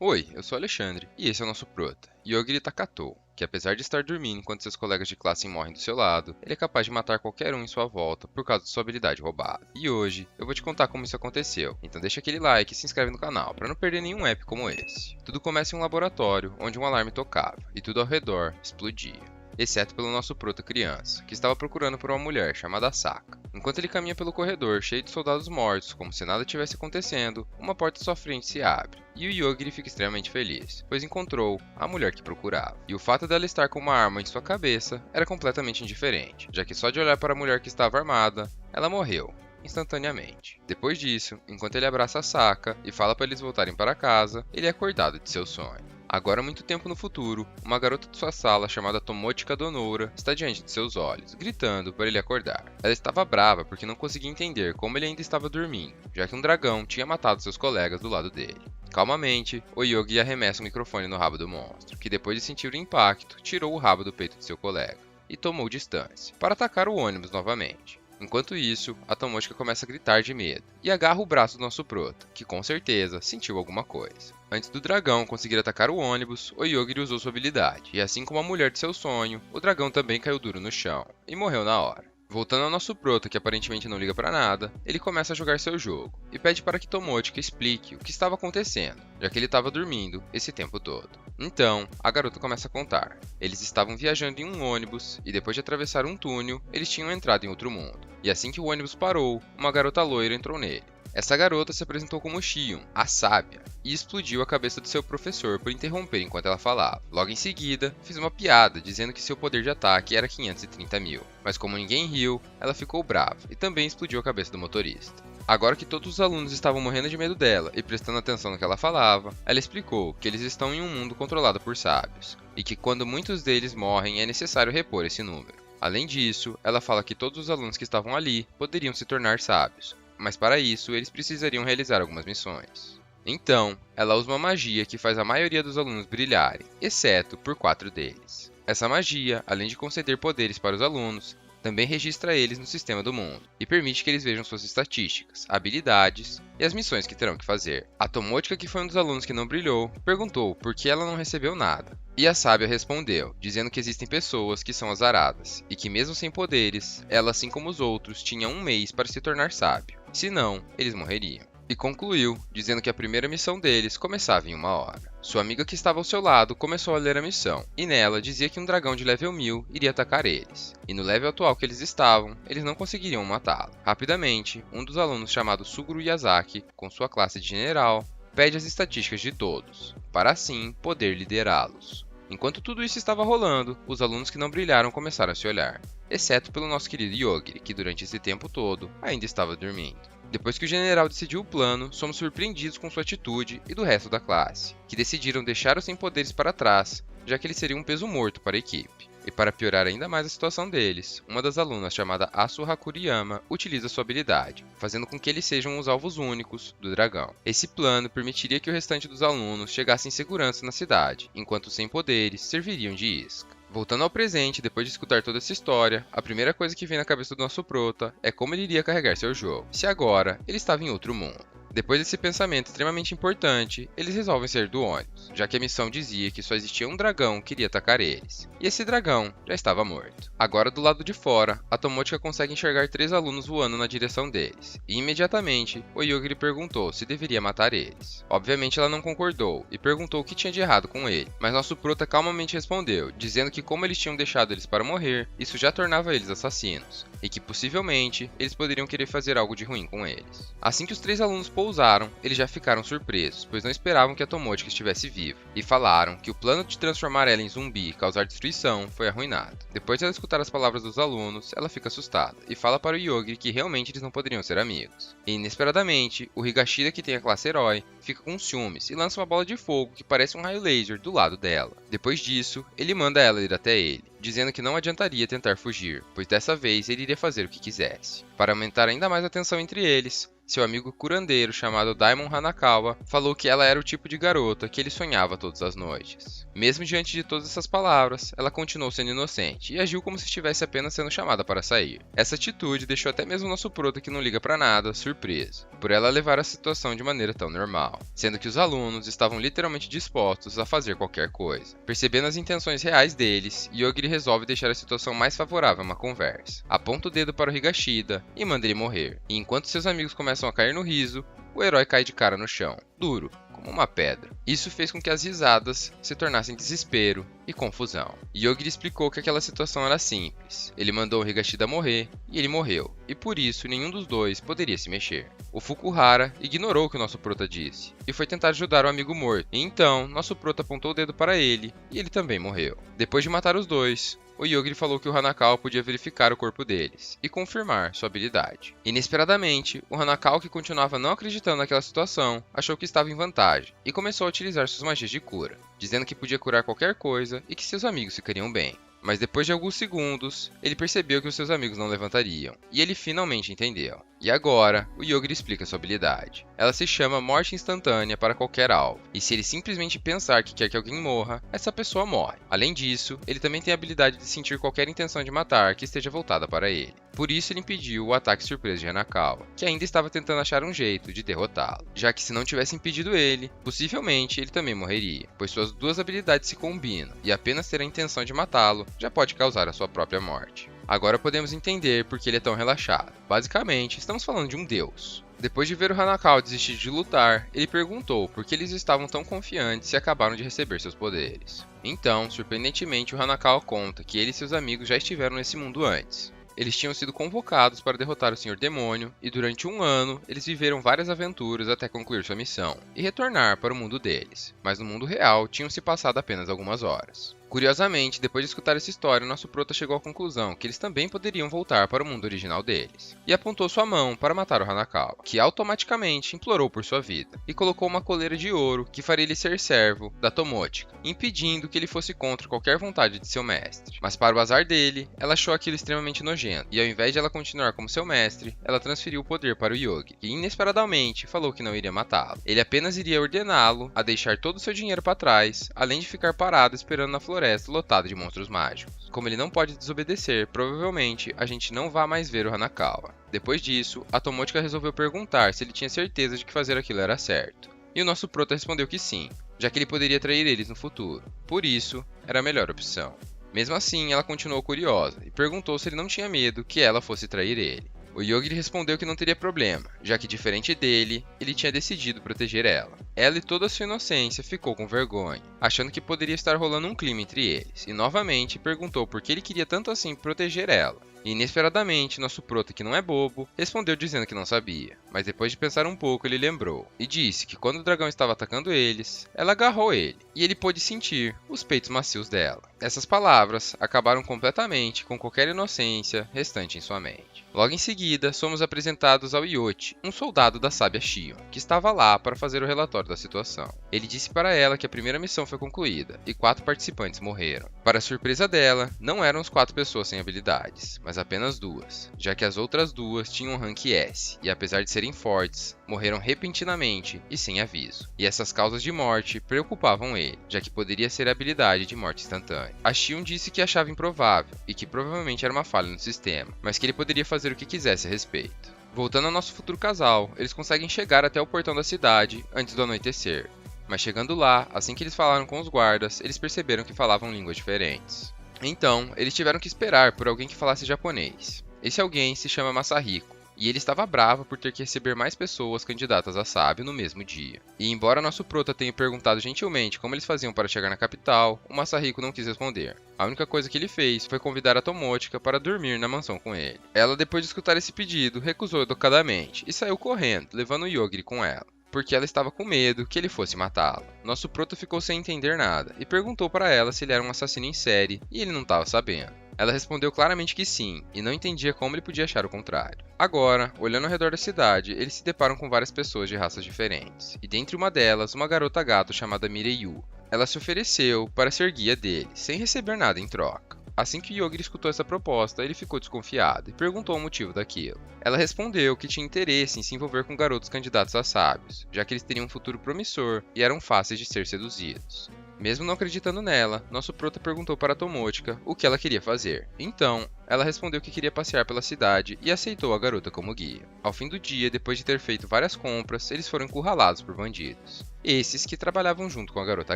Oi, eu sou Alexandre e esse é o nosso prota, Yogiri Takatou, que apesar de estar dormindo enquanto seus colegas de classe morrem do seu lado, ele é capaz de matar qualquer um em sua volta por causa de sua habilidade roubada. E hoje eu vou te contar como isso aconteceu, então deixa aquele like e se inscreve no canal para não perder nenhum app como esse. Tudo começa em um laboratório onde um alarme tocava e tudo ao redor explodia. Exceto pelo nosso prota criança, que estava procurando por uma mulher chamada Saka. Enquanto ele caminha pelo corredor cheio de soldados mortos, como se nada tivesse acontecendo, uma porta à sua frente se abre, e o Yogiri fica extremamente feliz, pois encontrou a mulher que procurava. E o fato dela estar com uma arma em sua cabeça era completamente indiferente, já que só de olhar para a mulher que estava armada, ela morreu instantaneamente. Depois disso, enquanto ele abraça a Saka e fala para eles voltarem para casa, ele é acordado de seu sonho. Agora, muito tempo no futuro, uma garota de sua sala chamada Tomochika Donoura está diante de seus olhos, gritando para ele acordar. Ela estava brava porque não conseguia entender como ele ainda estava dormindo, já que um dragão tinha matado seus colegas do lado dele. Calmamente, o Yogi arremessa o microfone no rabo do monstro, que depois de sentir o impacto, tirou o rabo do peito de seu colega e tomou distância, para atacar o ônibus novamente. Enquanto isso, a Tomochika começa a gritar de medo e agarra o braço do nosso prota, que com certeza sentiu alguma coisa. Antes do dragão conseguir atacar o ônibus, o Yogiri usou sua habilidade, e assim como a mulher de seu sonho, o dragão também caiu duro no chão e morreu na hora. Voltando ao nosso prota, que aparentemente não liga pra nada, ele começa a jogar seu jogo e pede para que Tomochika explique o que estava acontecendo, já que ele estava dormindo esse tempo todo. Então, a garota começa a contar. Eles estavam viajando em um ônibus e depois de atravessar um túnel, eles tinham entrado em outro mundo. E assim que o ônibus parou, uma garota loira entrou nele. Essa garota se apresentou como Shion, a sábia, e explodiu a cabeça do seu professor por interromper enquanto ela falava. Logo em seguida, fez uma piada dizendo que seu poder de ataque era 530 mil, mas como ninguém riu, ela ficou brava e também explodiu a cabeça do motorista. Agora que todos os alunos estavam morrendo de medo dela e prestando atenção no que ela falava, ela explicou que eles estão em um mundo controlado por sábios, e que quando muitos deles morrem é necessário repor esse número. Além disso, ela fala que todos os alunos que estavam ali poderiam se tornar sábios, mas para isso eles precisariam realizar algumas missões. Então, ela usa uma magia que faz a maioria dos alunos brilharem, exceto por 4 deles. Essa magia, além de conceder poderes para os alunos, também registra eles no sistema do mundo e permite que eles vejam suas estatísticas, habilidades e as missões que terão que fazer. A Tomochika, que foi um dos alunos que não brilhou, perguntou por que ela não recebeu nada. E a sábia respondeu, dizendo que existem pessoas que são azaradas e que mesmo sem poderes, ela assim como os outros tinha um mês para se tornar sábio, senão eles morreriam. E concluiu, dizendo que a primeira missão deles começava em 1 hora. Sua amiga que estava ao seu lado começou a ler a missão, e nela dizia que um dragão de level 1000 iria atacar eles. E no level atual que eles estavam, eles não conseguiriam matá-lo. Rapidamente, um dos alunos chamado Suguru Yazaki, com sua classe de general, pede as estatísticas de todos, para assim poder liderá-los. Enquanto tudo isso estava rolando, os alunos que não brilharam começaram a se olhar, exceto pelo nosso querido Yogiri, que durante esse tempo todo ainda estava dormindo. Depois que o general decidiu o plano, somos surpreendidos com sua atitude e do resto da classe, que decidiram deixar os sem poderes para trás, já que ele seria um peso morto para a equipe. E para piorar ainda mais a situação deles, uma das alunas chamada Asu Hakuriyama utiliza sua habilidade, fazendo com que eles sejam os alvos únicos do dragão. Esse plano permitiria que o restante dos alunos chegasse em segurança na cidade, enquanto os sem poderes serviriam de isca. Voltando ao presente, depois de escutar toda essa história, a primeira coisa que vem na cabeça do nosso prota é como ele iria carregar seu jogo, se agora ele estava em outro mundo. Depois desse pensamento extremamente importante, eles resolvem sair do ônibus, já que a missão dizia que só existia um dragão que iria atacar eles, e esse dragão já estava morto. Agora do lado de fora, a Tomochika consegue enxergar 3 alunos voando na direção deles, e imediatamente o Yogiri perguntou se deveria matar eles. Obviamente ela não concordou, e perguntou o que tinha de errado com ele, mas nosso prota calmamente respondeu, dizendo que como eles tinham deixado eles para morrer, isso já tornava eles assassinos, e que possivelmente eles poderiam querer fazer algo de ruim com eles. Assim que os 3 alunos pousaram, eles já ficaram surpresos, pois não esperavam que a Tomochika estivesse viva, e falaram que o plano de transformar ela em zumbi e causar destruição foi arruinado. Depois de ela escutar as palavras dos alunos, ela fica assustada, e fala para o Yogiri que realmente eles não poderiam ser amigos. E inesperadamente, o Higashida, que tem a classe herói, fica com ciúmes e lança uma bola de fogo que parece um raio laser do lado dela. Depois disso, ele manda ela ir até ele, dizendo que não adiantaria tentar fugir, pois dessa vez ele iria fazer o que quisesse. Para aumentar ainda mais a tensão entre eles, seu amigo curandeiro chamado Daimon Hanakawa falou que ela era o tipo de garota que ele sonhava todas as noites. Mesmo diante de todas essas palavras, ela continuou sendo inocente e agiu como se estivesse apenas sendo chamada para sair. Essa atitude deixou até mesmo nosso prota, que não liga pra nada, surpreso, por ela levar a situação de maneira tão normal, sendo que os alunos estavam literalmente dispostos a fazer qualquer coisa. Percebendo as intenções reais deles, Yogiri resolve deixar a situação mais favorável a uma conversa. Aponta o dedo para o Higashida e manda ele morrer. E enquanto seus amigos começam a cair no riso, o herói cai de cara no chão, duro, como uma pedra. Isso fez com que as risadas se tornassem desespero e confusão. Yogiri explicou que aquela situação era simples. Ele mandou o Higashida morrer e ele morreu, e por isso nenhum dos dois poderia se mexer. O Fukuhara ignorou o que o nosso prota disse e foi tentar ajudar o amigo morto. E então, nosso prota apontou o dedo para ele e ele também morreu. Depois de matar os dois, o Yogiri falou que o Hanakawa podia verificar o corpo deles e confirmar sua habilidade. Inesperadamente, o Hanakawa, que continuava não acreditando naquela situação, achou que estava em vantagem e começou a utilizar suas magias de cura, dizendo que podia curar qualquer coisa e que seus amigos ficariam bem. Mas depois de alguns segundos, ele percebeu que os seus amigos não levantariam, e ele finalmente entendeu. E agora, o Yogiri explica sua habilidade. Ela se chama Morte Instantânea para qualquer alvo, e se ele simplesmente pensar que quer que alguém morra, essa pessoa morre. Além disso, ele também tem a habilidade de sentir qualquer intenção de matar que esteja voltada para ele. Por isso ele impediu o ataque surpresa de Hanakawa, que ainda estava tentando achar um jeito de derrotá-lo, já que se não tivesse impedido ele, possivelmente ele também morreria, pois suas duas habilidades se combinam, e apenas ter a intenção de matá-lo já pode causar a sua própria morte. Agora podemos entender por que ele é tão relaxado. Basicamente, estamos falando de um deus. Depois de ver o Hanakawa desistir de lutar, ele perguntou por que eles estavam tão confiantes e acabaram de receber seus poderes. Então, surpreendentemente, o Hanakawa conta que ele e seus amigos já estiveram nesse mundo antes. Eles tinham sido convocados para derrotar o Senhor Demônio, e durante um ano, eles viveram várias aventuras até concluir sua missão, e retornar para o mundo deles. Mas no mundo real, tinham se passado apenas algumas horas. Curiosamente, depois de escutar essa história, nosso prota chegou à conclusão que eles também poderiam voltar para o mundo original deles, e apontou sua mão para matar o Hanakawa, que automaticamente implorou por sua vida, e colocou uma coleira de ouro que faria ele ser servo da Tomochika, impedindo que ele fosse contra qualquer vontade de seu mestre. Mas para o azar dele, ela achou aquilo extremamente nojento, e ao invés de ela continuar como seu mestre, ela transferiu o poder para o Yogi, que inesperadamente falou que não iria matá-lo. Ele apenas iria ordená-lo a deixar todo o seu dinheiro para trás, além de ficar parado esperando na floresta lotada de monstros mágicos. Como ele não pode desobedecer, provavelmente a gente não vai mais ver o Hanakawa. Depois disso, a Tomochika resolveu perguntar se ele tinha certeza de que fazer aquilo era certo. E o nosso prota respondeu que sim, já que ele poderia trair eles no futuro. Por isso, era a melhor opção. Mesmo assim, ela continuou curiosa e perguntou se ele não tinha medo que ela fosse trair ele. O Yogiri respondeu que não teria problema, já que, diferente dele, ele tinha decidido proteger ela. Ela e toda a sua inocência ficou com vergonha, achando que poderia estar rolando um clima entre eles, e novamente perguntou por que ele queria tanto assim proteger ela. E inesperadamente, nosso prota, que não é bobo, respondeu dizendo que não sabia. Mas depois de pensar um pouco, ele lembrou e disse que quando o dragão estava atacando eles, ela agarrou ele, e ele pôde sentir os peitos macios dela. Essas palavras acabaram completamente com qualquer inocência restante em sua mente. Logo em seguida, somos apresentados ao Yoshi, um soldado da sábia Shion, que estava lá para fazer o relatório da situação. Ele disse para ela que a primeira missão foi concluída, e 4 participantes morreram. Para surpresa dela, não eram as 4 pessoas sem habilidades, mas apenas 2, já que as outras 2 tinham rank S, e apesar de serem fortes, morreram repentinamente e sem aviso. E essas causas de morte preocupavam ele, já que poderia ser a habilidade de morte instantânea. A Shion disse que achava improvável, e que provavelmente era uma falha no sistema, mas que ele poderia fazer o que quisesse a respeito. Voltando ao nosso futuro casal, eles conseguem chegar até o portão da cidade antes do anoitecer. Mas chegando lá, assim que eles falaram com os guardas, eles perceberam que falavam línguas diferentes. Então, eles tiveram que esperar por alguém que falasse japonês. Esse alguém se chama Masahiko, e ele estava bravo por ter que receber mais pessoas candidatas a sábio no mesmo dia. E embora nosso prota tenha perguntado gentilmente como eles faziam para chegar na capital, o Masahiko não quis responder. A única coisa que ele fez foi convidar a Tomochika para dormir na mansão com ele. Ela, depois de escutar esse pedido, recusou educadamente e saiu correndo, levando o Yogiri com ela, porque ela estava com medo que ele fosse matá-lo. Nosso prota ficou sem entender nada e perguntou para ela se ele era um assassino em série, e ele não estava sabendo. Ela respondeu claramente que sim, e não entendia como ele podia achar o contrário. Agora, olhando ao redor da cidade, eles se deparam com várias pessoas de raças diferentes, e dentre uma delas, uma garota gato chamada Mireyu. Ela se ofereceu para ser guia dele, sem receber nada em troca. Assim que Yogiri escutou essa proposta, ele ficou desconfiado e perguntou o motivo daquilo. Ela respondeu que tinha interesse em se envolver com garotos candidatos a sábios, já que eles teriam um futuro promissor e eram fáceis de ser seduzidos. Mesmo não acreditando nela, nosso prota perguntou para Tomochika o que ela queria fazer. Então, ela respondeu que queria passear pela cidade e aceitou a garota como guia. Ao fim do dia, depois de ter feito várias compras, eles foram encurralados por bandidos. Esses que trabalhavam junto com a garota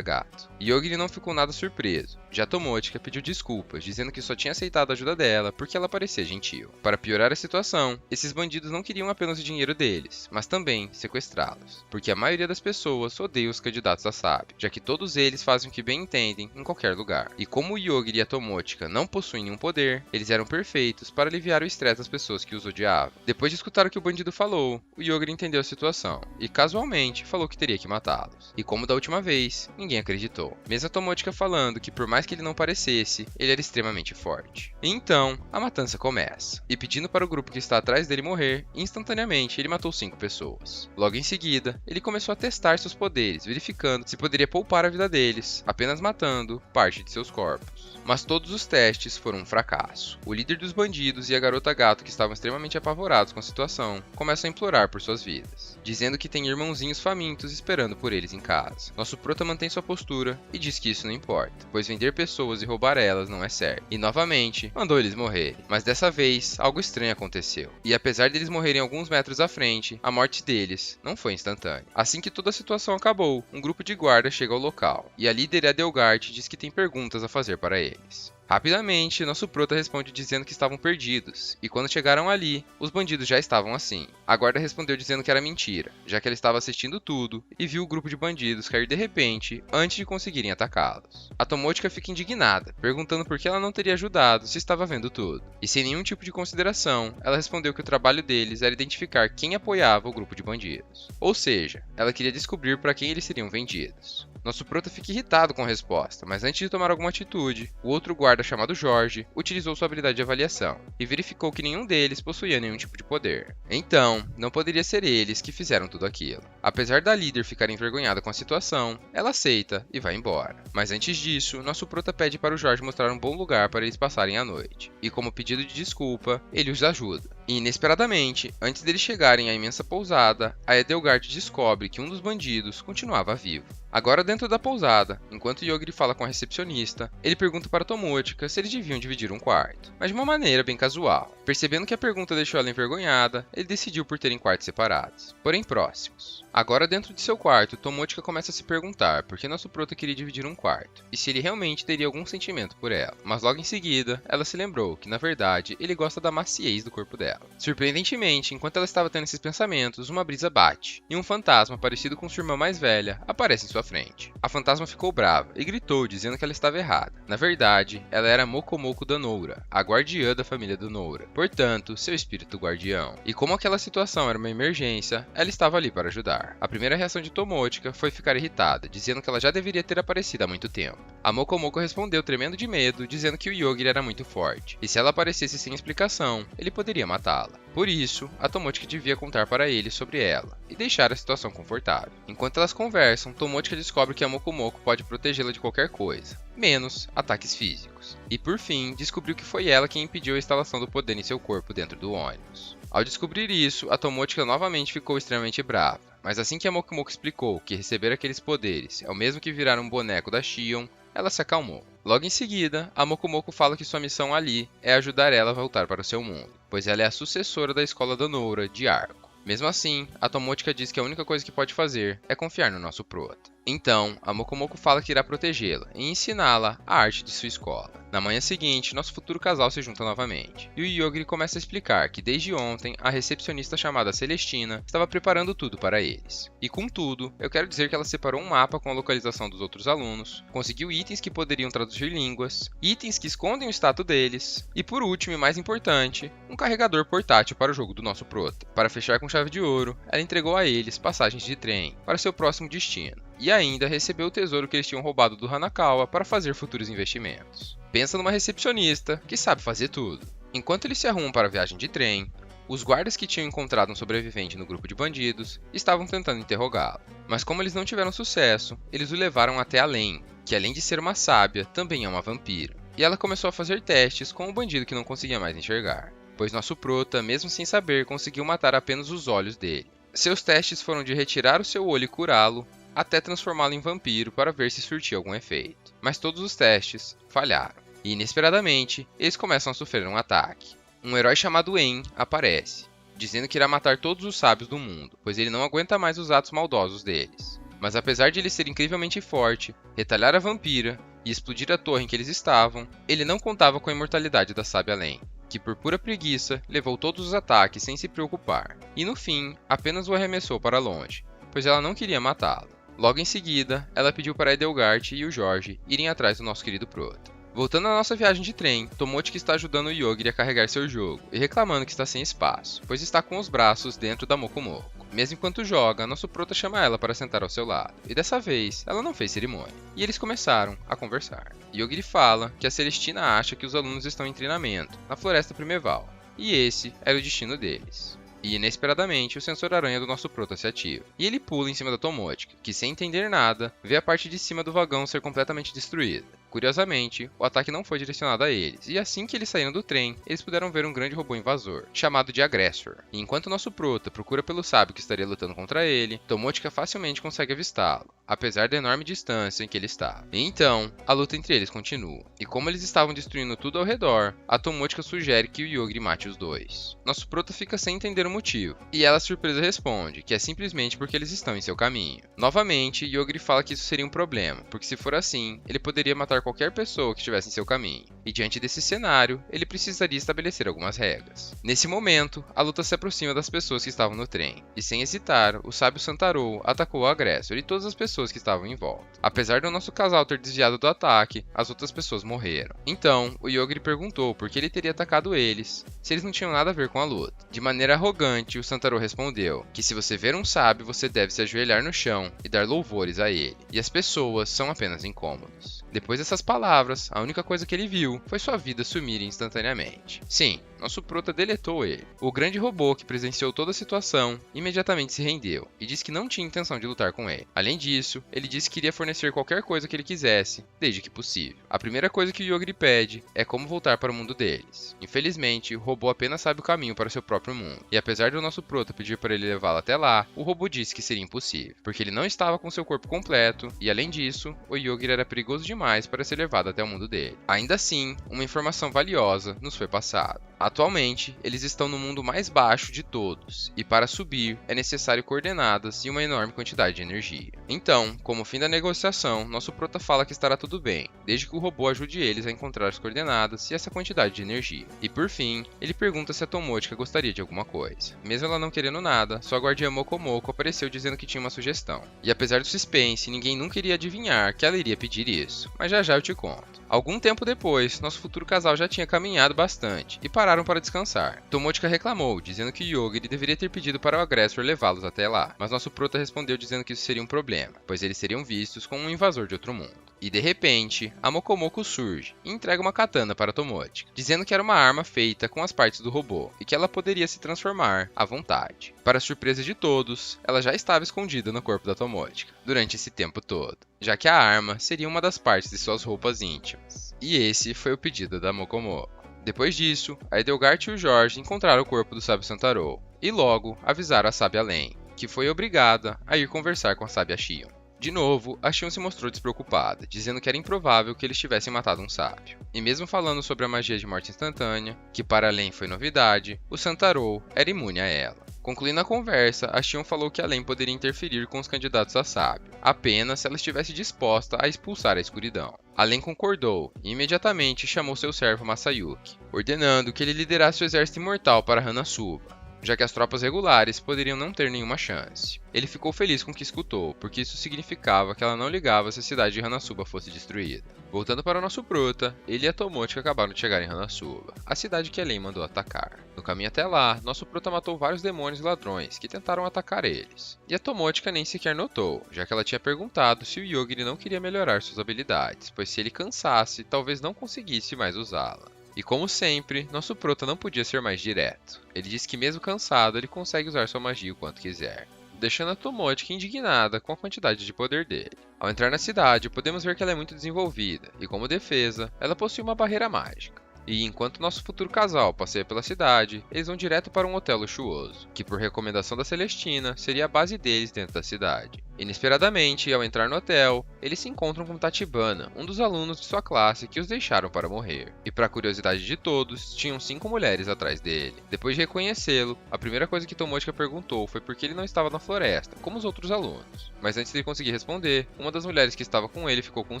gato. Yogiri não ficou nada surpreso. Já Tomochika pediu desculpas, dizendo que só tinha aceitado a ajuda dela porque ela parecia gentil. Para piorar a situação, esses bandidos não queriam apenas o dinheiro deles, mas também sequestrá-los. Porque a maioria das pessoas odeia os candidatos a sábio, já que todos eles fazem o que bem entendem em qualquer lugar. E como o Yogiri e a Tomochika não possuem nenhum poder, eles eram perfeitos para aliviar o estresse das pessoas que os odiavam. Depois de escutar o que o bandido falou, o Yogiri entendeu a situação e casualmente falou que teria que matá-los. E como da última vez, ninguém acreditou. Mesmo a Tomochika falando que por mais que ele não parecesse, ele era extremamente forte. E então, a matança começa. E pedindo para o grupo que está atrás dele morrer, instantaneamente ele matou 5 pessoas. Logo em seguida, ele começou a testar seus poderes, verificando se poderia poupar a vida deles, apenas matando parte de seus corpos. Mas todos os testes foram um fracasso. O líder dos bandidos e a garota gato, que estavam extremamente apavorados com a situação, começam a implorar por suas vidas, dizendo que tem irmãozinhos famintos esperando por eles em casa. Nosso prota mantém sua postura e diz que isso não importa, pois vender pessoas e roubar elas não é certo. E novamente, mandou eles morrerem. Mas dessa vez, algo estranho aconteceu. E apesar deles morrerem alguns metros à frente, a morte deles não foi instantânea. Assim que toda a situação acabou, um grupo de guardas chega ao local, e a líder Adelgard diz que tem perguntas a fazer para eles. Rapidamente, nosso prota responde dizendo que estavam perdidos, e quando chegaram ali, os bandidos já estavam assim. A guarda respondeu dizendo que era mentira, já que ela estava assistindo tudo e viu o grupo de bandidos cair de repente antes de conseguirem atacá-los. A Tomochika fica indignada, perguntando por que ela não teria ajudado se estava vendo tudo. E sem nenhum tipo de consideração, ela respondeu que o trabalho deles era identificar quem apoiava o grupo de bandidos. Ou seja, ela queria descobrir para quem eles seriam vendidos. Nosso prota fica irritado com a resposta, mas antes de tomar alguma atitude, o outro guarda chamado Jorge utilizou sua habilidade de avaliação e verificou que nenhum deles possuía nenhum tipo de poder. Então, não poderia ser eles que fizeram tudo aquilo. Apesar da líder ficar envergonhada com a situação, ela aceita e vai embora. Mas antes disso, nosso prota pede para o Jorge mostrar um bom lugar para eles passarem a noite. E como pedido de desculpa, ele os ajuda. E inesperadamente, antes deles chegarem à imensa pousada, a Edelgard descobre que um dos bandidos continuava vivo. Agora dentro da pousada, enquanto Yogiri fala com a recepcionista, ele pergunta para Tomochika se eles deviam dividir um quarto, mas de uma maneira bem casual. Percebendo que a pergunta deixou ela envergonhada, ele decidiu por terem quartos separados, porém próximos. Agora dentro de seu quarto, Tomochika começa a se perguntar por que nosso prota queria dividir um quarto, e se ele realmente teria algum sentimento por ela. Mas logo em seguida, ela se lembrou que na verdade ele gosta da maciez do corpo dela. Surpreendentemente, enquanto ela estava tendo esses pensamentos, uma brisa bate, e um fantasma parecido com sua irmã mais velha aparece em sua frente. A fantasma ficou brava e gritou dizendo que ela estava errada. Na verdade, ela era Mokomoko da Noura, a guardiã da família do Noura, portanto, seu espírito guardião. E como aquela situação era uma emergência, ela estava ali para ajudar. A primeira reação de Tomochika foi ficar irritada, dizendo que ela já deveria ter aparecido há muito tempo. A Mokomoko respondeu tremendo de medo, dizendo que o Yogiri era muito forte, e se ela aparecesse sem explicação, ele poderia matá-la. Por isso, a Tomochika devia contar para ele sobre ela, e deixar a situação confortável. Enquanto elas conversam, Tomochika descobre que a Mokomoko pode protegê-la de qualquer coisa, menos ataques físicos. E por fim, descobriu que foi ela quem impediu a instalação do poder em seu corpo dentro do ônibus. Ao descobrir isso, a Tomochika novamente ficou extremamente brava, mas assim que a Mokomoko explicou que receber aqueles poderes é o mesmo que virar um boneco da Shion, ela se acalmou. Logo em seguida, a Mokomoko fala que sua missão ali é ajudar ela a voltar para o seu mundo, pois ela é a sucessora da escola da Noura de Arco. Mesmo assim, a Tomochika diz que a única coisa que pode fazer é confiar no nosso prota. Então, a Mokomoko fala que irá protegê-la e ensiná-la a arte de sua escola. Na manhã seguinte, nosso futuro casal se junta novamente, e o Yogiri começa a explicar que desde ontem, a recepcionista chamada Celestina estava preparando tudo para eles. E com tudo, eu quero dizer que ela separou um mapa com a localização dos outros alunos, conseguiu itens que poderiam traduzir línguas, itens que escondem o status deles, e por último e mais importante, um carregador portátil para o jogo do nosso prota. Para fechar com chave de ouro, ela entregou a eles passagens de trem para seu próximo destino. E ainda recebeu o tesouro que eles tinham roubado do Hanakawa para fazer futuros investimentos. Pensa numa recepcionista que sabe fazer tudo. Enquanto eles se arrumam para a viagem de trem, os guardas que tinham encontrado um sobrevivente no grupo de bandidos estavam tentando interrogá-lo. Mas como eles não tiveram sucesso, eles o levaram até além, que além de ser uma sábia, também é uma vampira. e ela começou a fazer testes com o bandido que não conseguia mais enxergar, pois nosso prota, mesmo sem saber, conseguiu matar apenas os olhos dele. Seus testes foram de retirar o seu olho e curá-lo, até transformá-lo em vampiro para ver se surtia algum efeito. Mas todos os testes falharam, e inesperadamente, eles começam a sofrer um ataque. Um herói chamado En aparece, dizendo que irá matar todos os sábios do mundo, pois ele não aguenta mais os atos maldosos deles. Mas apesar de ele ser incrivelmente forte, retalhar a vampira e explodir a torre em que eles estavam, ele não contava com a imortalidade da sábia Len, que por pura preguiça levou todos os ataques sem se preocupar, e no fim apenas o arremessou para longe, pois ela não queria matá-lo. Logo em seguida, ela pediu para Edelgard e o Jorge irem atrás do nosso querido prota. Voltando à nossa viagem de trem, Tomochi está ajudando o Yogiri a carregar seu jogo e reclamando que está sem espaço, pois está com os braços dentro da Mokomoko. Mesmo enquanto joga, nosso prota chama ela para sentar ao seu lado, e dessa vez ela não fez cerimônia, e eles começaram a conversar. Yogiri fala que a Celestina acha que os alunos estão em treinamento, na Floresta Primeval, e esse era o destino deles. E inesperadamente o sensor aranha do nosso prota se ativa, e ele pula em cima da Tomochi, que sem entender nada, vê a parte de cima do vagão ser completamente destruída. Curiosamente, o ataque não foi direcionado a eles, e assim que eles saíram do trem, eles puderam ver um grande robô invasor, chamado de Agressor. E enquanto nosso prota procura pelo sábio que estaria lutando contra ele, Tomochi facilmente consegue avistá-lo, apesar da enorme distância em que ele estava. E então, a luta entre eles continua, e como eles estavam destruindo tudo ao redor, a Tomochi sugere que o Yogiri mate os dois. Nosso prota fica sem entender o motivo, e ela surpresa responde que é simplesmente porque eles estão em seu caminho. Novamente, Yogiri fala que isso seria um problema, porque se for assim, ele poderia matar qualquer pessoa que estivesse em seu caminho, e diante desse cenário, ele precisaria estabelecer algumas regras. Nesse momento, a luta se aproxima das pessoas que estavam no trem, e sem hesitar, o sábio Santarou atacou o Agressor e todas as pessoas que estavam em volta. Apesar do nosso casal ter desviado do ataque, as outras pessoas morreram. Então, o Yogiri perguntou por que ele teria atacado eles, se eles não tinham nada a ver com a luta. De maneira arrogante, o Santarou respondeu que se você ver um sábio, você deve se ajoelhar no chão e dar louvores a ele, e as pessoas são apenas incômodos. Depois dessas palavras, a única coisa que ele viu foi sua vida sumir instantaneamente. Sim, nosso prota deletou ele. O grande robô que presenciou toda a situação imediatamente se rendeu e disse que não tinha intenção de lutar com ele. Além disso, ele disse que iria fornecer qualquer coisa que ele quisesse, desde que possível. A primeira coisa que o Yogiri pede é como voltar para o mundo deles. Infelizmente, o robô apenas sabe o caminho para o seu próprio mundo, e apesar do nosso prota pedir para ele levá-lo até lá, o robô disse que seria impossível, porque ele não estava com seu corpo completo, e além disso, o Yogiri era perigoso demais para ser levado até o mundo dele. Ainda assim, uma informação valiosa nos foi passada. Atualmente, eles estão no mundo mais baixo de todos, e para subir é necessário coordenadas e uma enorme quantidade de energia. Então, como fim da negociação, nosso prota fala que estará tudo bem, desde que o robô ajude eles a encontrar as coordenadas e essa quantidade de energia. E por fim, ele pergunta se a Tomochi gostaria de alguma coisa. Mesmo ela não querendo nada, sua guardiã Mokomoko apareceu dizendo que tinha uma sugestão. E apesar do suspense, ninguém nunca iria adivinhar que ela iria pedir isso, mas já já eu te conto. Algum tempo depois, nosso futuro casal já tinha caminhado bastante e pararam para descansar. Tomochi reclamou, dizendo que Yogiri deveria ter pedido para o Agressor levá-los até lá, mas nosso prota respondeu dizendo que isso seria um problema, pois eles seriam vistos como um invasor de outro mundo. E de repente, a Mokomoko surge e entrega uma katana para Tomochi, dizendo que era uma arma feita com as partes do robô e que ela poderia se transformar à vontade. Para surpresa de todos, ela já estava escondida no corpo da Tomochi durante esse tempo todo, já que a arma seria uma das partes de suas roupas íntimas. E esse foi o pedido da Mokomoko. Depois disso, a Edelgard e o Jorge encontraram o corpo do sábio Santarou e logo avisaram a sábia Len, que foi obrigada a ir conversar com a sábia Shion. De novo, a Shion se mostrou despreocupada, dizendo que era improvável que eles tivessem matado um sábio. E mesmo falando sobre a magia de morte instantânea, que para Len foi novidade, o Santarou era imune a ela. Concluindo a conversa, a Shion falou que a Len poderia interferir com os candidatos a sábio, apenas se ela estivesse disposta a expulsar a escuridão. A Len concordou e imediatamente chamou seu servo Masayuki, ordenando que ele liderasse o exército imortal para Hanazuba, já que as tropas regulares poderiam não ter nenhuma chance. Ele ficou feliz com o que escutou, porque isso significava que ela não ligava se a cidade de Hanazuba fosse destruída. Voltando para o nosso prota, ele e a Tomochi acabaram de chegar em Hanazuba, a cidade que Len mandou atacar. No caminho até lá, nosso prota matou vários demônios e ladrões que tentaram atacar eles. E a Tomochi nem sequer notou, já que ela tinha perguntado se o Yogiri não queria melhorar suas habilidades, pois se ele cansasse, talvez não conseguisse mais usá-la. E como sempre, nosso prota não podia ser mais direto. Ele disse que mesmo cansado, ele consegue usar sua magia o quanto quiser. deixando a Tomotica indignada com a quantidade de poder dele. Ao entrar na cidade, podemos ver que ela é muito desenvolvida, e como defesa, ela possui uma barreira mágica. E enquanto nosso futuro casal passeia pela cidade, eles vão direto para um hotel luxuoso, que por recomendação da Celestina, seria a base deles dentro da cidade. Inesperadamente, ao entrar no hotel, eles se encontram com Tachibana, um dos alunos de sua classe que os deixaram para morrer. E para curiosidade de todos, tinham 5 mulheres atrás dele. Depois de reconhecê-lo, a primeira coisa que Tomotica perguntou foi por que ele não estava na floresta, como os outros alunos. Mas antes de ele conseguir responder, uma das mulheres que estava com ele ficou com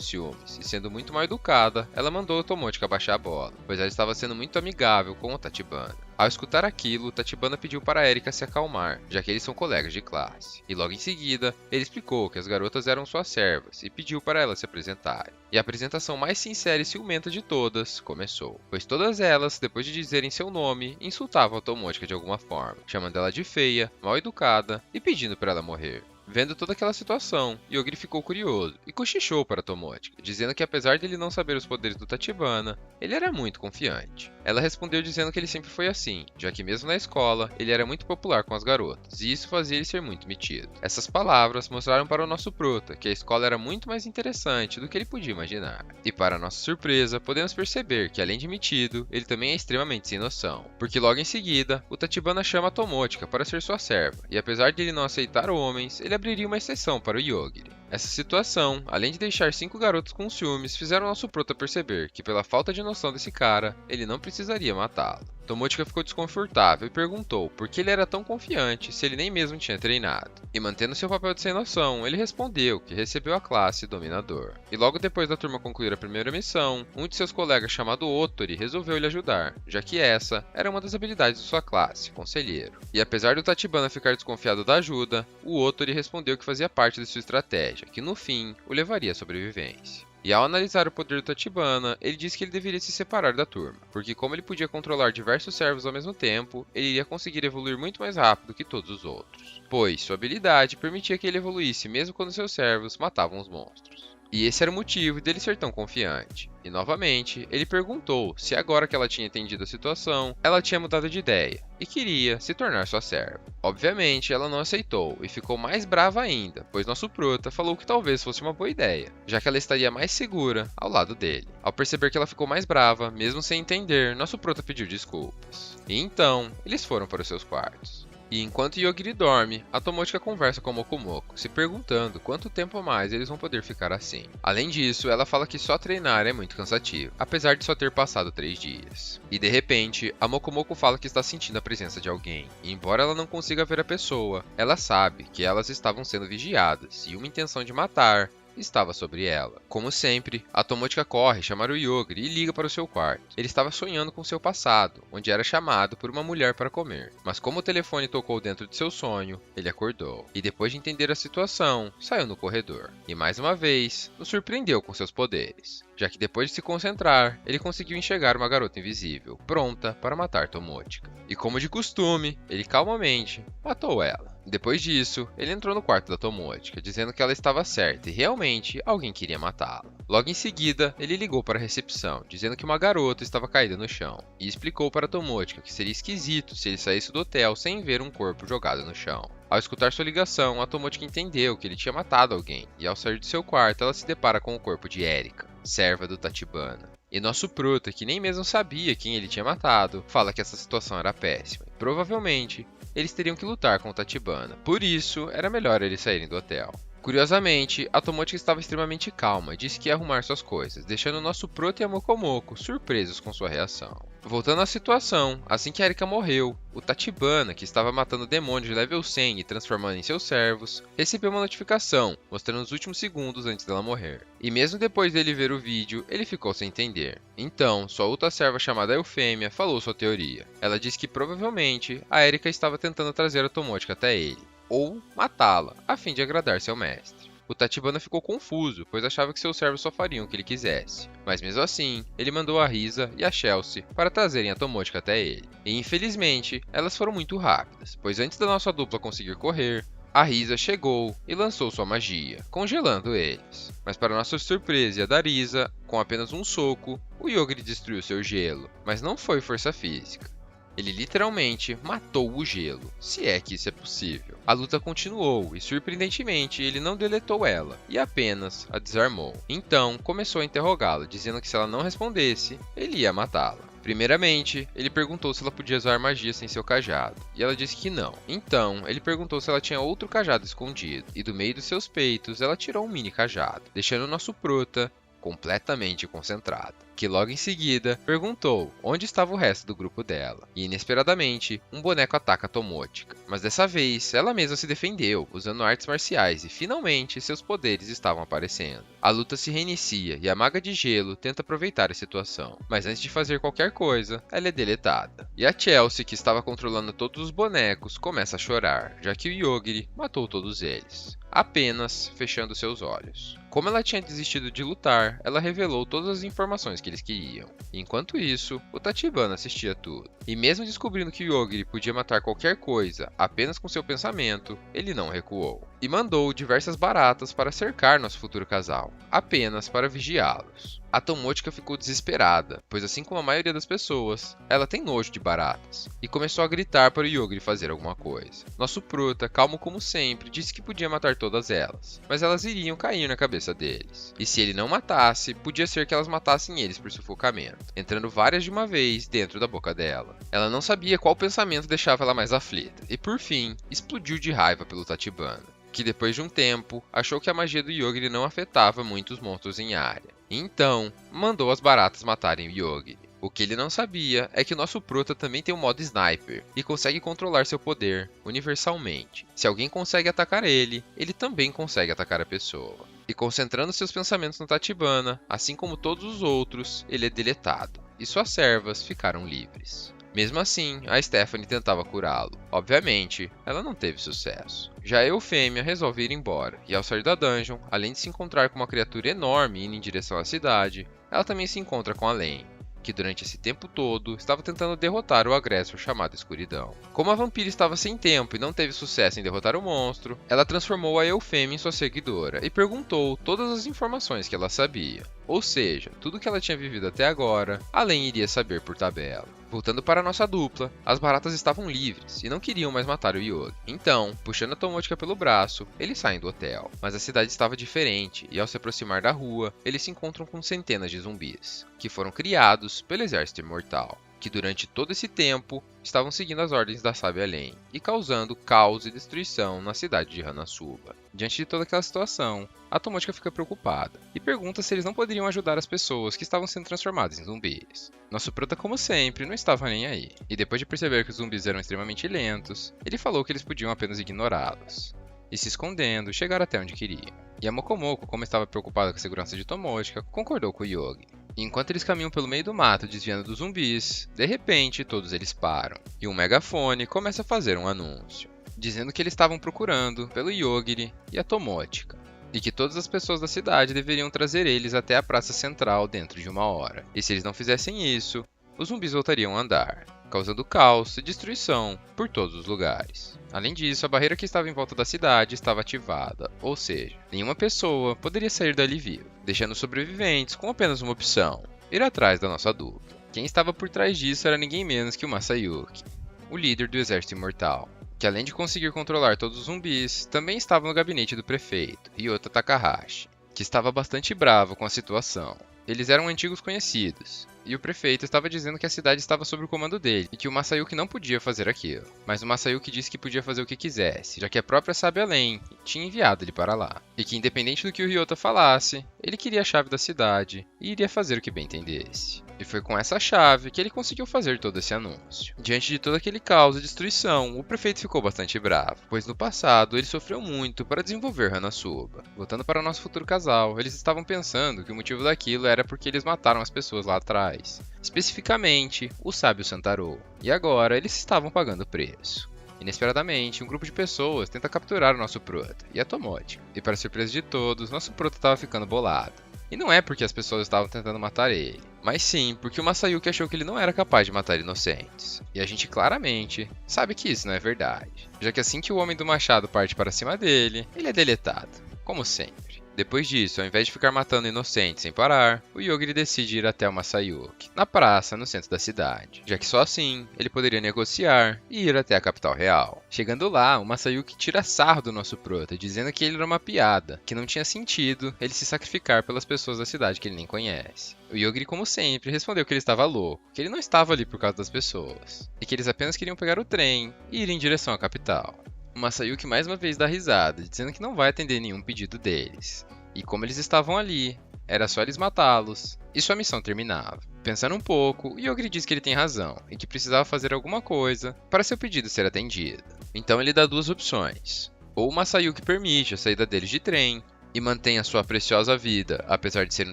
ciúmes, e sendo muito mal educada, ela mandou Tomotica baixar a bola, pois ela estava sendo muito amigável com o Tachibana. Ao escutar aquilo, Tachibana pediu para Erika se acalmar, já que eles são colegas de classe. E logo em seguida, ele explicou que as garotas eram suas servas e pediu para elas se apresentarem. E a apresentação mais sincera e ciumenta de todas começou, pois todas elas, depois de dizerem seu nome, insultavam a Tomotica de alguma forma, chamando ela de feia, mal educada e pedindo para ela morrer. Vendo toda aquela situação, Yogiri ficou curioso e cochichou para Tomotica, dizendo que apesar de ele não saber os poderes do Tachibana, ele era muito confiante. Ela respondeu dizendo que ele sempre foi assim, já que mesmo na escola, ele era muito popular com as garotas, e isso fazia ele ser muito metido. Essas palavras mostraram para o nosso prota que a escola era muito mais interessante do que ele podia imaginar. E para nossa surpresa, podemos perceber que além de metido, ele também é extremamente sem noção, porque logo em seguida, o Tachibana chama a Tomotica para ser sua serva, e apesar de ele não aceitar homens, ele abriria uma exceção para o Yogiri. Essa situação, além de deixar 5 garotos com ciúmes, fizeram nosso prota perceber que pela falta de noção desse cara, ele não precisaria matá-lo. Tomotica ficou desconfortável e perguntou por que ele era tão confiante se ele nem mesmo tinha treinado. E mantendo seu papel de sem noção, ele respondeu que recebeu a classe Dominador. E logo depois da turma concluir a primeira missão, um de seus colegas chamado Otori resolveu lhe ajudar, já que essa era uma das habilidades de sua classe, Conselheiro. E apesar do Tachibana ficar desconfiado da ajuda, o Otori respondeu que fazia parte de sua estratégia, que no fim o levaria à sobrevivência. E ao analisar o poder do Tachibana, ele disse que ele deveria se separar da turma, porque como ele podia controlar diversos servos ao mesmo tempo, ele iria conseguir evoluir muito mais rápido que todos os outros, pois sua habilidade permitia que ele evoluísse mesmo quando seus servos matavam os monstros. E esse era o motivo dele ser tão confiante. E novamente, ele perguntou se agora que ela tinha entendido a situação, ela tinha mudado de ideia e queria se tornar sua serva. Obviamente, ela não aceitou e ficou mais brava ainda, pois nosso prota falou que talvez fosse uma boa ideia, já que ela estaria mais segura ao lado dele. Ao perceber que ela ficou mais brava, mesmo sem entender, nosso prota pediu desculpas. E então, eles foram para os seus quartos. E enquanto Yogiri dorme, a Tomotica conversa com Mokomoko, se perguntando quanto tempo a mais eles vão poder ficar assim. Além disso, ela fala que só treinar é muito cansativo, apesar de só ter passado 3 dias. E de repente, a Mokomoko fala que está sentindo a presença de alguém, e embora ela não consiga ver a pessoa, ela sabe que elas estavam sendo vigiadas, e uma intenção de matar estava sobre ela. Como sempre, a Tomotica corre chamar o Yogiri e liga para o seu quarto. Ele estava sonhando com seu passado, onde era chamado por uma mulher para comer. Mas como o telefone tocou dentro de seu sonho, ele acordou. E depois de entender a situação, saiu no corredor. E mais uma vez, nos surpreendeu com seus poderes, já que depois de se concentrar, ele conseguiu enxergar uma garota invisível, pronta para matar Tomotica. E como de costume, ele calmamente matou ela. Depois disso, ele entrou no quarto da Tomotica, dizendo que ela estava certa e realmente alguém queria matá-la. Logo em seguida, ele ligou para a recepção, dizendo que uma garota estava caída no chão, e explicou para Tomotica que seria esquisito se ele saísse do hotel sem ver um corpo jogado no chão. Ao escutar sua ligação, a Tomotica entendeu que ele tinha matado alguém, e ao sair de seu quarto, ela se depara com o corpo de Erika, serva do Tachibana. E nosso prota, que nem mesmo sabia quem ele tinha matado, fala que essa situação era péssima. E provavelmente, eles teriam que lutar com o Tachibana. Por isso, era melhor eles saírem do hotel. Curiosamente, a Tomotica estava extremamente calma e disse que ia arrumar suas coisas, deixando nosso prota e a Mokomoko surpresos com sua reação. Voltando à situação, assim que a Erika morreu, o Tachibana, que estava matando demônios de level 100 e transformando em seus servos, recebeu uma notificação, mostrando os últimos segundos antes dela morrer. E mesmo depois dele ver o vídeo, ele ficou sem entender. Então, sua outra serva chamada Eufêmia falou sua teoria. Ela disse que provavelmente a Erika estava tentando trazer a Tomotica até ele, ou matá-la, a fim de agradar seu mestre. O Tachibana ficou confuso, pois achava que seus servos só fariam o que ele quisesse. Mas mesmo assim, ele mandou a Risa e a Chelsea para trazerem a Tomotica até ele. E infelizmente, elas foram muito rápidas, pois antes da nossa dupla conseguir correr, a Risa chegou e lançou sua magia, congelando eles. Mas para nossa surpresa e a da Risa, com apenas um soco, o Yogiri destruiu seu gelo, mas não foi força física. Ele literalmente matou o gelo, se é que isso é possível. A luta continuou e, surpreendentemente, ele não deletou ela e apenas a desarmou. Então, começou a interrogá-la, dizendo que se ela não respondesse, ele ia matá-la. Primeiramente, ele perguntou se ela podia usar magia sem seu cajado, e ela disse que não. Então, ele perguntou se ela tinha outro cajado escondido, e do meio dos seus peitos ela tirou um mini cajado, deixando o nosso prota completamente concentrado, que logo em seguida perguntou onde estava o resto do grupo dela. E inesperadamente, um boneco ataca a Tomotica, mas dessa vez ela mesma se defendeu, usando artes marciais e finalmente seus poderes estavam aparecendo. A luta se reinicia e a maga de gelo tenta aproveitar a situação, mas antes de fazer qualquer coisa, ela é deletada. E a Chelsea, que estava controlando todos os bonecos, começa a chorar, já que o Yogiri matou todos eles, apenas fechando seus olhos. Como ela tinha desistido de lutar, ela revelou todas as informações que eles queriam. Enquanto isso, o Tachibana assistia tudo. E mesmo descobrindo que o Yogiri podia matar qualquer coisa apenas com seu pensamento, ele não recuou. E mandou diversas baratas para cercar nosso futuro casal, apenas para vigiá-los. A Tomotica ficou desesperada, pois assim como a maioria das pessoas, ela tem nojo de baratas, e começou a gritar para o Yogiri fazer alguma coisa. Nosso prota, calmo como sempre, disse que podia matar todas elas, mas elas iriam cair na cabeça deles. E se ele não matasse, podia ser que elas matassem eles por sufocamento, entrando várias de uma vez dentro da boca dela. Ela não sabia qual pensamento deixava ela mais aflita, e por fim, explodiu de raiva pelo Tachibana, que depois de um tempo, achou que a magia do Yogiri não afetava muitos monstros em área. Então, mandou as baratas matarem o Yogiri. O que ele não sabia é que o nosso prota também tem o modo Sniper e consegue controlar seu poder universalmente. Se alguém consegue atacar ele, ele também consegue atacar a pessoa. E concentrando seus pensamentos no Tachibana, assim como todos os outros, ele é deletado, e suas servas ficaram livres. Mesmo assim, a Stephanie tentava curá-lo. Obviamente, ela não teve sucesso. Já a Eufêmia resolve ir embora, e ao sair da dungeon, além de se encontrar com uma criatura enorme indo em direção à cidade, ela também se encontra com a Lane, que durante esse tempo todo estava tentando derrotar o agressor chamado Escuridão. Como a vampira estava sem tempo e não teve sucesso em derrotar o monstro, ela transformou a Eufêmia em sua seguidora e perguntou todas as informações que ela sabia. Ou seja, tudo que ela tinha vivido até agora, a Lane iria saber por tabela. Voltando para nossa dupla, as baratas estavam livres e não queriam mais matar o Yogi. Então, puxando a Tomotica pelo braço, eles saem do hotel. Mas a cidade estava diferente e ao se aproximar da rua, eles se encontram com centenas de zumbis, que foram criados pelo Exército Imortal, que durante todo esse tempo estavam seguindo as ordens da Sábia Lane e causando caos e destruição na cidade de Hanazuba. Diante de toda aquela situação, a Tomotica fica preocupada e pergunta se eles não poderiam ajudar as pessoas que estavam sendo transformadas em zumbis. Nosso prota, como sempre, não estava nem aí, e depois de perceber que os zumbis eram extremamente lentos, ele falou que eles podiam apenas ignorá-los. E se escondendo, chegaram até onde queriam. E a Mokomoko, como estava preocupada com a segurança de Tomotica, concordou com o Yogi. E enquanto eles caminham pelo meio do mato desviando dos zumbis, de repente todos eles param, e um megafone começa a fazer um anúncio, dizendo que eles estavam procurando pelo Yogiri e a Tomotica, e que todas as pessoas da cidade deveriam trazer eles até a praça central dentro de 1 hora. E se eles não fizessem isso, os zumbis voltariam a andar, causando caos e destruição por todos os lugares. Além disso, a barreira que estava em volta da cidade estava ativada, ou seja, nenhuma pessoa poderia sair dali viva, deixando os sobreviventes com apenas uma opção: ir atrás da nossa dupla. Quem estava por trás disso era ninguém menos que o Masayuki, o líder do Exército Imortal, que além de conseguir controlar todos os zumbis, também estava no gabinete do prefeito, Ryota Takahashi, que estava bastante bravo com a situação. Eles eram antigos conhecidos, e o prefeito estava dizendo que a cidade estava sob o comando dele e que o Masayuki não podia fazer aquilo. Mas o Masayuki disse que podia fazer o que quisesse, já que a própria Sábia Lane tinha enviado ele para lá. E que independente do que o Ryota falasse, ele queria a chave da cidade e iria fazer o que bem entendesse. E foi com essa chave que ele conseguiu fazer todo esse anúncio. Diante de todo aquele caos e destruição, o prefeito ficou bastante bravo, pois no passado ele sofreu muito para desenvolver Hanazuba. Voltando para o nosso futuro casal, eles estavam pensando que o motivo daquilo era porque eles mataram as pessoas lá atrás, especificamente o sábio Santaro, e agora eles estavam pagando o preço. Inesperadamente, um grupo de pessoas tenta capturar o nosso prota e a Tomotica, e para surpresa de todos, nosso prota estava ficando bolado. E não é porque as pessoas estavam tentando matar ele, mas sim porque o Masayuki achou que ele não era capaz de matar inocentes. E a gente claramente sabe que isso não é verdade, já que assim que o homem do machado parte para cima dele, ele é deletado, como sempre. Depois disso, ao invés de ficar matando inocentes sem parar, o Yogiri decide ir até o Masayuki, na praça no centro da cidade, já que só assim ele poderia negociar e ir até a capital real. Chegando lá, o Masayuki tira sarro do nosso prota, dizendo que ele era uma piada, que não tinha sentido ele se sacrificar pelas pessoas da cidade que ele nem conhece. O Yogiri, como sempre, respondeu que ele estava louco, que ele não estava ali por causa das pessoas, e que eles apenas queriam pegar o trem e ir em direção à capital. O Masayuki mais uma vez dá risada, dizendo que não vai atender nenhum pedido deles. E como eles estavam ali, era só eles matá-los, e sua missão terminava. Pensando um pouco, o Yogiri diz que ele tem razão, e que precisava fazer alguma coisa para seu pedido ser atendido. Então ele dá duas opções. Ou o Masayuki permite a saída deles de trem, e mantém a sua preciosa vida, apesar de ser um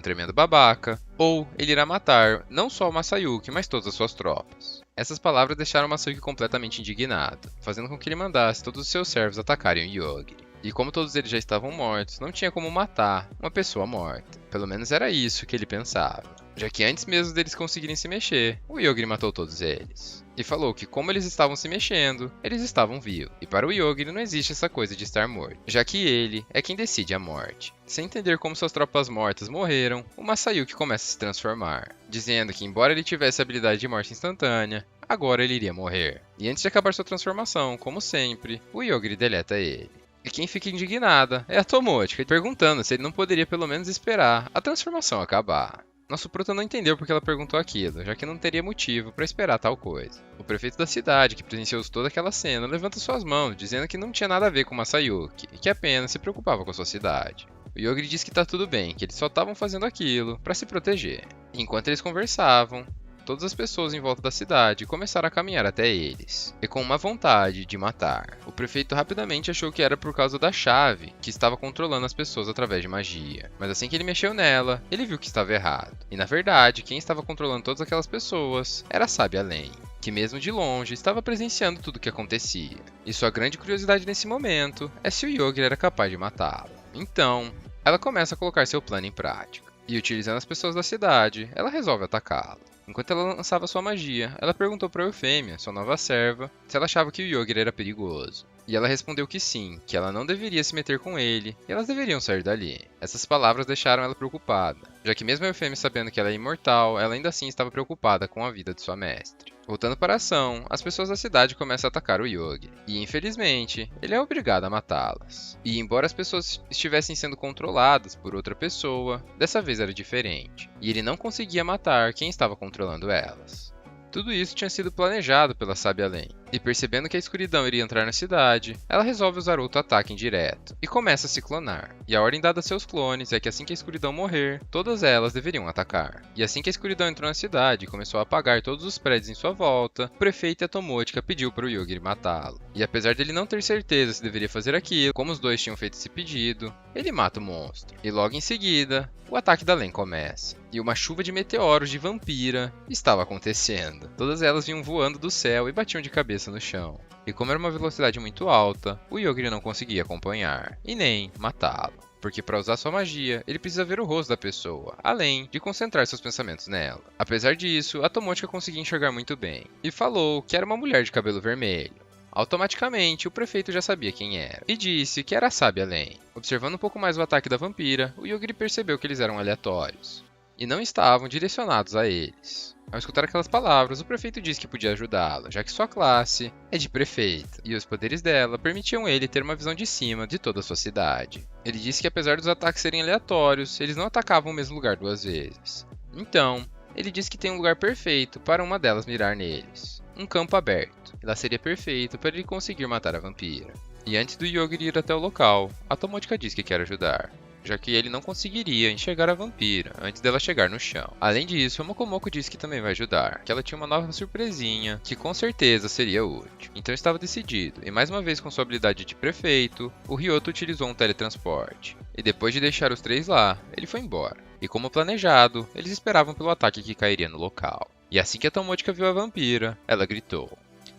tremendo babaca, ou ele irá matar não só o Masayuki, mas todas as suas tropas. Essas palavras deixaram o Masayuki completamente indignado, fazendo com que ele mandasse todos os seus servos atacarem o Yogiri. E como todos eles já estavam mortos, não tinha como matar uma pessoa morta. Pelo menos era isso que ele pensava. Já que antes mesmo deles conseguirem se mexer, o Yogiri matou todos eles. E falou que como eles estavam se mexendo, eles estavam vivos. E para o Yogiri não existe essa coisa de estar morto, já que ele é quem decide a morte. Sem entender como suas tropas mortas morreram, o Masayuki começa a se transformar, dizendo que embora ele tivesse a habilidade de morte instantânea, agora ele iria morrer. E antes de acabar sua transformação, como sempre, o Yogiri deleta ele. E quem fica indignada é a Tomochika, perguntando se ele não poderia pelo menos esperar a transformação acabar. Nosso prota não entendeu porque ela perguntou aquilo, já que não teria motivo para esperar tal coisa. O prefeito da cidade, que presenciou toda aquela cena, levanta suas mãos, dizendo que não tinha nada a ver com Masayuki, e que apenas se preocupava com sua cidade. O Yogiri diz que tá tudo bem, que eles só estavam fazendo aquilo para se proteger. E enquanto eles conversavam, todas as pessoas em volta da cidade começaram a caminhar até eles, e com uma vontade de matar. O prefeito rapidamente achou que era por causa da chave que estava controlando as pessoas através de magia, mas assim que ele mexeu nela, ele viu que estava errado. E na verdade, quem estava controlando todas aquelas pessoas era a Sábia Len, que mesmo de longe estava presenciando tudo o que acontecia. E sua grande curiosidade nesse momento é se o Yogiri era capaz de matá-la. Então, ela começa a colocar seu plano em prática, e utilizando as pessoas da cidade, ela resolve atacá-lo. Enquanto ela lançava sua magia, ela perguntou para Eufêmia, sua nova serva, se ela achava que o Yogiri era perigoso. E ela respondeu que sim, que ela não deveria se meter com ele, e elas deveriam sair dali. Essas palavras deixaram ela preocupada, já que mesmo a Eufêmia sabendo que ela é imortal, ela ainda assim estava preocupada com a vida de sua mestre. Voltando para a ação, as pessoas da cidade começam a atacar o Yogiri, e infelizmente, ele é obrigado a matá-las. E embora as pessoas estivessem sendo controladas por outra pessoa, dessa vez era diferente, e ele não conseguia matar quem estava controlando elas. Tudo isso tinha sido planejado pela Sábia Len, e percebendo que a escuridão iria entrar na cidade, ela resolve usar outro ataque indireto, e começa a se clonar. E a ordem dada a seus clones é que assim que a escuridão morrer, todas elas deveriam atacar. E assim que a escuridão entrou na cidade e começou a apagar todos os prédios em sua volta, o prefeito e a Tomochika pediu para o Yogiri matá-lo. E apesar dele não ter certeza se deveria fazer aquilo, como os dois tinham feito esse pedido, ele mata o monstro. E logo em seguida, o ataque da Len começa. E uma chuva de meteoros de vampira estava acontecendo. Todas elas vinham voando do céu e batiam de cabeça no chão. E como era uma velocidade muito alta, o Yogiri não conseguia acompanhar, e nem matá-lo. Porque para usar sua magia, ele precisa ver o rosto da pessoa, além de concentrar seus pensamentos nela. Apesar disso, a Tomochika conseguia enxergar muito bem, e falou que era uma mulher de cabelo vermelho. Automaticamente, o prefeito já sabia quem era, e disse que era a Sábia Len. Observando um pouco mais o ataque da vampira, o Yogiri percebeu que eles eram aleatórios, e não estavam direcionados a eles. Ao escutar aquelas palavras, o prefeito disse que podia ajudá-la, já que sua classe é de prefeito, e os poderes dela permitiam ele ter uma visão de cima de toda a sua cidade. Ele disse que apesar dos ataques serem aleatórios, eles não atacavam o mesmo lugar duas vezes. Então, ele disse que tem um lugar perfeito para uma delas mirar neles. Um campo aberto, e lá seria perfeito para ele conseguir matar a vampira. E antes do Yogiri ir até o local, a Tomochika disse que quer ajudar, já que ele não conseguiria enxergar a vampira antes dela chegar no chão. Além disso, a Mokomoko disse que também vai ajudar, que ela tinha uma nova surpresinha que com certeza seria útil. Então estava decidido, e mais uma vez com sua habilidade de prefeito, o Ryoto utilizou um teletransporte. E depois de deixar os três lá, ele foi embora. E como planejado, eles esperavam pelo ataque que cairia no local. E assim que a Tomochika viu a vampira, ela gritou.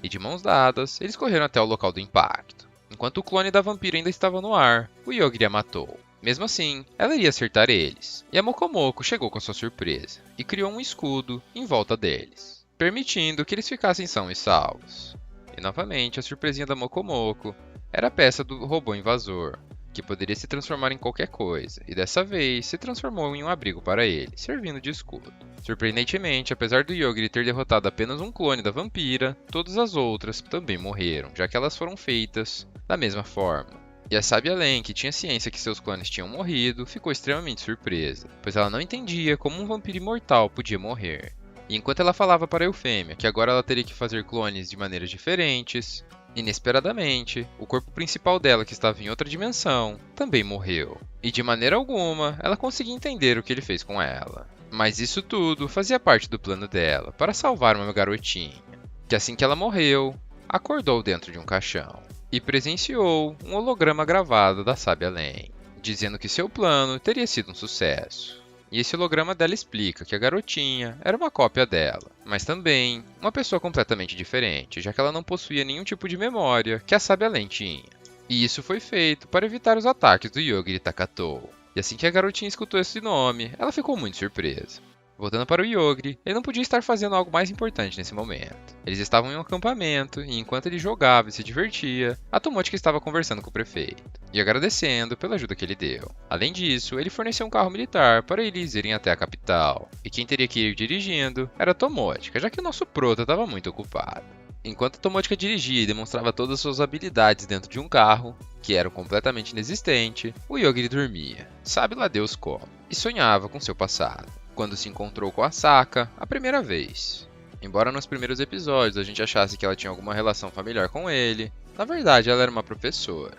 E de mãos dadas, eles correram até o local do impacto. Enquanto o clone da vampira ainda estava no ar, o Yogiri a matou. Mesmo assim, ela iria acertar eles, e a Mokomoko chegou com sua surpresa, e criou um escudo em volta deles, permitindo que eles ficassem sãos e salvos. E novamente, a surpresinha da Mokomoko era a peça do robô invasor, que poderia se transformar em qualquer coisa, e dessa vez se transformou em um abrigo para ele, servindo de escudo. Surpreendentemente, apesar do Yogiri ter derrotado apenas um clone da vampira, todas as outras também morreram, já que elas foram feitas da mesma forma. E a sábia Len, que tinha ciência que seus clones tinham morrido, ficou extremamente surpresa, pois ela não entendia como um vampiro imortal podia morrer. E enquanto ela falava para a Eufêmia que agora ela teria que fazer clones de maneiras diferentes, inesperadamente, o corpo principal dela, que estava em outra dimensão, também morreu. E de maneira alguma, ela conseguia entender o que ele fez com ela. Mas isso tudo fazia parte do plano dela, para salvar uma garotinha, que assim que ela morreu, acordou dentro de um caixão e presenciou um holograma gravado da sábia Len, dizendo que seu plano teria sido um sucesso. E esse holograma dela explica que a garotinha era uma cópia dela, mas também uma pessoa completamente diferente, já que ela não possuía nenhum tipo de memória que a sábia Len tinha. E isso foi feito para evitar os ataques do Yogiri Takatou. E assim que a garotinha escutou esse nome, ela ficou muito surpresa. Voltando para o Yogiri, ele não podia estar fazendo algo mais importante nesse momento. Eles estavam em um acampamento e enquanto ele jogava e se divertia, a Tomochika estava conversando com o prefeito e agradecendo pela ajuda que ele deu. Além disso, ele forneceu um carro militar para eles irem até a capital, e quem teria que ir dirigindo era a Tomochika, já que o nosso prota estava muito ocupado. Enquanto a Tomochika dirigia e demonstrava todas as suas habilidades dentro de um carro, que era completamente inexistente, o Yogiri dormia, sabe lá Deus como, e sonhava com seu passado, quando se encontrou com a Saka a primeira vez. Embora nos primeiros episódios a gente achasse que ela tinha alguma relação familiar com ele, na verdade ela era uma professora,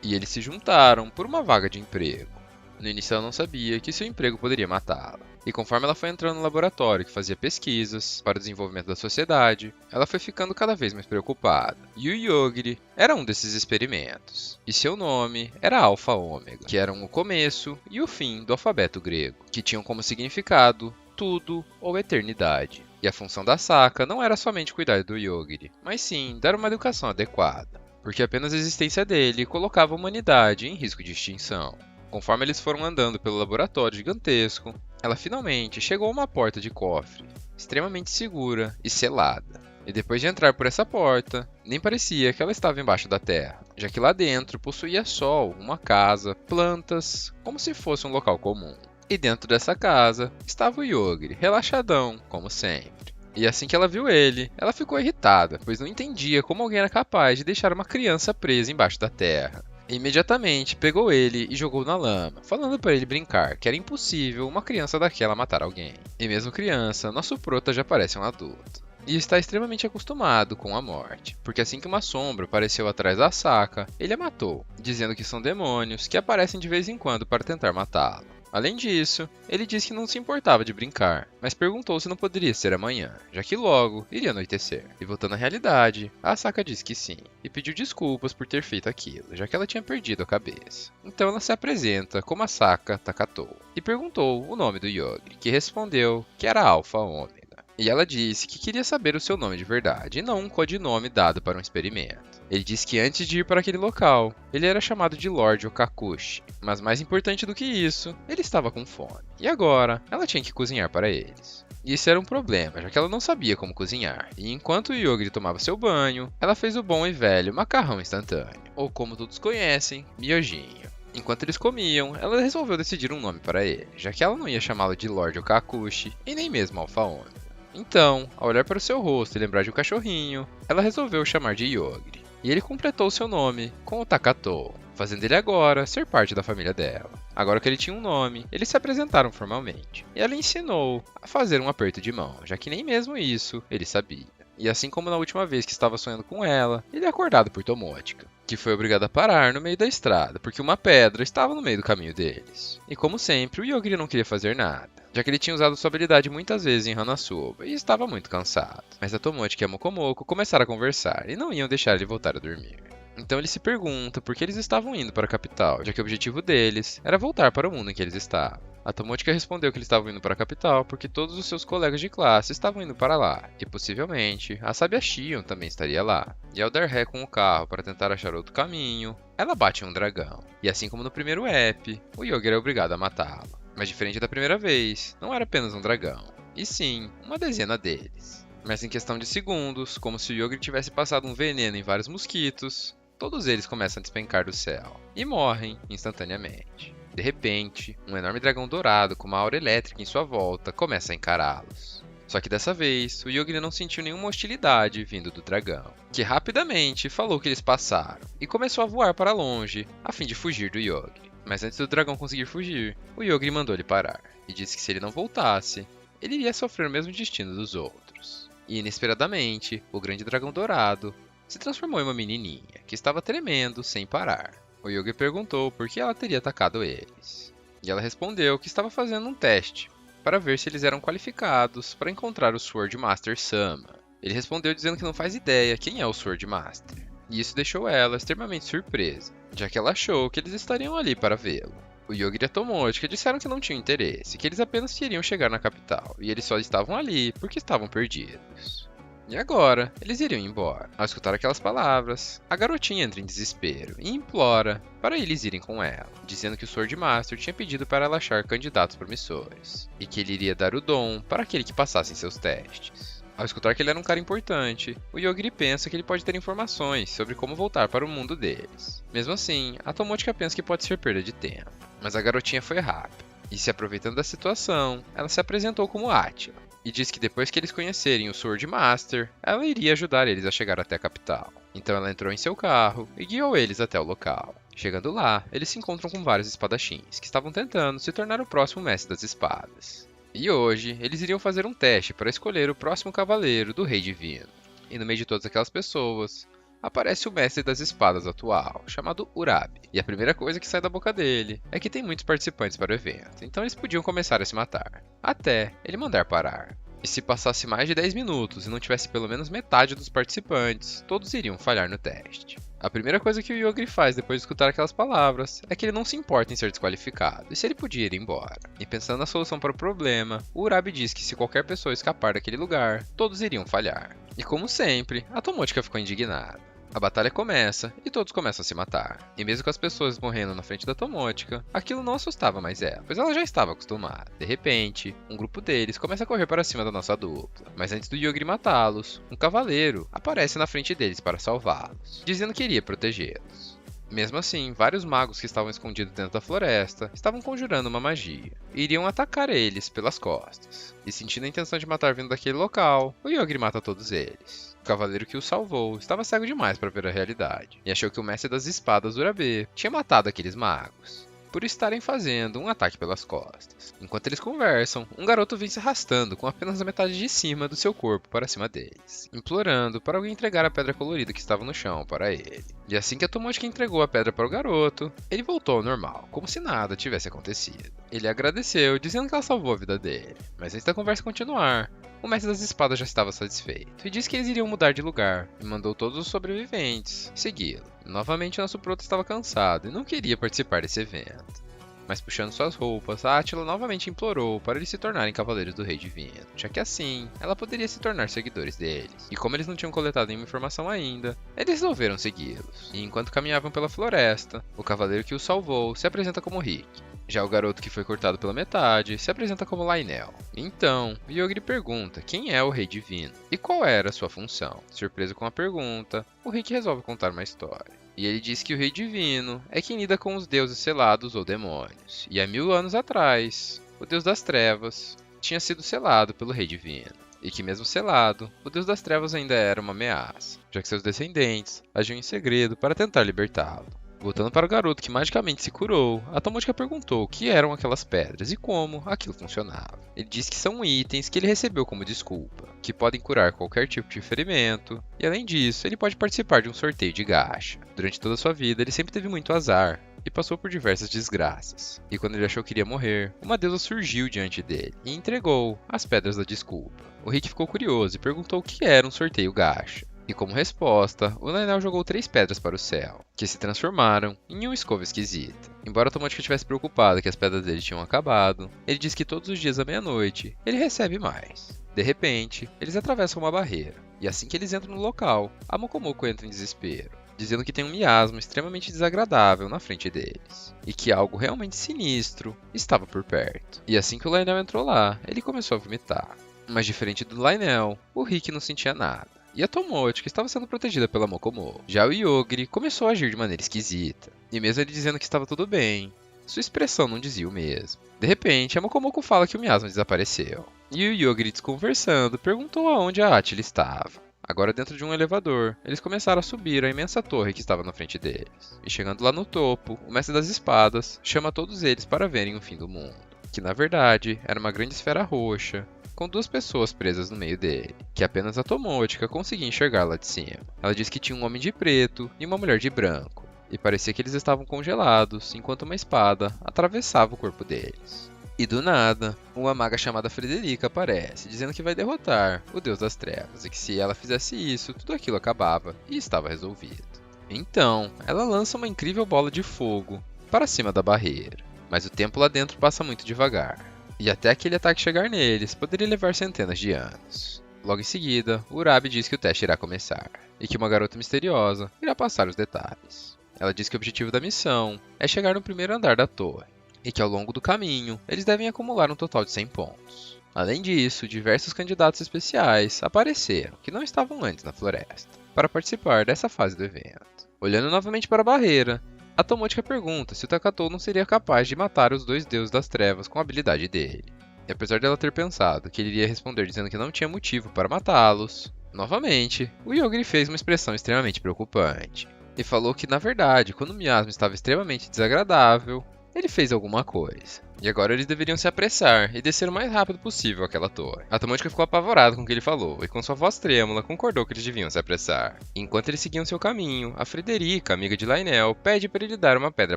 e eles se juntaram por uma vaga de emprego. No início ela não sabia que seu emprego poderia matá-la, e conforme ela foi entrando no laboratório que fazia pesquisas para o desenvolvimento da sociedade, ela foi ficando cada vez mais preocupada. E o Yogiri era um desses experimentos, e seu nome era Alpha Ômega, que eram o começo e o fim do alfabeto grego, que tinham como significado tudo ou eternidade. E a função da Saka não era somente cuidar do Yogiri, mas sim dar uma educação adequada, porque apenas a existência dele colocava a humanidade em risco de extinção. Conforme eles foram andando pelo laboratório gigantesco, ela finalmente chegou a uma porta de cofre, extremamente segura e selada. E depois de entrar por essa porta, nem parecia que ela estava embaixo da terra, já que lá dentro possuía sol, uma casa, plantas, como se fosse um local comum. E dentro dessa casa estava o Yogiri, relaxadão, como sempre. E assim que ela viu ele, ela ficou irritada, pois não entendia como alguém era capaz de deixar uma criança presa embaixo da terra. E imediatamente pegou ele e jogou na lama, falando para ele brincar que era impossível uma criança daquela matar alguém. E mesmo criança, nosso prota já parece um adulto. E está extremamente acostumado com a morte, porque assim que uma sombra apareceu atrás da Saka, ele a matou, dizendo que são demônios que aparecem de vez em quando para tentar matá-lo. Além disso, ele disse que não se importava de brincar, mas perguntou se não poderia ser amanhã, já que logo iria anoitecer. E voltando à realidade, a Saka disse que sim, e pediu desculpas por ter feito aquilo, já que ela tinha perdido a cabeça. Então ela se apresenta como a Saka Takatou, e perguntou o nome do Yogiri, que respondeu que era Alpha Ômega. E ela disse que queria saber o seu nome de verdade, e não um codinome dado para um experimento. Ele disse que antes de ir para aquele local, ele era chamado de Lord Okakushi, mas mais importante do que isso, ele estava com fome. E agora, ela tinha que cozinhar para eles. E isso era um problema, já que ela não sabia como cozinhar. E enquanto o Yogiri tomava seu banho, ela fez o bom e velho macarrão instantâneo, ou como todos conhecem, miojinho. Enquanto eles comiam, ela resolveu decidir um nome para ele, já que ela não ia chamá-lo de Lord Okakushi e nem mesmo Alpha Ômega. Então, ao olhar para o seu rosto e lembrar de um cachorrinho, ela resolveu o chamar de Yogiri. E ele completou seu nome com o Takatou, fazendo ele agora ser parte da família dela. Agora que ele tinha um nome, eles se apresentaram formalmente. E ela ensinou a fazer um aperto de mão, já que nem mesmo isso ele sabia. E assim como na última vez que estava sonhando com ela, ele é acordado por Tomochika, que foi obrigado a parar no meio da estrada, porque uma pedra estava no meio do caminho deles. E como sempre, o Yogiri não queria fazer nada, já que ele tinha usado sua habilidade muitas vezes em Hanasoba e estava muito cansado. Mas a Tomochika e a Mokomoko começaram a conversar e não iam deixar ele voltar a dormir. Então ele se pergunta por que eles estavam indo para a capital, já que o objetivo deles era voltar para o mundo em que eles estavam. A Tomochika respondeu que eles estavam indo para a capital porque todos os seus colegas de classe estavam indo para lá, e possivelmente a sábia Shion também estaria lá. E ao dar ré com o carro para tentar achar outro caminho, ela bate em um dragão. E assim como no primeiro app, o Yogiri é obrigado a matá-lo. Mas diferente da primeira vez, não era apenas um dragão, e sim uma dezena deles. Mas em questão de segundos, como se o Yogiri tivesse passado um veneno em vários mosquitos, todos eles começam a despencar do céu e morrem instantaneamente. De repente, um enorme dragão dourado com uma aura elétrica em sua volta começa a encará-los. Só que dessa vez, o Yogri não sentiu nenhuma hostilidade vindo do dragão, que rapidamente falou que eles passaram e começou a voar para longe a fim de fugir do Yogri. Mas antes do dragão conseguir fugir, o Yogri mandou ele parar e disse que se ele não voltasse, ele iria sofrer o mesmo destino dos outros. E inesperadamente, o grande dragão dourado se transformou em uma menininha que estava tremendo sem parar. O Yogri perguntou por que ela teria atacado eles. E ela respondeu que estava fazendo um teste para ver se eles eram qualificados para encontrar o Sword Master Sama. Ele respondeu dizendo que não faz ideia quem é o Sword Master. E isso deixou ela extremamente surpresa, já que ela achou que eles estariam ali para vê-lo. O Yogri e a Tomochika disseram que não tinham interesse, que eles apenas queriam chegar na capital, e eles só estavam ali porque estavam perdidos. E agora, eles iriam embora. Ao escutar aquelas palavras, a garotinha entra em desespero e implora para eles irem com ela, dizendo que o Sword Master tinha pedido para ela achar candidatos promissores, e que ele iria dar o dom para aquele que passasse em seus testes. Ao escutar que ele era um cara importante, o Yogri pensa que ele pode ter informações sobre como voltar para o mundo deles. Mesmo assim, a Tomochika pensa que pode ser perda de tempo, mas a garotinha foi rápida, e se aproveitando da situação, ela se apresentou como Átila, e disse que depois que eles conhecerem o Sword Master, ela iria ajudar eles a chegar até a capital. Então ela entrou em seu carro e guiou eles até o local. Chegando lá, eles se encontram com vários espadachins, que estavam tentando se tornar o próximo mestre das espadas. E hoje, eles iriam fazer um teste para escolher o próximo cavaleiro do Rei Divino. E no meio de todas aquelas pessoas, aparece o mestre das espadas atual, chamado Urabi. E a primeira coisa que sai da boca dele é que tem muitos participantes para o evento, então eles podiam começar a se matar, até ele mandar parar. E se passasse mais de 10 minutos e não tivesse pelo menos metade dos participantes, todos iriam falhar no teste. A primeira coisa que o Yogri faz depois de escutar aquelas palavras é que ele não se importa em ser desqualificado, e se ele podia ir embora. E pensando na solução para o problema, o Urabi diz que se qualquer pessoa escapar daquele lugar, todos iriam falhar. E como sempre, a Tomochika ficou indignada. A batalha começa e todos começam a se matar. E mesmo com as pessoas morrendo na frente da Tomochika, aquilo não assustava mais ela, pois ela já estava acostumada. De repente, um grupo deles começa a correr para cima da nossa dupla. Mas antes do Yogri matá-los, um cavaleiro aparece na frente deles para salvá-los, dizendo que iria protegê-los. Mesmo assim, vários magos que estavam escondidos dentro da floresta estavam conjurando uma magia e iriam atacar eles pelas costas. E sentindo a intenção de matar vindo daquele local, o Yogri mata todos eles. O cavaleiro que o salvou estava cego demais para ver a realidade e achou que o mestre das espadas, Urabe, tinha matado aqueles magos por estarem fazendo um ataque pelas costas. Enquanto eles conversam, um garoto vem se arrastando com apenas a metade de cima do seu corpo para cima deles, implorando para alguém entregar a pedra colorida que estava no chão para ele. E assim que a Tomochika entregou a pedra para o garoto, ele voltou ao normal, como se nada tivesse acontecido. Ele agradeceu, dizendo que ela salvou a vida dele, mas antes da conversa continuar, o mestre das espadas já estava satisfeito e disse que eles iriam mudar de lugar e mandou todos os sobreviventes segui-lo. Novamente nosso proto estava cansado e não queria participar desse evento. Mas puxando suas roupas, a Átila novamente implorou para eles se tornarem cavaleiros do Rei Divino, já que assim ela poderia se tornar seguidores deles. E como eles não tinham coletado nenhuma informação ainda, eles resolveram segui-los. E enquanto caminhavam pela floresta, o cavaleiro que os salvou se apresenta como Rick. Já o garoto que foi cortado pela metade se apresenta como Lionel. Então, Yogri pergunta quem é o Rei Divino e qual era a sua função. Surpreso com a pergunta, o Rick resolve contar uma história. E ele diz que o Rei Divino é quem lida com os deuses selados ou demônios. E há 1000 anos atrás, o Deus das Trevas tinha sido selado pelo Rei Divino. E que mesmo selado, o Deus das Trevas ainda era uma ameaça, já que seus descendentes agiam em segredo para tentar libertá-lo. Voltando para o garoto que magicamente se curou, a Tomochika perguntou o que eram aquelas pedras e como aquilo funcionava. Ele disse que são itens que ele recebeu como desculpa, que podem curar qualquer tipo de ferimento, e além disso, ele pode participar de um sorteio de gacha. Durante toda a sua vida, ele sempre teve muito azar e passou por diversas desgraças. E quando ele achou que iria morrer, uma deusa surgiu diante dele e entregou as pedras da desculpa. O Rick ficou curioso e perguntou o que era um sorteio gacha. E como resposta, o Lionel jogou 3 pedras para o céu, que se transformaram em uma escova esquisita. Embora a Tomochika estivesse preocupada que as pedras dele tinham acabado, ele diz que todos os dias à meia-noite ele recebe mais. De repente, eles atravessam uma barreira, e assim que eles entram no local, a Mokomoko entra em desespero, dizendo que tem um miasma extremamente desagradável na frente deles, e que algo realmente sinistro estava por perto. E assim que o Lionel entrou lá, ele começou a vomitar. Mas diferente do Lionel, o Rick não sentia nada. e a Tomochika estava sendo protegida pela Mokomo. Já o Yogiri começou a agir de maneira esquisita, e mesmo ele dizendo que estava tudo bem, sua expressão não dizia o mesmo. De repente, a Mokomoko fala que o Miasma desapareceu, e o Yogiri, desconversando, perguntou aonde a Atila estava. Agora dentro de um elevador, eles começaram a subir a imensa torre que estava na frente deles. E chegando lá no topo, o Mestre das Espadas chama todos eles para verem o fim do mundo, que na verdade era uma grande esfera roxa, com duas pessoas presas no meio dele, que apenas a Tomochika conseguia enxergar lá de cima. Ela diz que tinha um homem de preto e uma mulher de branco, e parecia que eles estavam congelados enquanto uma espada atravessava o corpo deles. E do nada, uma maga chamada Frederica aparece, dizendo que vai derrotar o Deus das Trevas, e que se ela fizesse isso, tudo aquilo acabava e estava resolvido. Então, ela lança uma incrível bola de fogo para cima da barreira, mas o tempo lá dentro passa muito devagar, e até aquele ataque chegar neles poderia levar centenas de anos. Logo em seguida, Urabi diz que o teste irá começar, e que uma garota misteriosa irá passar os detalhes. Ela diz que o objetivo da missão é chegar no primeiro andar da torre, e que ao longo do caminho, eles devem acumular um total de 100 pontos. Além disso, diversos candidatos especiais apareceram, que não estavam antes na floresta, para participar dessa fase do evento. Olhando novamente para a barreira, a Tomochika pergunta se o Takatou não seria capaz de matar os dois deuses das trevas com a habilidade dele. E apesar dela ter pensado que ele iria responder dizendo que não tinha motivo para matá-los, novamente, o Yogiri fez uma expressão extremamente preocupante, e falou que na verdade, quando o miasma estava extremamente desagradável, ele fez alguma coisa. E agora eles deveriam se apressar e descer o mais rápido possível aquela torre. A Tomochika ficou apavorada com o que ele falou e com sua voz trêmula concordou que eles deviam se apressar. Enquanto eles seguiam seu caminho, a Frederica, amiga de Lionel, pede para ele dar uma pedra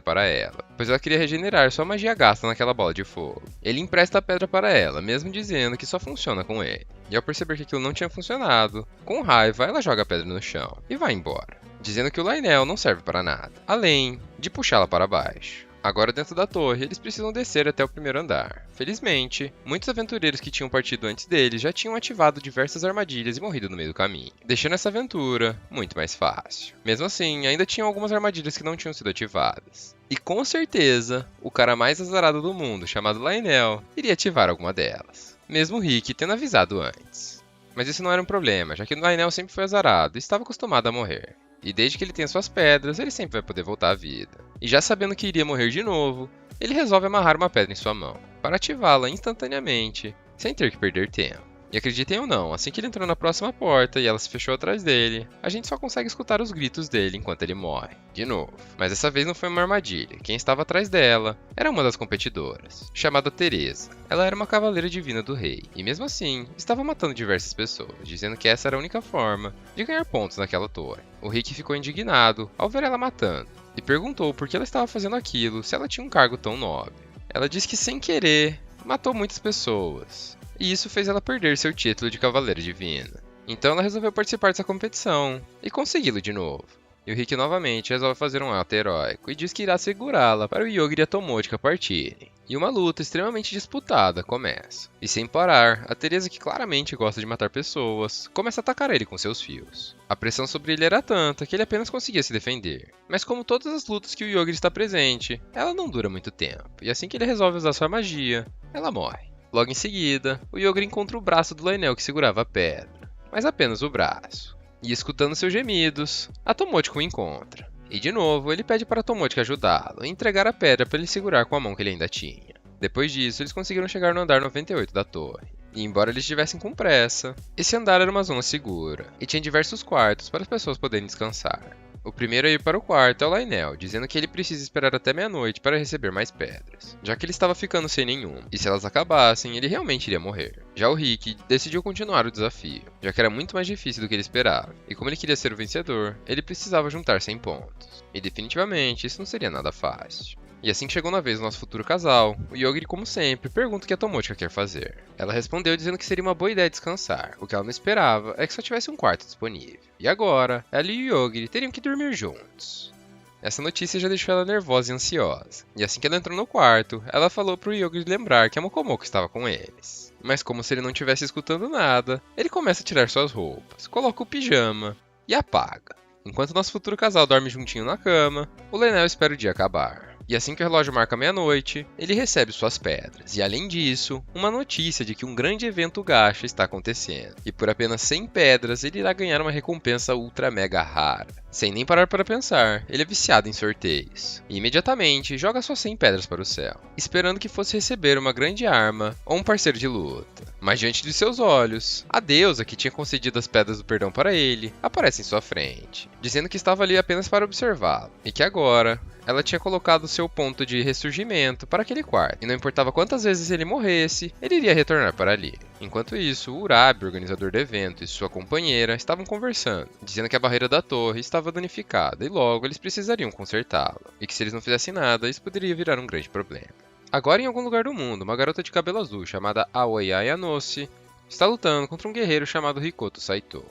para ela, pois ela queria regenerar sua magia gasta naquela bola de fogo. Ele empresta a pedra para ela, mesmo dizendo que só funciona com ele. E ao perceber que aquilo não tinha funcionado, com raiva ela joga a pedra no chão e vai embora, dizendo que o Lionel não serve para nada, além de puxá-la para baixo. Agora dentro da torre, eles precisam descer até o primeiro andar. Felizmente, muitos aventureiros que tinham partido antes deles já tinham ativado diversas armadilhas e morrido no meio do caminho, deixando essa aventura muito mais fácil. Mesmo assim, ainda tinham algumas armadilhas que não tinham sido ativadas. E com certeza, o cara mais azarado do mundo, chamado Lionel, iria ativar alguma delas, mesmo o Rick tendo avisado antes. Mas isso não era um problema, já que o Lionel sempre foi azarado e estava acostumado a morrer. E desde que ele tenha suas pedras, ele sempre vai poder voltar à vida. E já sabendo que iria morrer de novo, ele resolve amarrar uma pedra em sua mão, para ativá-la instantaneamente, sem ter que perder tempo. E acreditem ou não, assim que ele entrou na próxima porta e ela se fechou atrás dele, a gente só consegue escutar os gritos dele enquanto ele morre, de novo. Mas dessa vez não foi uma armadilha, quem estava atrás dela era uma das competidoras, chamada Teresa. Ela era uma cavaleira divina do rei, e mesmo assim, estava matando diversas pessoas, dizendo que essa era a única forma de ganhar pontos naquela torre. O Rick ficou indignado ao ver ela matando, e perguntou por que ela estava fazendo aquilo se ela tinha um cargo tão nobre. Ela disse que sem querer, matou muitas pessoas, e isso fez ela perder seu título de Cavaleira Divina. Então ela resolveu participar dessa competição e consegui-lo de novo. E o Rick novamente resolve fazer um ato heróico e diz que irá segurá-la para o Yogiri e a Tomochika partirem. E uma luta extremamente disputada começa. E sem parar, a Teresa, que claramente gosta de matar pessoas, começa a atacar ele com seus fios. A pressão sobre ele era tanta que ele apenas conseguia se defender. Mas como todas as lutas que o Yogiri está presente, ela não dura muito tempo. E assim que ele resolve usar sua magia, ela morre. Logo em seguida, o Yogiri encontra o braço do Lionel que segurava a pedra, mas apenas o braço. E escutando seus gemidos, a Tomochika o encontra. E de novo, ele pede para a Tomochika ajudá-lo e entregar a pedra para ele segurar com a mão que ele ainda tinha. Depois disso, eles conseguiram chegar no andar 98 da torre. E embora eles estivessem com pressa, esse andar era uma zona segura, e tinha diversos quartos para as pessoas poderem descansar. O primeiro a ir para o quarto é o Lionel, dizendo que ele precisa esperar até meia-noite para receber mais pedras, já que ele estava ficando sem nenhuma, e se elas acabassem, ele realmente iria morrer. Já o Rick decidiu continuar o desafio, já que era muito mais difícil do que ele esperava, e como ele queria ser o vencedor, ele precisava juntar 100 pontos. E definitivamente isso não seria nada fácil. E assim que chegou na vez do nosso futuro casal, o Yogiri, como sempre, pergunta o que a Tomochika quer fazer. Ela respondeu dizendo que seria uma boa ideia descansar, o que ela não esperava é que só tivesse um quarto disponível. E agora, ela e o Yogiri teriam que dormir juntos. Essa notícia já deixou ela nervosa e ansiosa. E assim que ela entrou no quarto, ela falou pro Yogiri lembrar que a Mokomoko estava com eles. Mas como se ele não estivesse escutando nada, ele começa a tirar suas roupas, coloca o pijama e apaga. Enquanto nosso futuro casal dorme juntinho na cama, o Lionel espera o dia acabar. E assim que o relógio marca meia-noite, ele recebe suas pedras. E além disso, uma notícia de que um grande evento gacha está acontecendo. E por apenas 100 pedras, ele irá ganhar uma recompensa ultra mega rara. Sem nem parar para pensar, ele é viciado em sorteios. E imediatamente joga suas 100 pedras para o céu, esperando que fosse receber uma grande arma ou um parceiro de luta. Mas diante de seus olhos, a deusa que tinha concedido as pedras do perdão para ele, aparece em sua frente, dizendo que estava ali apenas para observá-lo, e que agora ela tinha colocado seu ponto de ressurgimento para aquele quarto, e não importava quantas vezes ele morresse, ele iria retornar para ali. Enquanto isso, o Urabi, organizador do evento, e sua companheira estavam conversando, dizendo que a barreira da torre estava danificada e logo eles precisariam consertá-la, e que se eles não fizessem nada, isso poderia virar um grande problema. Agora, em algum lugar do mundo, uma garota de cabelo azul chamada Aoi Ayanoshi está lutando contra um guerreiro chamado Hikoto Saito.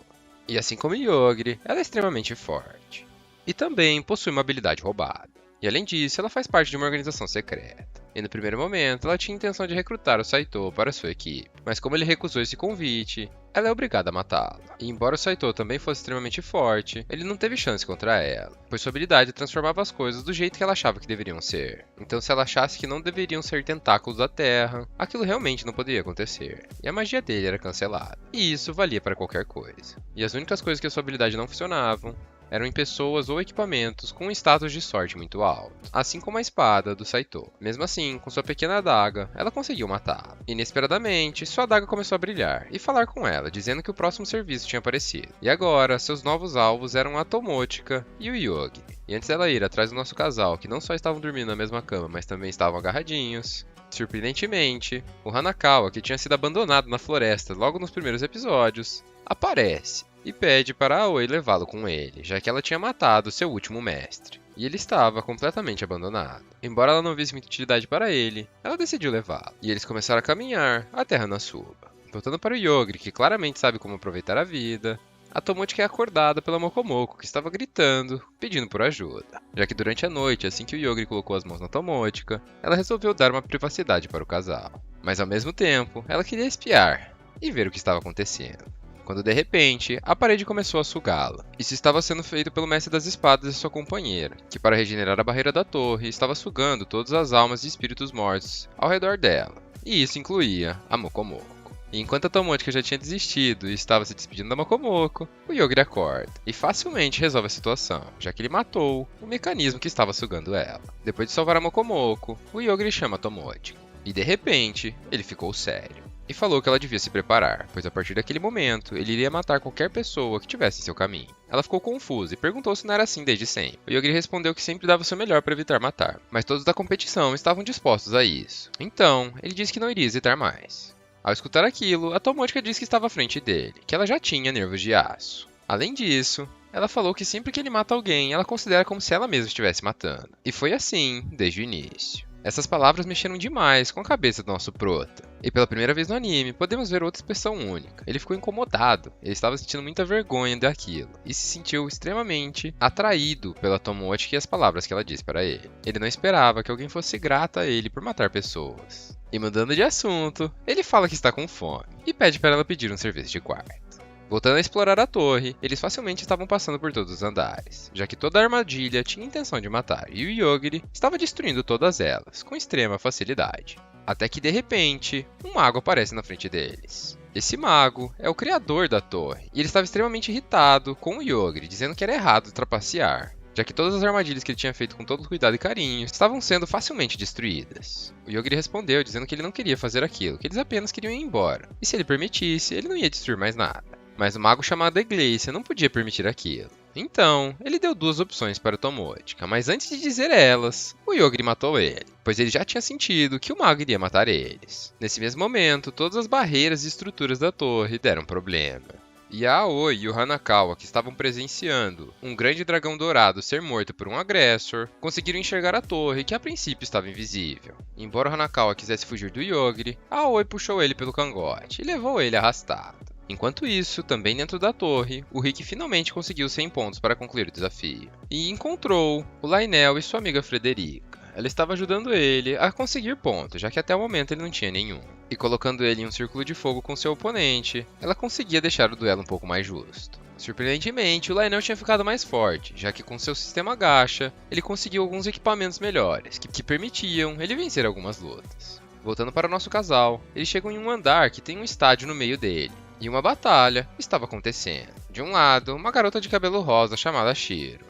E assim como Yogiri, ela é extremamente forte. E também possui uma habilidade roubada. E além disso, ela faz parte de uma organização secreta. E no primeiro momento, ela tinha a intenção de recrutar o Saito para sua equipe, mas como ele recusou esse convite, ela é obrigada a matá-lo. E embora o Saito também fosse extremamente forte, ele não teve chance contra ela, pois sua habilidade transformava as coisas do jeito que ela achava que deveriam ser. Então se ela achasse que não deveriam ser tentáculos da Terra, aquilo realmente não poderia acontecer. E a magia dele era cancelada. E isso valia para qualquer coisa. E as únicas coisas que a sua habilidade não funcionavam eram em pessoas ou equipamentos com um status de sorte muito alto, assim como a espada do Saito. Mesmo assim, com sua pequena adaga, ela conseguiu matá-lo. Inesperadamente, sua adaga começou a brilhar e falar com ela, dizendo que o próximo serviço tinha aparecido. E agora, seus novos alvos eram a Tomochika e o Yogi. E antes dela ir atrás do nosso casal, que não só estavam dormindo na mesma cama, mas também estavam agarradinhos, surpreendentemente, o Hanakawa, que tinha sido abandonado na floresta logo nos primeiros episódios, aparece e pede para Aoi levá-lo com ele, já que ela tinha matado seu último mestre, e ele estava completamente abandonado. Embora ela não visse muita utilidade para ele, ela decidiu levá-lo, e eles começaram a caminhar até Hanazuba. Voltando para o Yogiri, que claramente sabe como aproveitar a vida, a Tomochika é acordada pela Mokomoko, que estava gritando, pedindo por ajuda. Já que durante a noite, assim que o Yogiri colocou as mãos na Tomochika, ela resolveu dar uma privacidade para o casal. Mas ao mesmo tempo, ela queria espiar e ver o que estava acontecendo. Quando de repente, a parede começou a sugá-la. Isso estava sendo feito pelo mestre das espadas e sua companheira, que para regenerar a barreira da torre, estava sugando todas as almas e espíritos mortos ao redor dela. E isso incluía a Mokomoko. E enquanto a Tomochika já tinha desistido e estava se despedindo da Mokomoko, o Yogiri acorda e facilmente resolve a situação, já que ele matou o mecanismo que estava sugando ela. Depois de salvar a Mokomoko, o Yogiri chama a Tomochika. E de repente, ele ficou sério. E falou que ela devia se preparar, pois a partir daquele momento, ele iria matar qualquer pessoa que tivesse em seu caminho. Ela ficou confusa e perguntou se não era assim desde sempre. O Yogiri respondeu que sempre dava o seu melhor para evitar matar, mas todos da competição estavam dispostos a isso. Então, ele disse que não iria hesitar mais. Ao escutar aquilo, a Tomochika disse que estava à frente dele, que ela já tinha nervos de aço. Além disso, ela falou que sempre que ele mata alguém, ela considera como se ela mesma estivesse matando. E foi assim desde o início. Essas palavras mexeram demais com a cabeça do nosso prota. E pela primeira vez no anime, podemos ver outra expressão única. Ele ficou incomodado, ele estava sentindo muita vergonha daquilo, e se sentiu extremamente atraído pela Tomochika e as palavras que ela disse para ele. Ele não esperava que alguém fosse grata a ele por matar pessoas. E mudando de assunto, ele fala que está com fome, e pede para ela pedir um serviço de quarto. Voltando a explorar a torre, eles facilmente estavam passando por todos os andares, já que toda a armadilha tinha intenção de matar, e o Yogiri estava destruindo todas elas, com extrema facilidade. Até que de repente, um mago aparece na frente deles. Esse mago é o criador da torre, e ele estava extremamente irritado com o Yogiri, dizendo que era errado trapacear, já que todas as armadilhas que ele tinha feito com todo cuidado e carinho estavam sendo facilmente destruídas. O Yogiri respondeu dizendo que ele não queria fazer aquilo, que eles apenas queriam ir embora, e se ele permitisse, ele não ia destruir mais nada. Mas o mago chamado Iglesia não podia permitir aquilo. Então, ele deu duas opções para Tomochika, mas antes de dizer elas, o Yogiri matou ele, pois ele já tinha sentido que o mago iria matar eles. Nesse mesmo momento, todas as barreiras e estruturas da torre deram problema. E a Aoi e o Hanakawa, que estavam presenciando um grande dragão dourado ser morto por um agressor, conseguiram enxergar a torre, que a princípio estava invisível. Embora o Hanakawa quisesse fugir do Yogiri, a Aoi puxou ele pelo cangote e levou ele arrastado. Enquanto isso, também dentro da torre, o Rick finalmente conseguiu 100 pontos para concluir o desafio. E encontrou o Lionel e sua amiga Frederica. Ela estava ajudando ele a conseguir pontos, já que até o momento ele não tinha nenhum. E colocando ele em um círculo de fogo com seu oponente, ela conseguia deixar o duelo um pouco mais justo. Surpreendentemente, o Lionel tinha ficado mais forte, já que com seu sistema gacha, ele conseguiu alguns equipamentos melhores, que permitiam ele vencer algumas lutas. Voltando para o nosso casal, eles chegam em um andar que tem um estádio no meio dele, e uma batalha estava acontecendo. De um lado, uma garota de cabelo rosa chamada Shiro,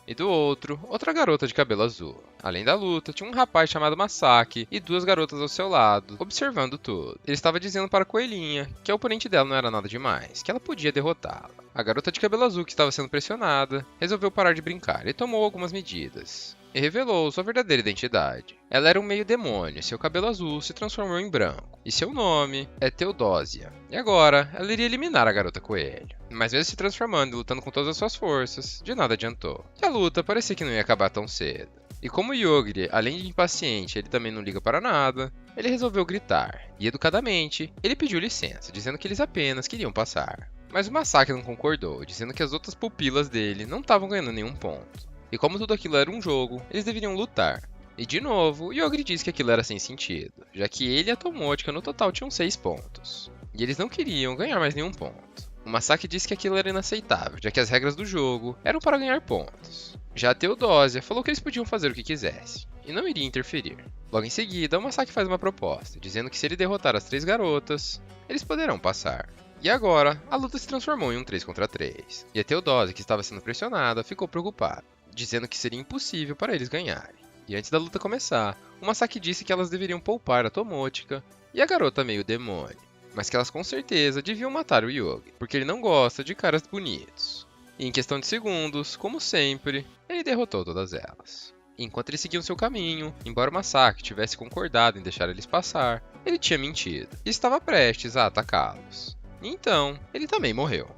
e do outro, outra garota de cabelo azul. Além da luta, tinha um rapaz chamado Masaki e duas garotas ao seu lado, observando tudo. Ele estava dizendo para a Coelhinha que a oponente dela não era nada demais, que ela podia derrotá-la. A garota de cabelo azul, que estava sendo pressionada, resolveu parar de brincar e tomou algumas medidas. E revelou sua verdadeira identidade. Ela era um meio demônio, seu cabelo azul se transformou em branco, e seu nome é Teodósia. E agora, ela iria eliminar a garota coelho. Mas mesmo se transformando e lutando com todas as suas forças, de nada adiantou. E a luta parecia que não ia acabar tão cedo. E como Yogiri, além de impaciente, ele também não liga para nada, ele resolveu gritar. E educadamente, ele pediu licença, dizendo que eles apenas queriam passar. Mas o Masaki não concordou, dizendo que as outras pupilas dele não estavam ganhando nenhum ponto. E como tudo aquilo era um jogo, eles deveriam lutar. E de novo, Yogiri disse que aquilo era sem sentido, já que ele e a Tomotica no total tinham 6 pontos. E eles não queriam ganhar mais nenhum ponto. O Masaki disse que aquilo era inaceitável, já que as regras do jogo eram para ganhar pontos. Já a Teodósia falou que eles podiam fazer o que quisessem, e não iria interferir. Logo em seguida, o Masaki faz uma proposta, dizendo que se ele derrotar as 3 garotas, eles poderão passar. E agora, a luta se transformou em um 3 contra 3, e a Teodósia, que estava sendo pressionada, ficou preocupada, dizendo que seria impossível para eles ganharem. E antes da luta começar, o Masaki disse que elas deveriam poupar a Tomotica e a garota meio demônio, mas que elas com certeza deviam matar o Yogi, porque ele não gosta de caras bonitos. E em questão de segundos, como sempre, ele derrotou todas elas. Enquanto eles seguiam seu caminho, embora o Masaki tivesse concordado em deixar eles passar, ele tinha mentido e estava prestes a atacá-los. E então, ele também morreu.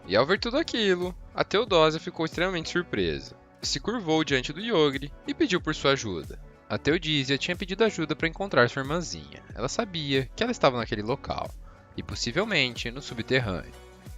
E ao ver tudo aquilo, a Teodósia ficou extremamente surpresa. Se curvou diante do Yogiri e pediu por sua ajuda. A Teodísia tinha pedido ajuda para encontrar sua irmãzinha. Ela sabia que ela estava naquele local, e possivelmente no subterrâneo,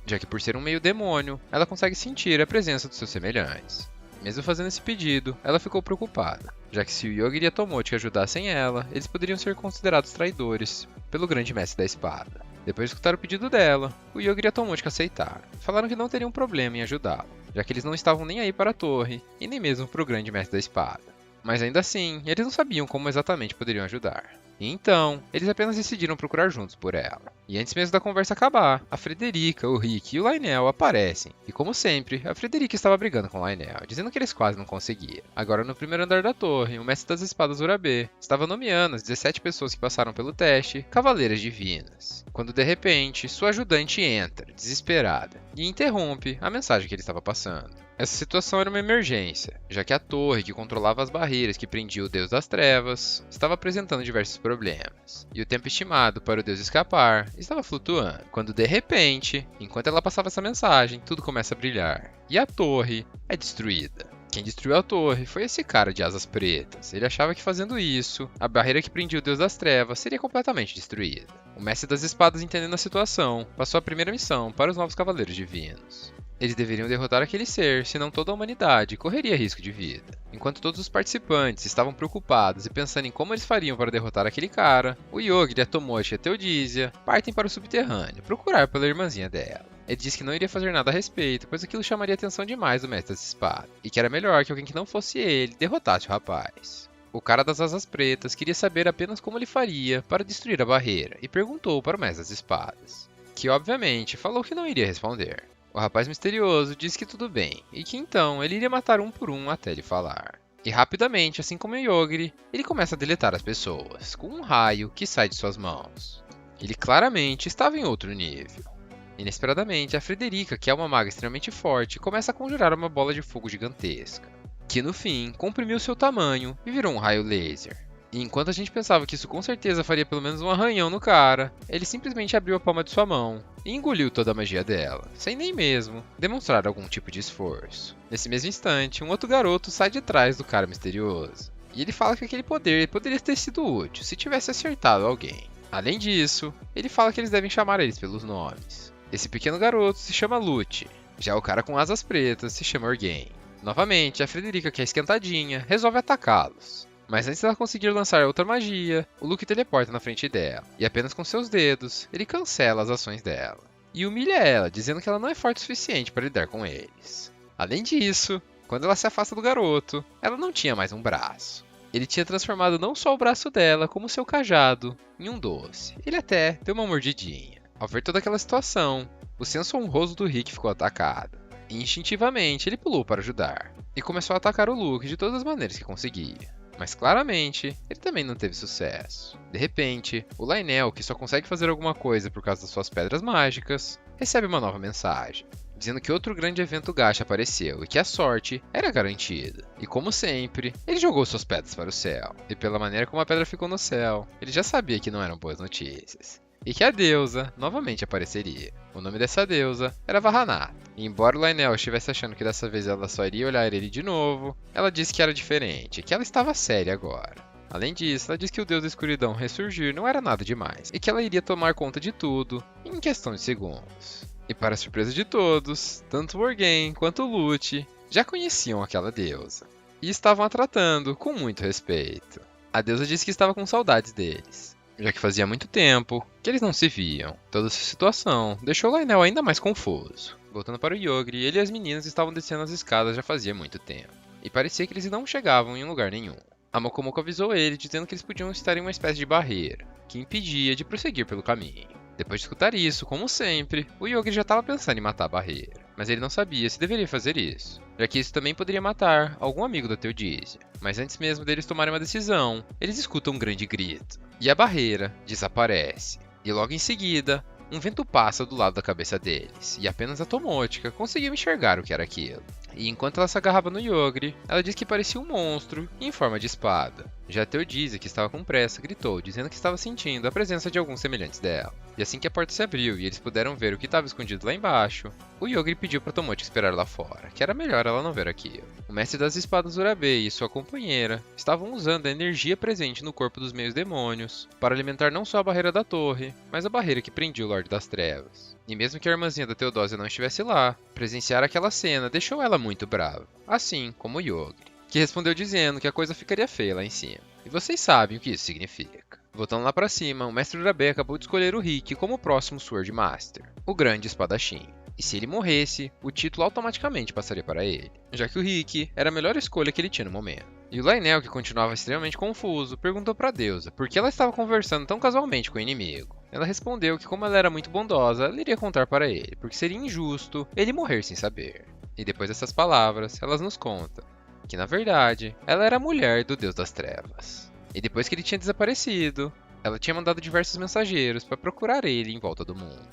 já que por ser um meio demônio, ela consegue sentir a presença dos seus semelhantes. Mesmo fazendo esse pedido, ela ficou preocupada, já que se o Yogiri e a Tomotica ajudassem ela, eles poderiam ser considerados traidores pelo grande mestre da espada. Depois de escutar o pedido dela, o Yogiri e a Tomotica aceitaram. Falaram que não teriam problema em ajudá-lo, já que eles não estavam nem aí para a torre, e nem mesmo para o grande mestre da espada. Mas ainda assim, eles não sabiam como exatamente poderiam ajudar. E então, eles apenas decidiram procurar juntos por ela. E antes mesmo da conversa acabar, a Frederica, o Rick e o Lionel aparecem. E como sempre, a Frederica estava brigando com o Lionel, dizendo que eles quase não conseguiam. Agora no primeiro andar da torre, o mestre das espadas Urabe estava nomeando as 17 pessoas que passaram pelo teste Cavaleiras Divinas. Quando de repente, sua ajudante entra, desesperada, e interrompe a mensagem que ele estava passando. Essa situação era uma emergência, já que a torre que controlava as barreiras que prendia o Deus das Trevas estava apresentando diversos problemas, e o tempo estimado para o Deus escapar estava flutuando, quando de repente, enquanto ela passava essa mensagem, tudo começa a brilhar, e a torre é destruída. Quem destruiu a torre foi esse cara de asas pretas. Ele achava que fazendo isso, a barreira que prendia o Deus das Trevas seria completamente destruída. O mestre das espadas, entendendo a situação, passou a primeira missão para os novos Cavaleiros Divinos. Eles deveriam derrotar aquele ser, senão toda a humanidade correria risco de vida. Enquanto todos os participantes estavam preocupados e pensando em como eles fariam para derrotar aquele cara, o Yogiri, a Tomotica e a Teodísia partem para o subterrâneo, procurar pela irmãzinha dela. Ele disse que não iria fazer nada a respeito, pois aquilo chamaria a atenção demais do mestre das espadas, e que era melhor que alguém que não fosse ele derrotasse o rapaz. O cara das asas pretas queria saber apenas como ele faria para destruir a barreira, e perguntou para o mestre das espadas, que obviamente falou que não iria responder. O rapaz misterioso disse que tudo bem, e que então ele iria matar um por um até ele falar. E rapidamente, assim como o Yogiri, ele começa a deletar as pessoas, com um raio que sai de suas mãos. Ele claramente estava em outro nível. Inesperadamente, a Frederica, que é uma maga extremamente forte, começa a conjurar uma bola de fogo gigantesca, que no fim comprimiu seu tamanho e virou um raio laser. E enquanto a gente pensava que isso com certeza faria pelo menos um arranhão no cara, ele simplesmente abriu a palma de sua mão e engoliu toda a magia dela, sem nem mesmo demonstrar algum tipo de esforço. Nesse mesmo instante, um outro garoto sai de trás do cara misterioso, e ele fala que aquele poder poderia ter sido útil se tivesse acertado alguém. Além disso, ele fala que eles devem chamar eles pelos nomes. Esse pequeno garoto se chama Lute, já o cara com asas pretas se chama Orgain. Novamente, a Frederica, que é esquentadinha, resolve atacá-los. Mas antes dela conseguir lançar outra magia, o Luke teleporta na frente dela, e apenas com seus dedos, ele cancela as ações dela. e humilha ela, dizendo que ela não é forte o suficiente para lidar com eles. Além disso, quando ela se afasta do garoto, ela não tinha mais um braço. Ele tinha transformado não só o braço dela, como seu cajado, em um doce. Ele até deu uma mordidinha. Ao ver toda aquela situação, o senso honroso do Rick ficou atacado. E instintivamente ele pulou para ajudar, e começou a atacar o Luke de todas as maneiras que conseguia. Mas claramente, ele também não teve sucesso. De repente, o Lionel, que só consegue fazer alguma coisa por causa das suas pedras mágicas, recebe uma nova mensagem, dizendo que outro grande evento gacha apareceu e que a sorte era garantida. E como sempre, ele jogou suas pedras para o céu. E pela maneira como a pedra ficou no céu, ele já sabia que não eram boas notícias. E que a deusa novamente apareceria. O nome dessa deusa era Vahanath. E embora o Lionel estivesse achando que dessa vez ela só iria olhar ele de novo, ela disse que era diferente, que ela estava séria agora. Além disso, ela disse que o deus da escuridão ressurgir não era nada demais, e que ela iria tomar conta de tudo em questão de segundos. E para surpresa de todos, tanto o Morgaine quanto o Lute já conheciam aquela deusa, e estavam a tratando com muito respeito. A deusa disse que estava com saudades deles, já que fazia muito tempo que eles não se viam. Toda essa situação deixou o Lionel ainda mais confuso. Voltando para o Yogre, ele e as meninas estavam descendo as escadas já fazia muito tempo, e parecia que eles não chegavam em lugar nenhum. A Mokomoko avisou ele, dizendo que eles podiam estar em uma espécie de barreira, que impedia de prosseguir pelo caminho. Depois de escutar isso, como sempre, o Yogre já estava pensando em matar a barreira, mas ele não sabia se deveria fazer isso, já que isso também poderia matar algum amigo da Theodisia. Mas antes mesmo deles tomarem uma decisão, eles escutam um grande grito, e a barreira desaparece. E logo em seguida, um vento passa do lado da cabeça deles, e apenas a Tomótica conseguiu enxergar o que era aquilo. E enquanto ela se agarrava no Yogre, ela disse que parecia um monstro em forma de espada. Já a Theodisia, que estava com pressa, gritou, dizendo que estava sentindo a presença de alguns semelhantes dela. E assim que a porta se abriu e eles puderam ver o que estava escondido lá embaixo, o Yogre pediu para Tomótica esperar lá fora, que era melhor ela não ver aquilo. O mestre das espadas Urabei e sua companheira estavam usando a energia presente no corpo dos meios demônios para alimentar não só a barreira da torre, mas a barreira que prendia o Lorde das Trevas. E mesmo que a irmãzinha da Theodosia não estivesse lá, presenciar aquela cena deixou ela muito brava, assim como o Yogre, que respondeu dizendo que a coisa ficaria feia lá em cima. E vocês sabem o que isso significa. Voltando lá pra cima, o mestre Urabei acabou de escolher o Rick como o próximo Sword Master, o grande espadachim. E se ele morresse, o título automaticamente passaria para ele, já que o Rick era a melhor escolha que ele tinha no momento. E o Lionel, que continuava extremamente confuso, perguntou para a deusa por que ela estava conversando tão casualmente com o inimigo. Ela respondeu que como ela era muito bondosa, ela iria contar para ele, porque seria injusto ele morrer sem saber. E depois dessas palavras, elas nos contam que, na verdade, ela era a mulher do Deus das Trevas. E depois que ele tinha desaparecido, ela tinha mandado diversos mensageiros para procurar ele em volta do mundo.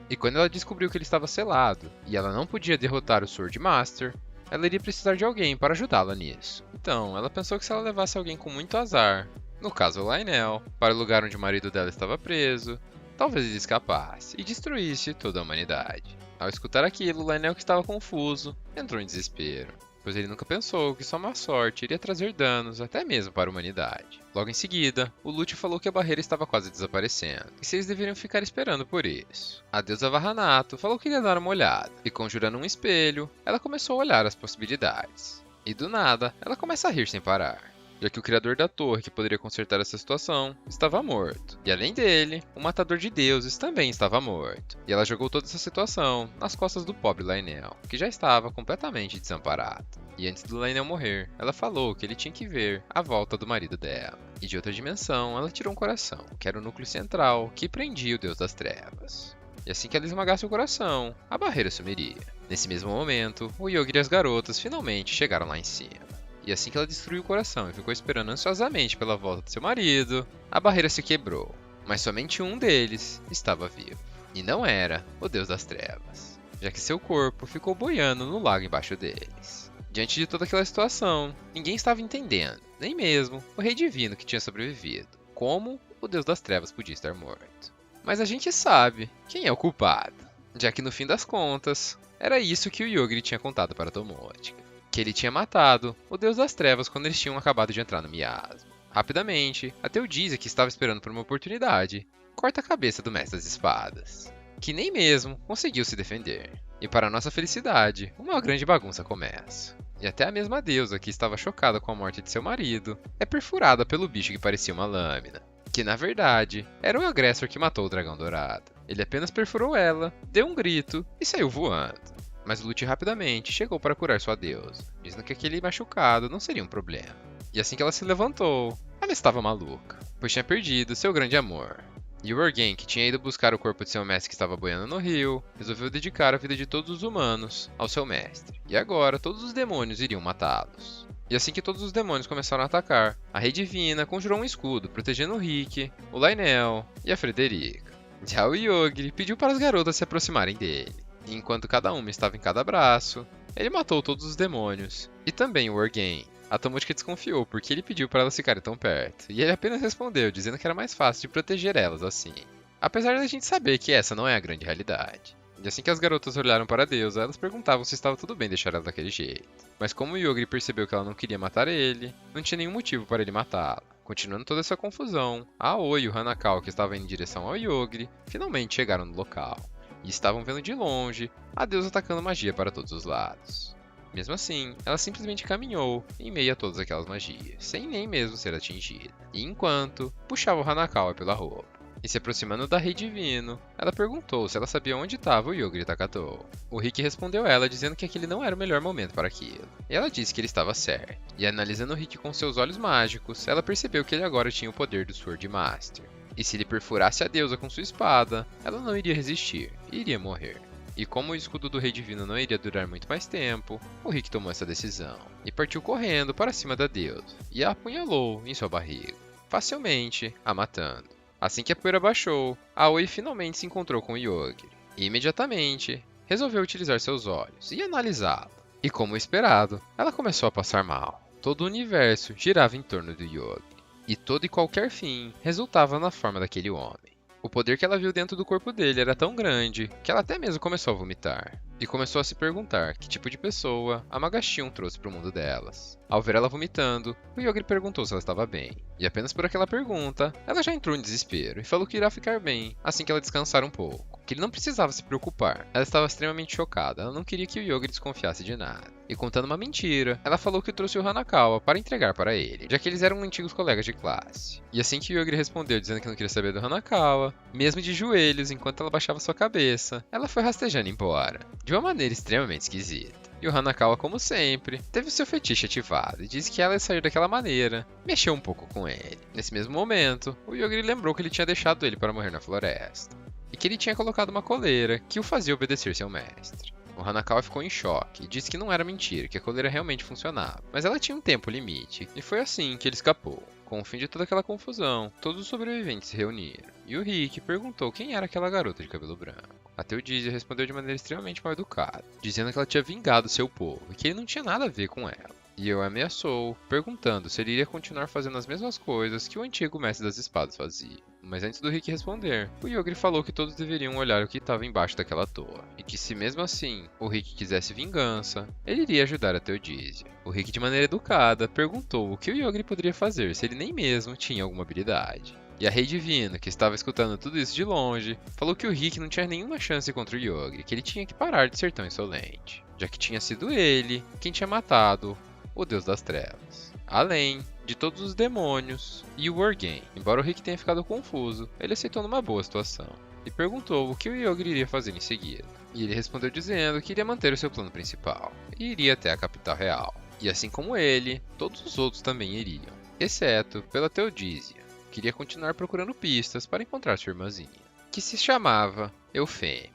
E quando ela descobriu que ele estava selado, e ela não podia derrotar o Sword Master, ela iria precisar de alguém para ajudá-la nisso. Então, ela pensou que se ela levasse alguém com muito azar, no caso o Lionel, para o lugar onde o marido dela estava preso, talvez ele escapasse e destruísse toda a humanidade. Ao escutar aquilo, o Lionel, que estava confuso, entrou em desespero, pois ele nunca pensou que sua má sorte iria trazer danos até mesmo para a humanidade. Logo em seguida, o Lute falou que a barreira estava quase desaparecendo, e se eles deveriam ficar esperando por isso. A deusa Vahanath falou que iria dar uma olhada, e conjurando um espelho, ela começou a olhar as possibilidades. E do nada, ela começa a rir sem parar, já que o criador da torre que poderia consertar essa situação estava morto. E além dele, o matador de deuses também estava morto. E ela jogou toda essa situação nas costas do pobre Lionel, que já estava completamente desamparado. E antes do Lionel morrer, ela falou que ele tinha que ver a volta do marido dela. E de outra dimensão, ela tirou um coração, que era o núcleo central que prendia o Deus das Trevas. E assim que ela esmagasse o coração, a barreira sumiria. Nesse mesmo momento, o Yogre e as garotas finalmente chegaram lá em cima. E assim que ela destruiu o coração e ficou esperando ansiosamente pela volta de seu marido, a barreira se quebrou. Mas somente um deles estava vivo. E não era o Deus das Trevas, já que seu corpo ficou boiando no lago embaixo deles. Diante de toda aquela situação, ninguém estava entendendo, nem mesmo o Rei Divino que tinha sobrevivido, como o Deus das Trevas podia estar morto. Mas a gente sabe quem é o culpado, já que no fim das contas, era isso que o Yogre tinha contado para Tomótica, que ele tinha matado o Deus das Trevas quando eles tinham acabado de entrar no miasma. Rapidamente, a Theodisia, que estava esperando por uma oportunidade, corta a cabeça do Mestre das Espadas, que nem mesmo conseguiu se defender. E para nossa felicidade, uma grande bagunça começa. E até a mesma deusa, que estava chocada com a morte de seu marido, é perfurada pelo bicho que parecia uma lâmina, que na verdade era o agressor que matou o dragão dourado. Ele apenas perfurou ela, deu um grito e saiu voando. Mas Lute rapidamente chegou para curar sua deusa, dizendo que aquele machucado não seria um problema. E assim que ela se levantou, ela estava maluca, pois tinha perdido seu grande amor. E o Orgen, que tinha ido buscar o corpo de seu mestre que estava boiando no rio, resolveu dedicar a vida de todos os humanos ao seu mestre. E agora todos os demônios iriam matá-los. E assim que todos os demônios começaram a atacar, a Rei Divina conjurou um escudo protegendo o Rick, o Lionel e a Frederica. Já o Yogri pediu para as garotas se aproximarem dele. E enquanto cada uma estava em cada braço, ele matou todos os demônios. E também o Orgen. A Tomotica desconfiou porque ele pediu para elas ficarem tão perto, e ele apenas respondeu dizendo que era mais fácil de proteger elas assim. Apesar da gente saber que essa não é a grande realidade. E assim que as garotas olharam para a deusa, elas perguntavam se estava tudo bem deixar ela daquele jeito. Mas como o Yogri percebeu que ela não queria matar ele, não tinha nenhum motivo para ele matá-la. Continuando toda essa confusão, a Aoi e o Hanakawa, que estavam indo em direção ao Yogri, finalmente chegaram no local. E estavam vendo de longe a deusa atacando magia para todos os lados. Mesmo assim, ela simplesmente caminhou em meio a todas aquelas magias, sem nem mesmo ser atingida. E enquanto puxava o Hanakawa pela roupa. E se aproximando da Rei Divino, ela perguntou se ela sabia onde estava o Yogri Takatou. O Rick respondeu ela dizendo que aquele não era o melhor momento para aquilo. E ela disse que ele estava certo. E analisando o Rick com seus olhos mágicos, ela percebeu que ele agora tinha o poder do Sword Master. E se ele perfurasse a deusa com sua espada, ela não iria resistir e iria morrer. E como o escudo do Rei Divino não iria durar muito mais tempo, o Rick tomou essa decisão e partiu correndo para cima da deusa e a apunhalou em sua barriga, facilmente a matando. Assim que a poeira baixou, a Aoi finalmente se encontrou com o Yogri e imediatamente resolveu utilizar seus olhos e analisá-lo. E como esperado, ela começou a passar mal. Todo o universo girava em torno do Yogri e todo e qualquer fim resultava na forma daquele homem. O poder que ela viu dentro do corpo dele era tão grande que ela até mesmo começou a vomitar. E começou a se perguntar que tipo de pessoa a Magashon trouxe para o mundo delas. Ao ver ela vomitando, o Yogri perguntou se ela estava bem. E apenas por aquela pergunta, ela já entrou em desespero e falou que irá ficar bem assim que ela descansar um pouco. Que ele não precisava se preocupar. Ela estava extremamente chocada, ela não queria que o Yogri desconfiasse de nada. E contando uma mentira, ela falou que trouxe o Hanakawa para entregar para ele, já que eles eram antigos colegas de classe. E assim que o Yogri respondeu dizendo que não queria saber do Hanakawa, mesmo de joelhos enquanto ela baixava sua cabeça, ela foi rastejando embora, de uma maneira extremamente esquisita. E o Hanakawa, como sempre, teve o seu fetiche ativado e disse que ela ia sair daquela maneira, mexeu um pouco com ele. Nesse mesmo momento, o Yogri lembrou que ele tinha deixado ele para morrer na floresta, e que ele tinha colocado uma coleira que o fazia obedecer seu mestre. O Hanakawa ficou em choque e disse que não era mentira, que a coleira realmente funcionava, mas ela tinha um tempo limite, e foi assim que ele escapou. Com o fim de toda aquela confusão, todos os sobreviventes se reuniram, e o Rick perguntou quem era aquela garota de cabelo branco. A Theodisia respondeu de maneira extremamente mal educada, dizendo que ela tinha vingado seu povo e que ele não tinha nada a ver com ela. E eu ameaçou, perguntando se ele iria continuar fazendo as mesmas coisas que o antigo mestre das espadas fazia. Mas antes do Rick responder, o Yogri falou que todos deveriam olhar o que estava embaixo daquela torre, e que se mesmo assim o Rick quisesse vingança, ele iria ajudar a Theodisia. O Rick, de maneira educada, perguntou o que o Yogri poderia fazer se ele nem mesmo tinha alguma habilidade. E a Rei Divina, que estava escutando tudo isso de longe, falou que o Rick não tinha nenhuma chance contra o Yogri, que ele tinha que parar de ser tão insolente, já que tinha sido ele quem tinha matado o Deus das Trevas, além de todos os demônios e o Orgen. Embora o Rick tenha ficado confuso, ele aceitou numa boa situação e perguntou o que o Yogri iria fazer em seguida. E ele respondeu dizendo que iria manter o seu plano principal e iria até a capital real. E assim como ele, todos os outros também iriam, exceto pela Theodisia, que iria continuar procurando pistas para encontrar sua irmãzinha, que se chamava Eufêmia.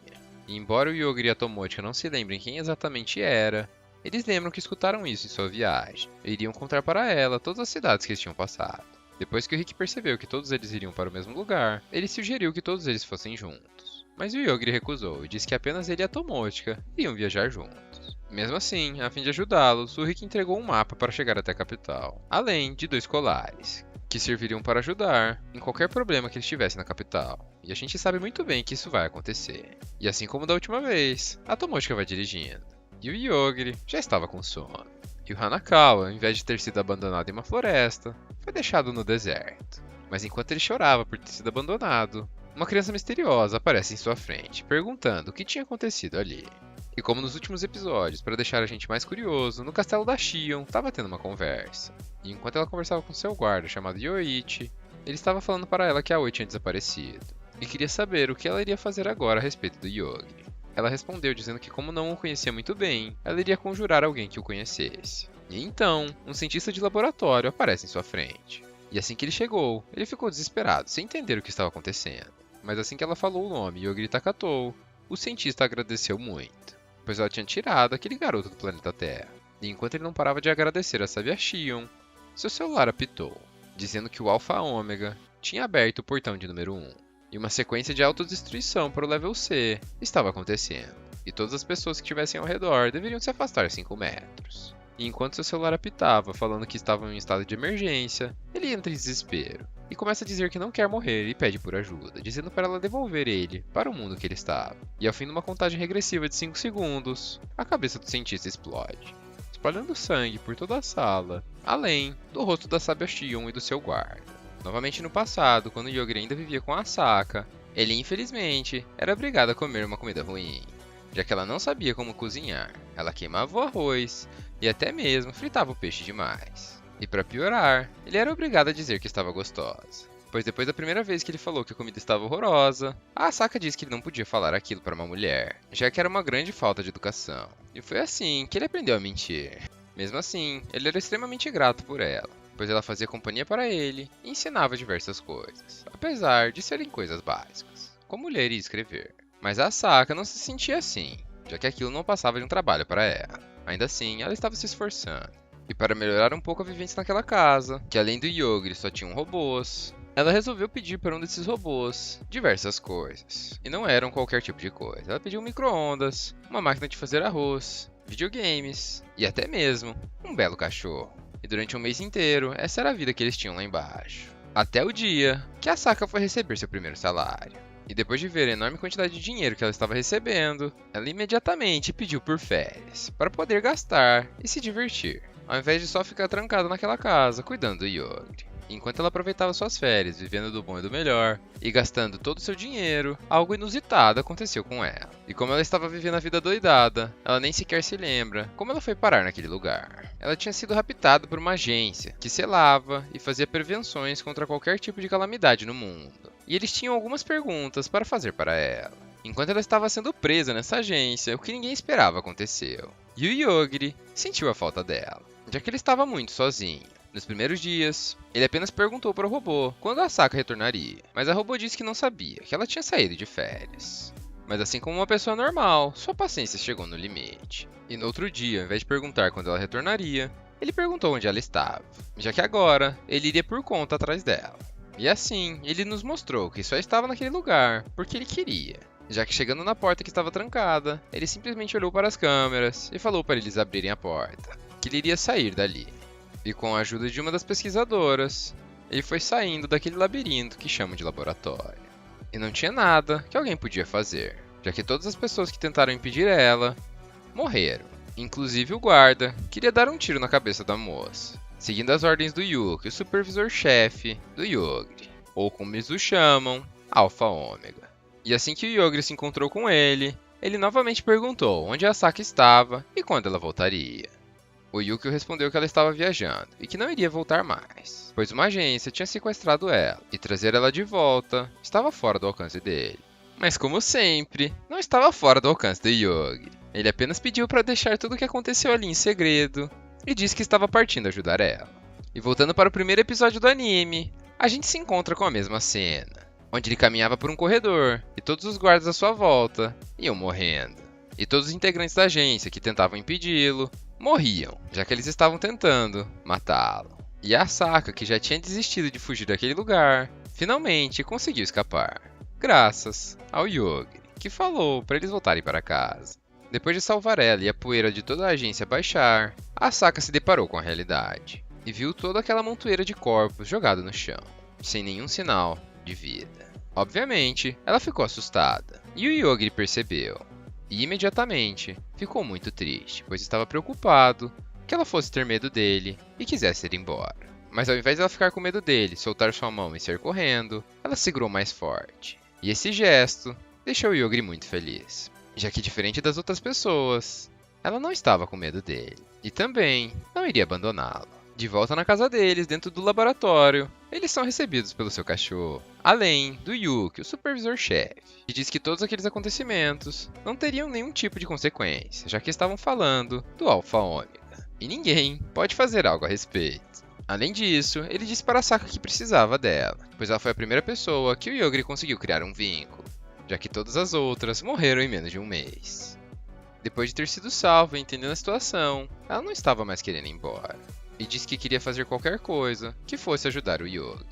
E embora o Yogri e a Tomotica não se lembrem quem exatamente era, eles lembram que escutaram isso em sua viagem e iriam contar para ela todas as cidades que eles tinham passado. Depois que o Rick percebeu que todos eles iriam para o mesmo lugar, ele sugeriu que todos eles fossem juntos. Mas o Yogri recusou e disse que apenas ele e a Tomotica iriam viajar juntos. Mesmo assim, a fim de ajudá-los, o Rick entregou um mapa para chegar até a capital, além de 2 colares, que serviriam para ajudar em qualquer problema que eles tivessem na capital. E a gente sabe muito bem que isso vai acontecer. E assim como da última vez, a Tomotica vai dirigindo. E o Yogri já estava com sono. E o Hanakawa, ao invés de ter sido abandonado em uma floresta, foi deixado no deserto. Mas enquanto ele chorava por ter sido abandonado, uma criança misteriosa aparece em sua frente, perguntando o que tinha acontecido ali. E como nos últimos episódios, para deixar a gente mais curioso, no castelo da Shion estava tendo uma conversa. E enquanto ela conversava com seu guarda chamado Yoichi, ele estava falando para ela que a Aoi tinha desaparecido. e queria saber o que ela iria fazer agora a respeito do Yogri. Ela respondeu dizendo que como não o conhecia muito bem, ela iria conjurar alguém que o conhecesse. E então, um cientista de laboratório aparece em sua frente. E assim que ele chegou, ele ficou desesperado, sem entender o que estava acontecendo. Mas assim que ela falou o nome Yogri Takatou, o cientista agradeceu muito, pois ela tinha tirado aquele garoto do planeta Terra. E enquanto ele não parava de agradecer a sábia Xion, seu celular apitou, dizendo que o Alpha Ômega tinha aberto o portão de número 1. E uma sequência de autodestruição para o level C estava acontecendo, e todas as pessoas que estivessem ao redor deveriam se afastar 5 metros. E enquanto seu celular apitava, falando que estavam em estado de emergência, ele entra em desespero e começa a dizer que não quer morrer e pede por ajuda, dizendo para ela devolver ele para o mundo que ele estava. E ao fim de uma contagem regressiva de 5 segundos, a cabeça do cientista explode, espalhando sangue por toda a sala, além do rosto da sábia Xion e do seu guarda. Novamente no passado, quando Yogri ainda vivia com a Asaka, ele infelizmente era obrigado a comer uma comida ruim, já que ela não sabia como cozinhar. Ela queimava o arroz e até mesmo fritava o peixe demais. E para piorar, ele era obrigado a dizer que estava gostosa, pois depois da primeira vez que ele falou que a comida estava horrorosa, a Asaka disse que ele não podia falar aquilo para uma mulher, já que era uma grande falta de educação. E foi assim que ele aprendeu a mentir. Mesmo assim, ele era extremamente grato por ela, pois ela fazia companhia para ele e ensinava diversas coisas, apesar de serem coisas básicas, como ler e escrever. Mas a Asaka não se sentia assim, já que aquilo não passava de um trabalho para ela. Ainda assim, ela estava se esforçando. E para melhorar um pouco a vivência naquela casa, que além do Yogri só tinham robôs, ela resolveu pedir para um desses robôs diversas coisas. E não eram qualquer tipo de coisa. Ela pediu um micro-ondas, uma máquina de fazer arroz, videogames e até mesmo um belo cachorro. E durante um mês inteiro, essa era a vida que eles tinham lá embaixo. Até o dia que a Asaka foi receber seu primeiro salário. E depois de ver a enorme quantidade de dinheiro que ela estava recebendo, ela imediatamente pediu por férias, para poder gastar e se divertir, ao invés de só ficar trancada naquela casa, cuidando do Yogri. Enquanto ela aproveitava suas férias, vivendo do bom e do melhor, e gastando todo o seu dinheiro, algo inusitado aconteceu com ela. E como ela estava vivendo a vida doidada, ela nem sequer se lembra como ela foi parar naquele lugar. Ela tinha sido raptada por uma agência que selava e fazia prevenções contra qualquer tipo de calamidade no mundo. E eles tinham algumas perguntas para fazer para ela. Enquanto ela estava sendo presa nessa agência, o que ninguém esperava aconteceu. E o Yogri sentiu a falta dela, já que ele estava muito sozinho. Nos primeiros dias, ele apenas perguntou para o robô quando a Asaka retornaria, mas a robô disse que não sabia, que ela tinha saído de férias. Mas assim como uma pessoa normal, sua paciência chegou no limite. E no outro dia, ao invés de perguntar quando ela retornaria, ele perguntou onde ela estava, já que agora ele iria por conta atrás dela. E assim, ele nos mostrou que só estava naquele lugar porque ele queria, já que chegando na porta que estava trancada, ele simplesmente olhou para as câmeras e falou para eles abrirem a porta, que ele iria sair dali. E com a ajuda de uma das pesquisadoras, ele foi saindo daquele labirinto que chamam de laboratório. E não tinha nada que alguém podia fazer, já que todas as pessoas que tentaram impedir ela morreram. Inclusive o guarda queria dar um tiro na cabeça da moça, seguindo as ordens do Yuki, o supervisor-chefe do Yogri, ou como eles o chamam, Alpha Ômega. E assim que o Yogri se encontrou com ele novamente perguntou onde a Asaka estava e quando ela voltaria. O Yukio respondeu que ela estava viajando e que não iria voltar mais, pois uma agência tinha sequestrado ela e trazer ela de volta estava fora do alcance dele. Mas como sempre, não estava fora do alcance do Yogri. Ele apenas pediu para deixar tudo o que aconteceu ali em segredo e disse que estava partindo ajudar ela. E voltando para o primeiro episódio do anime, a gente se encontra com a mesma cena, onde ele caminhava por um corredor e todos os guardas à sua volta iam morrendo. E todos os integrantes da agência que tentavam impedi-lo morriam, já que eles estavam tentando matá-lo. E a Asaka, que já tinha desistido de fugir daquele lugar, finalmente conseguiu escapar, graças ao Yogri, que falou para eles voltarem para casa. Depois de salvar ela e a poeira de toda a agência baixar, a Asaka se deparou com a realidade e viu toda aquela montoeira de corpos jogada no chão, sem nenhum sinal de vida. Obviamente, ela ficou assustada, e o Yogri percebeu. E imediatamente ficou muito triste, pois estava preocupado que ela fosse ter medo dele e quisesse ir embora. Mas ao invés de ela ficar com medo dele, soltar sua mão e sair correndo, ela segurou mais forte. E esse gesto deixou o Yogri muito feliz, já que diferente das outras pessoas, ela não estava com medo dele. E também não iria abandoná-lo, De volta na casa deles, dentro do laboratório, eles são recebidos pelo seu cachorro, além do Yuki, o supervisor-chefe, que diz que todos aqueles acontecimentos não teriam nenhum tipo de consequência, já que estavam falando do Alpha Ômega, e ninguém pode fazer algo a respeito. Além disso, ele disse para Asaka que precisava dela, pois ela foi a primeira pessoa que o Yogiri conseguiu criar um vínculo, já que todas as outras morreram em menos de um mês. Depois de ter sido salva e entendendo a situação, ela não estava mais querendo ir embora, e disse que queria fazer qualquer coisa que fosse ajudar o Yogiri.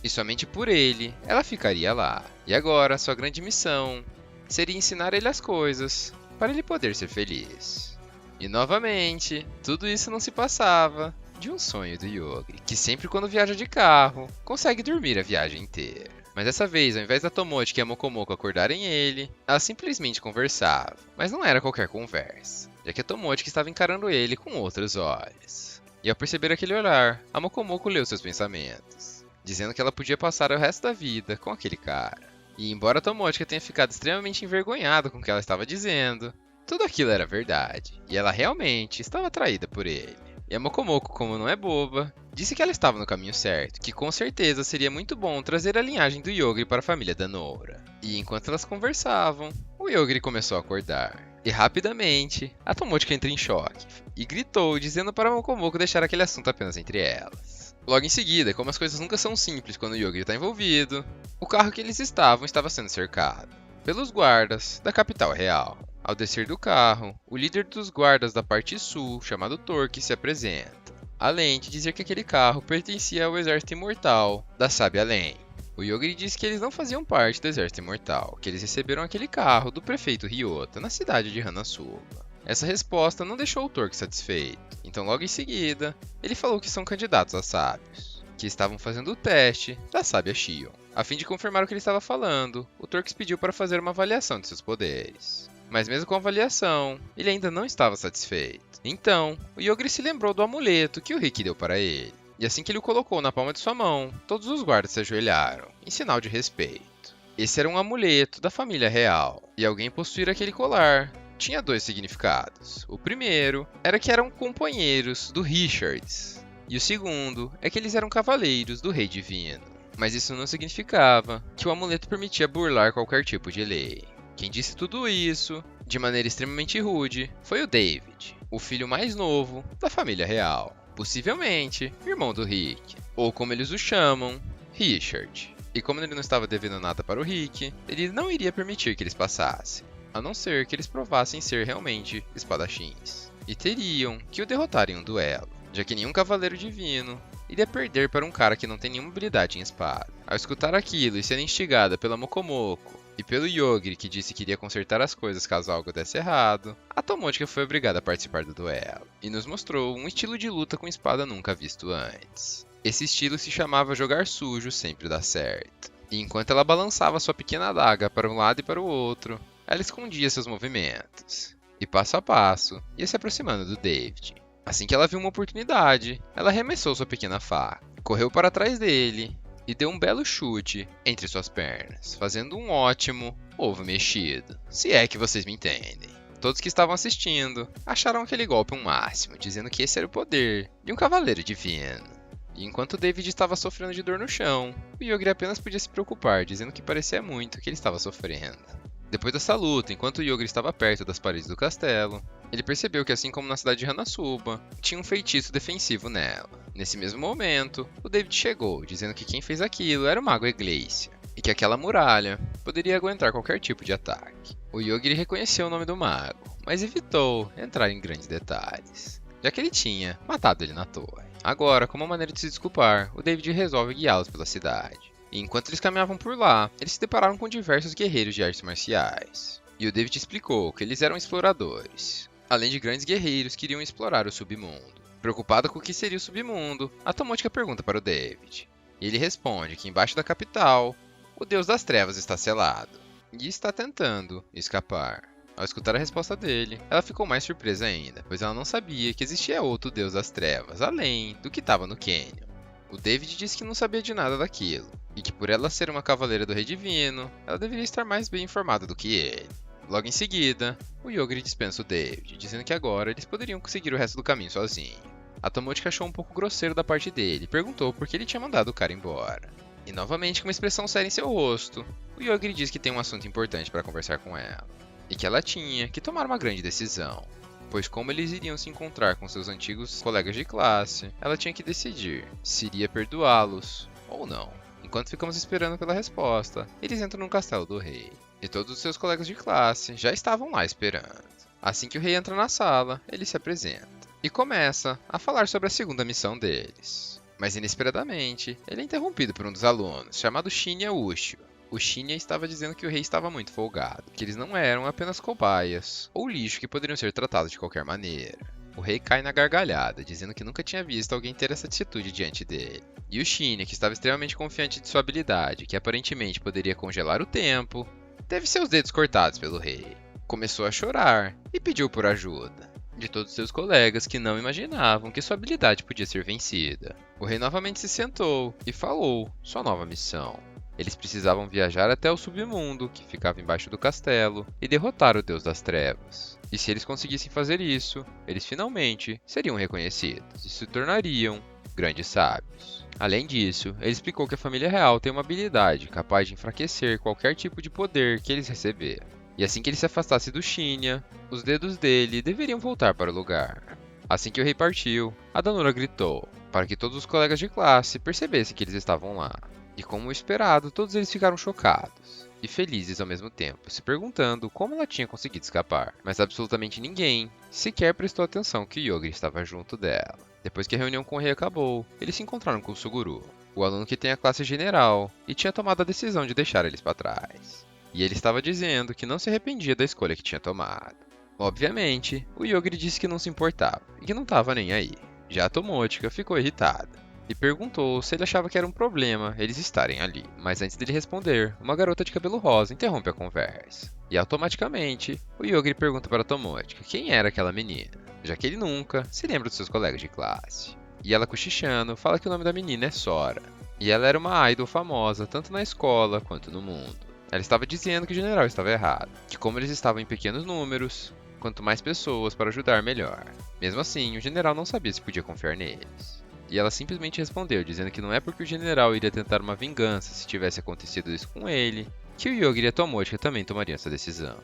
E somente por ele, ela ficaria lá. E agora, sua grande missão seria ensinar ele as coisas para ele poder ser feliz. E novamente, tudo isso não se passava de um sonho do Yogiri, que sempre quando viaja de carro, consegue dormir a viagem inteira. Mas dessa vez, ao invés da Tomochi e a Mokomoko acordarem ele, ela simplesmente conversava. Mas não era qualquer conversa, já que a Tomochi estava encarando ele com outros olhos. E ao perceber aquele olhar, a Mokomoko leu seus pensamentos, dizendo que ela podia passar o resto da vida com aquele cara. E embora a Tomochi tenha ficado extremamente envergonhada com o que ela estava dizendo, tudo aquilo era verdade, e ela realmente estava atraída por ele. E a Mokomoko, como não é boba, disse que ela estava no caminho certo, que com certeza seria muito bom trazer a linhagem do Yogiri para a família da Noura. E enquanto elas conversavam, o Yogiri começou a acordar. E rapidamente, a Tomochi entra em choque e gritou, dizendo para a Mokomoko deixar aquele assunto apenas entre elas. Logo em seguida, como as coisas nunca são simples quando o Yogiri está envolvido, o carro que eles estavam estava sendo cercado pelos guardas da capital real. Ao descer do carro, o líder dos guardas da parte sul, chamado Torque, se apresenta, além de dizer que aquele carro pertencia ao exército imortal da Sábia Além. O Yogiri disse que eles não faziam parte do exército imortal, que eles receberam aquele carro do prefeito Ryota, na cidade de Hanasuba. Essa resposta não deixou o Torque satisfeito, então logo em seguida, ele falou que são candidatos a sábios, que estavam fazendo o teste da sábia Shion. A fim de confirmar o que ele estava falando, o Torque pediu para fazer uma avaliação de seus poderes. Mas mesmo com a avaliação, ele ainda não estava satisfeito. Então, o Yogiri se lembrou do amuleto que o Rick deu para ele. E assim que ele o colocou na palma de sua mão, todos os guardas se ajoelharam, em sinal de respeito. Esse era um amuleto da família real, e alguém possuir aquele colar tinha dois significados. O primeiro era que eram companheiros do Richards, e o segundo é que eles eram cavaleiros do Rei Divino. Mas isso não significava que o amuleto permitia burlar qualquer tipo de lei. Quem disse tudo isso, de maneira extremamente rude, foi o David, o filho mais novo da família real. Possivelmente, irmão do Rick, ou como eles o chamam, Richard. E como ele não estava devendo nada para o Rick, ele não iria permitir que eles passassem, a não ser que eles provassem ser realmente espadachins. E teriam que o derrotar em um duelo, já que nenhum cavaleiro divino iria perder para um cara que não tem nenhuma habilidade em espada. Ao escutar aquilo e ser instigada pela Mokomoko, e pelo Yogiri, que disse que iria consertar as coisas caso algo desse errado, a Tomochi foi obrigada a participar do duelo, e nos mostrou um estilo de luta com espada nunca visto antes. Esse estilo se chamava jogar sujo sempre dá certo. E enquanto ela balançava sua pequena adaga para um lado e para o outro, ela escondia seus movimentos, e passo a passo, ia se aproximando do David. Assim que ela viu uma oportunidade, ela arremessou sua pequena faca, correu para trás dele, e deu um belo chute entre suas pernas, fazendo um ótimo ovo mexido, se é que vocês me entendem. Todos que estavam assistindo acharam aquele golpe um máximo, dizendo que esse era o poder de um cavaleiro divino. E enquanto David estava sofrendo de dor no chão, o Yogiri apenas podia se preocupar, dizendo que parecia muito que ele estava sofrendo. Depois dessa luta, enquanto o Yogiri estava perto das paredes do castelo, ele percebeu que, assim como na cidade de Hanasuba, tinha um feitiço defensivo nela. Nesse mesmo momento, o David chegou, dizendo que quem fez aquilo era o mago Eglecia, e que aquela muralha poderia aguentar qualquer tipo de ataque. O Yogiri reconheceu o nome do mago, mas evitou entrar em grandes detalhes, já que ele tinha matado ele na torre. Agora, como maneira de se desculpar, o David resolve guiá-los pela cidade. E enquanto eles caminhavam por lá, eles se depararam com diversos guerreiros de artes marciais. E o David explicou que eles eram exploradores, além de grandes guerreiros que iriam explorar o submundo. Preocupada com o que seria o submundo, a Tomochi pergunta para o David. E ele responde que embaixo da capital, o Deus das Trevas está selado, e está tentando escapar. Ao escutar a resposta dele, ela ficou mais surpresa ainda, pois ela não sabia que existia outro Deus das Trevas, além do que estava no Canyon. O David disse que não sabia de nada daquilo, e que por ela ser uma cavaleira do Rei Divino, ela deveria estar mais bem informada do que ele. Logo em seguida, o Yogiri dispensa o David, dizendo que agora eles poderiam conseguir o resto do caminho sozinho. A Tomotica achou um pouco grosseiro da parte dele e perguntou por que ele tinha mandado o cara embora. E novamente com uma expressão séria em seu rosto, o Yogiri diz que tem um assunto importante para conversar com ela. E que ela tinha que tomar uma grande decisão. Pois como eles iriam se encontrar com seus antigos colegas de classe, ela tinha que decidir se iria perdoá-los ou não. Enquanto ficamos esperando pela resposta, eles entram no castelo do rei. E todos os seus colegas de classe já estavam lá esperando. Assim que o rei entra na sala, ele se apresenta. E começa a falar sobre a segunda missão deles. Mas inesperadamente, ele é interrompido por um dos alunos, chamado Shinya Ushio. O Shinya estava dizendo que o rei estava muito folgado, que eles não eram apenas cobaias, ou lixo que poderiam ser tratados de qualquer maneira. O rei cai na gargalhada, dizendo que nunca tinha visto alguém ter essa atitude diante dele. E o Shinya, que estava extremamente confiante de sua habilidade, que aparentemente poderia congelar o tempo, teve seus dedos cortados pelo rei. Começou a chorar e pediu por ajuda de todos seus colegas que não imaginavam que sua habilidade podia ser vencida. O rei novamente se sentou e falou sua nova missão. Eles precisavam viajar até o submundo, que ficava embaixo do castelo, e derrotar o Deus das Trevas. E se eles conseguissem fazer isso, eles finalmente seriam reconhecidos e se tornariam grandes sábios. Além disso, ele explicou que a família real tem uma habilidade capaz de enfraquecer qualquer tipo de poder que eles receberam. E assim que ele se afastasse do Shinya, os dedos dele deveriam voltar para o lugar. Assim que o rei partiu, a Danura gritou, para que todos os colegas de classe percebessem que eles estavam lá. E como esperado, todos eles ficaram chocados e felizes ao mesmo tempo, se perguntando como ela tinha conseguido escapar. Mas absolutamente ninguém sequer prestou atenção que o Yogiri estava junto dela. Depois que a reunião com o rei acabou, eles se encontraram com o Suguru, o aluno que tem a classe general, e tinha tomado a decisão de deixar eles para trás. E ele estava dizendo que não se arrependia da escolha que tinha tomado. Obviamente, o Yogiri disse que não se importava e que não estava nem aí. Já a Tomotica ficou irritada e perguntou se ele achava que era um problema eles estarem ali. Mas antes dele responder, uma garota de cabelo rosa interrompe a conversa. E automaticamente, o Yogiri pergunta para a Tomotica quem era aquela menina, já que ele nunca se lembra dos seus colegas de classe. E ela, cochichando, fala que o nome da menina é Sora. E ela era uma idol famosa tanto na escola quanto no mundo. Ela estava dizendo que o general estava errado, que como eles estavam em pequenos números, quanto mais pessoas para ajudar, melhor. Mesmo assim, o general não sabia se podia confiar neles. E ela simplesmente respondeu, dizendo que não é porque o general iria tentar uma vingança se tivesse acontecido isso com ele, que o Yogiri e a Tomotica também tomariam essa decisão.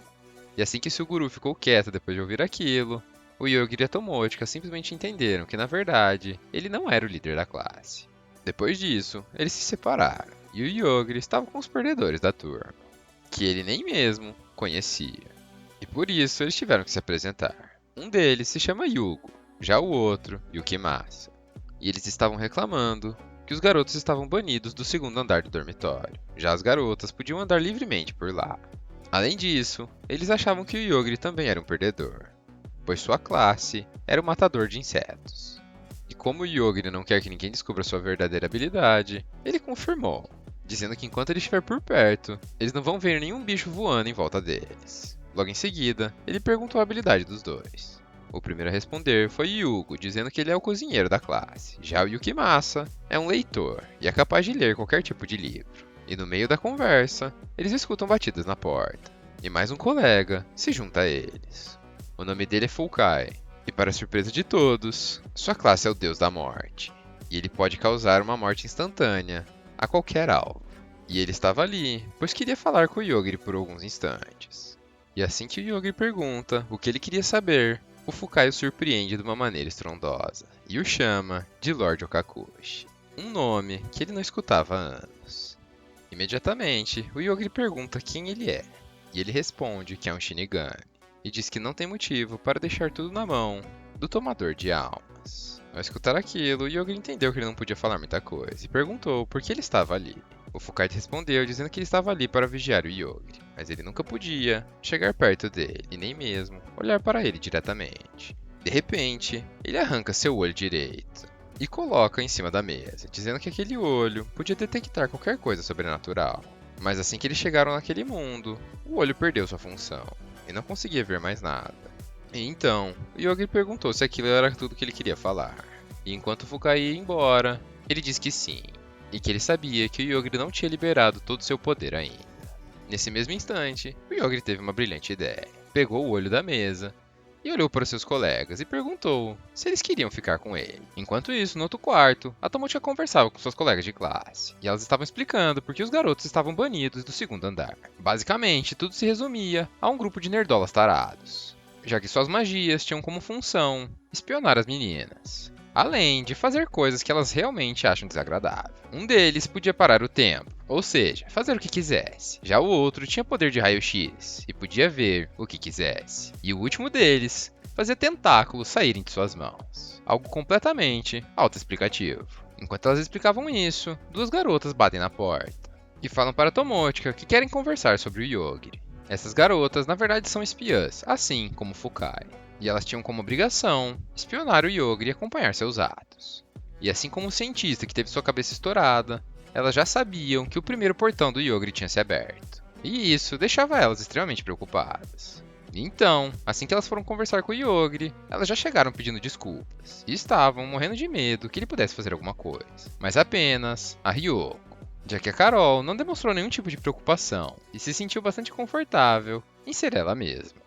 E assim que Suguru ficou quieta depois de ouvir aquilo, o Yogiri e a Tomotica simplesmente entenderam que, na verdade, ele não era o líder da classe. Depois disso, eles se separaram, e o Yogiri estava com os perdedores da turma, que ele nem mesmo conhecia. E por isso eles tiveram que se apresentar. Um deles se chama Yugo, já o outro, Yukimasa. E eles estavam reclamando que os garotos estavam banidos do segundo andar do dormitório. Já as garotas podiam andar livremente por lá. Além disso, eles achavam que o Yogiri também era um perdedor, pois sua classe era o matador de insetos. E como o Yogiri não quer que ninguém descubra sua verdadeira habilidade, ele confirmou, dizendo que enquanto ele estiver por perto, eles não vão ver nenhum bicho voando em volta deles. Logo em seguida, ele perguntou a habilidade dos dois. O primeiro a responder foi Yugo, dizendo que ele é o cozinheiro da classe. Já o Yukimasa é um leitor e é capaz de ler qualquer tipo de livro. E no meio da conversa, eles escutam batidas na porta. E mais um colega se junta a eles. O nome dele é Fukai. E para surpresa de todos, sua classe é o deus da morte. E ele pode causar uma morte instantânea a qualquer alvo. E ele estava ali, pois queria falar com o Yogiri por alguns instantes. E assim que o Yogiri pergunta o que ele queria saber, o Fukai o surpreende de uma maneira estrondosa e o chama de Lord Okakushi, um nome que ele não escutava há anos. Imediatamente, o Yogiri pergunta quem ele é, e ele responde que é um Shinigami, e diz que não tem motivo para deixar tudo na mão do Tomador de Almas. Ao escutar aquilo, o Yogiri entendeu que ele não podia falar muita coisa, e perguntou por que ele estava ali. O Fukai respondeu dizendo que ele estava ali para vigiar o Yogiri, mas ele nunca podia chegar perto dele, e nem mesmo olhar para ele diretamente. De repente, ele arranca seu olho direito e coloca em cima da mesa, dizendo que aquele olho podia detectar qualquer coisa sobrenatural. Mas assim que eles chegaram naquele mundo, o olho perdeu sua função, e não conseguia ver mais nada. E então, o Yogiri perguntou se aquilo era tudo que ele queria falar. E enquanto o Fukai ia embora, ele disse que sim, e que ele sabia que o Yogiri não tinha liberado todo o seu poder ainda. Nesse mesmo instante, o Yogiri teve uma brilhante ideia. Pegou o olho da mesa e olhou para seus colegas e perguntou se eles queriam ficar com ele. Enquanto isso, no outro quarto, a Tomotica conversava com suas colegas de classe, e elas estavam explicando por que os garotos estavam banidos do segundo andar. Basicamente, tudo se resumia a um grupo de nerdolas tarados, já que suas magias tinham como função espionar as meninas, além de fazer coisas que elas realmente acham desagradável. Um deles podia parar o tempo, ou seja, fazer o que quisesse. Já o outro tinha poder de raio-x e podia ver o que quisesse. E o último deles fazia tentáculos saírem de suas mãos. Algo completamente autoexplicativo. Enquanto elas explicavam isso, duas garotas batem na porta e falam para Tomotica que querem conversar sobre o Yogiri. Essas garotas, na verdade, são espiãs, assim como Fukai. E elas tinham como obrigação espionar o Yogiri e acompanhar seus atos. E assim como o cientista que teve sua cabeça estourada, elas já sabiam que o primeiro portão do Yogiri tinha se aberto. E isso deixava elas extremamente preocupadas. Então, assim que elas foram conversar com o Yogiri, elas já chegaram pedindo desculpas. E estavam morrendo de medo que ele pudesse fazer alguma coisa. Mas apenas a Ryoko, já que a Carol não demonstrou nenhum tipo de preocupação e se sentiu bastante confortável em ser ela mesma.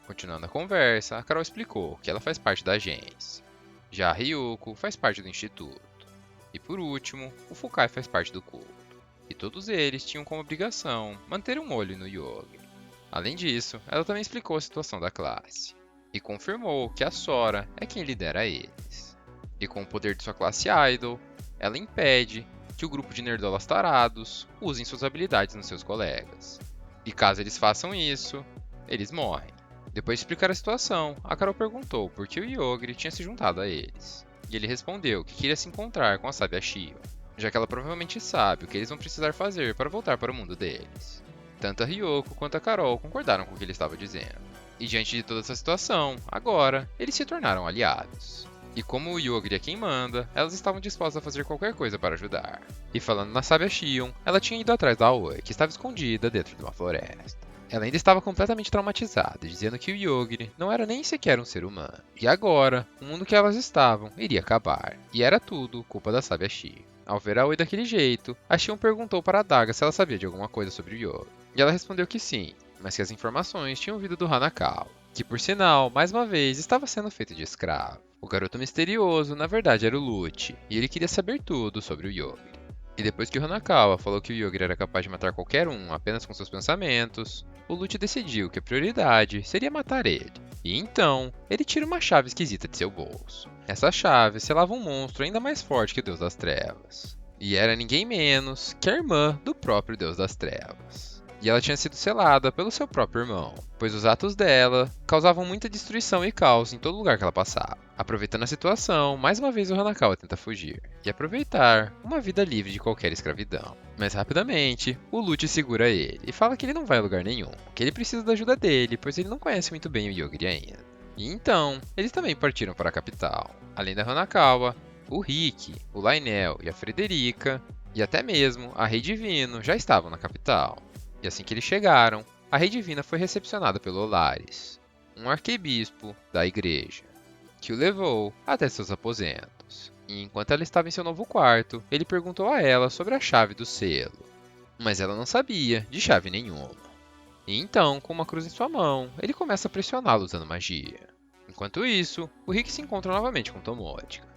Continuando a conversa, a Carol explicou que ela faz parte da agência. Já a Ryoko faz parte do instituto. E por último, o Fukai faz parte do culto. E todos eles tinham como obrigação manter um olho no Yogiri. Além disso, ela também explicou a situação da classe. E confirmou que a Sora é quem lidera eles. E com o poder de sua classe Idol, ela impede que o grupo de nerdolas tarados usem suas habilidades nos seus colegas. E caso eles façam isso, eles morrem. Depois de explicar a situação, a Carol perguntou por que o Yogiri tinha se juntado a eles. E ele respondeu que queria se encontrar com a sábia Shion, já que ela provavelmente sabe o que eles vão precisar fazer para voltar para o mundo deles. Tanto a Ryoko quanto a Carol concordaram com o que ele estava dizendo. E diante de toda essa situação, agora, eles se tornaram aliados. E como o Yogiri é quem manda, elas estavam dispostas a fazer qualquer coisa para ajudar. E falando na sábia Shion, ela tinha ido atrás da Aoi, que estava escondida dentro de uma floresta. Ela ainda estava completamente traumatizada, dizendo que o Yogiri não era nem sequer um ser humano. E agora, o mundo que elas estavam iria acabar. E era tudo culpa da sábia Shion. Ao ver a Aoi daquele jeito, a Shion perguntou para a Daga se ela sabia de alguma coisa sobre o Yogiri. E ela respondeu que sim, mas que as informações tinham vindo do Hanakawa, que por sinal, mais uma vez, estava sendo feito de escravo. O garoto misterioso, na verdade, era o Lute, e ele queria saber tudo sobre o Yogiri. E depois que o Hanakawa falou que o Yogiri era capaz de matar qualquer um apenas com seus pensamentos, o Lute decidiu que a prioridade seria matar ele. E então, ele tira uma chave esquisita de seu bolso. Essa chave selava um monstro ainda mais forte que o Deus das Trevas. E era ninguém menos que a irmã do próprio Deus das Trevas. E ela tinha sido selada pelo seu próprio irmão, pois os atos dela causavam muita destruição e caos em todo lugar que ela passava. Aproveitando a situação, mais uma vez o Hanakawa tenta fugir e aproveitar uma vida livre de qualquer escravidão. Mas rapidamente, o Lute segura ele e fala que ele não vai a lugar nenhum, que ele precisa da ajuda dele, pois ele não conhece muito bem o Yogiri ainda. E então, eles também partiram para a capital. Além da Hanakawa, o Rick, o Lionel e a Frederica, e até mesmo a Rei Divino já estavam na capital. E assim que eles chegaram, a Rei Divina foi recepcionada pelo Olaris, um arquebispo da igreja, que o levou até seus aposentos. E enquanto ela estava em seu novo quarto, ele perguntou a ela sobre a chave do selo, mas ela não sabia de chave nenhuma. E então, com uma cruz em sua mão, ele começa a pressioná-la usando magia. Enquanto isso, o Rick se encontra novamente com Tomotica,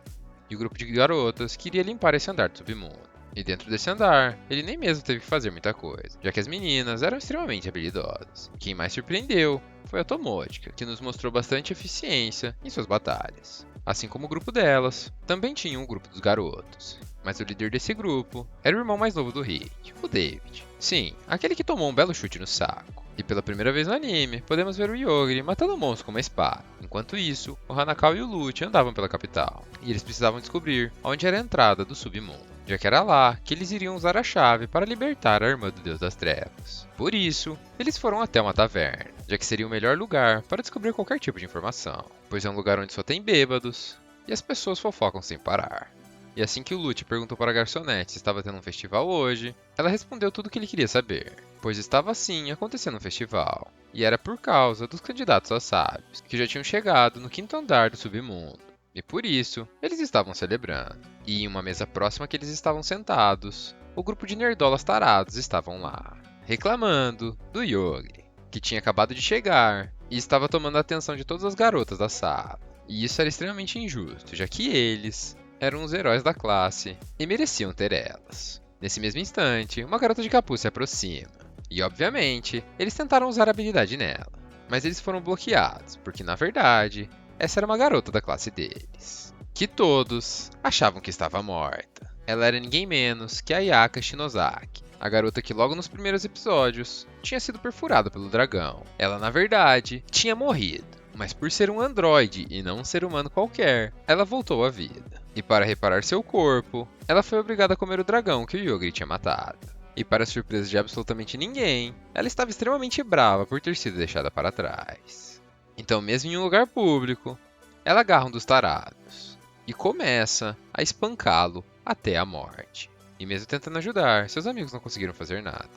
e o grupo de garotas queria limpar esse andar do submundo. E dentro desse andar, ele nem mesmo teve que fazer muita coisa, já que as meninas eram extremamente habilidosas. Quem mais surpreendeu foi a Tomotica, que nos mostrou bastante eficiência em suas batalhas. Assim como o grupo delas, também tinha um grupo dos garotos. Mas o líder desse grupo era o irmão mais novo do Rick, o David. Sim, aquele que tomou um belo chute no saco. E pela primeira vez no anime, podemos ver o Yogiri matando um monstro com uma espada. Enquanto isso, o Hanakawa e o Lute andavam pela capital, e eles precisavam descobrir onde era a entrada do submundo, já que era lá que eles iriam usar a chave para libertar a irmã do Deus das Trevas. Por isso, eles foram até uma taverna, já que seria o melhor lugar para descobrir qualquer tipo de informação, pois é um lugar onde só tem bêbados, e as pessoas fofocam sem parar. E assim que o Lute perguntou para a garçonete se estava tendo um festival hoje, ela respondeu tudo o que ele queria saber, pois estava sim acontecendo um festival, e era por causa dos candidatos a sábios, que já tinham chegado no quinto andar do submundo, e por isso eles estavam celebrando. E em uma mesa próxima que eles estavam sentados, o grupo de nerdolas tarados estavam lá, reclamando do Yogiri, que tinha acabado de chegar e estava tomando a atenção de todas as garotas da sala. E isso era extremamente injusto, já que eles eram os heróis da classe e mereciam ter elas. Nesse mesmo instante, uma garota de capuz se aproxima, e obviamente, eles tentaram usar a habilidade nela, mas eles foram bloqueados, porque na verdade, essa era uma garota da classe deles, que todos achavam que estava morta. Ela era ninguém menos que a Ayaka Shinozaki, a garota que logo nos primeiros episódios tinha sido perfurada pelo dragão. Ela na verdade tinha morrido, mas por ser um androide e não um ser humano qualquer, ela voltou à vida. E para reparar seu corpo, ela foi obrigada a comer o dragão que o Yogri tinha matado. E para surpresa de absolutamente ninguém, ela estava extremamente brava por ter sido deixada para trás. Então, mesmo em um lugar público, ela agarra um dos tarados e começa a espancá-lo até a morte. E mesmo tentando ajudar, seus amigos não conseguiram fazer nada.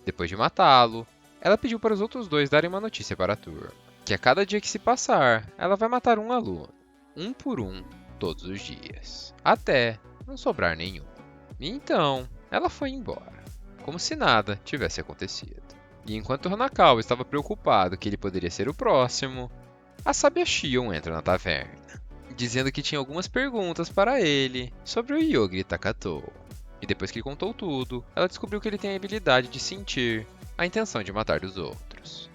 Depois de matá-lo, ela pediu para os outros dois darem uma notícia para a turma, que a cada dia que se passar, ela vai matar um aluno, um por um, todos os dias, até não sobrar nenhum. E então, ela foi embora, como se nada tivesse acontecido. E enquanto Hanakawa estava preocupado que ele poderia ser o próximo, a sábia Shion entra na taverna, dizendo que tinha algumas perguntas para ele sobre o Yogri Takatou. E depois que ele contou tudo, ela descobriu que ele tem a habilidade de sentir a intenção de matar dos outros.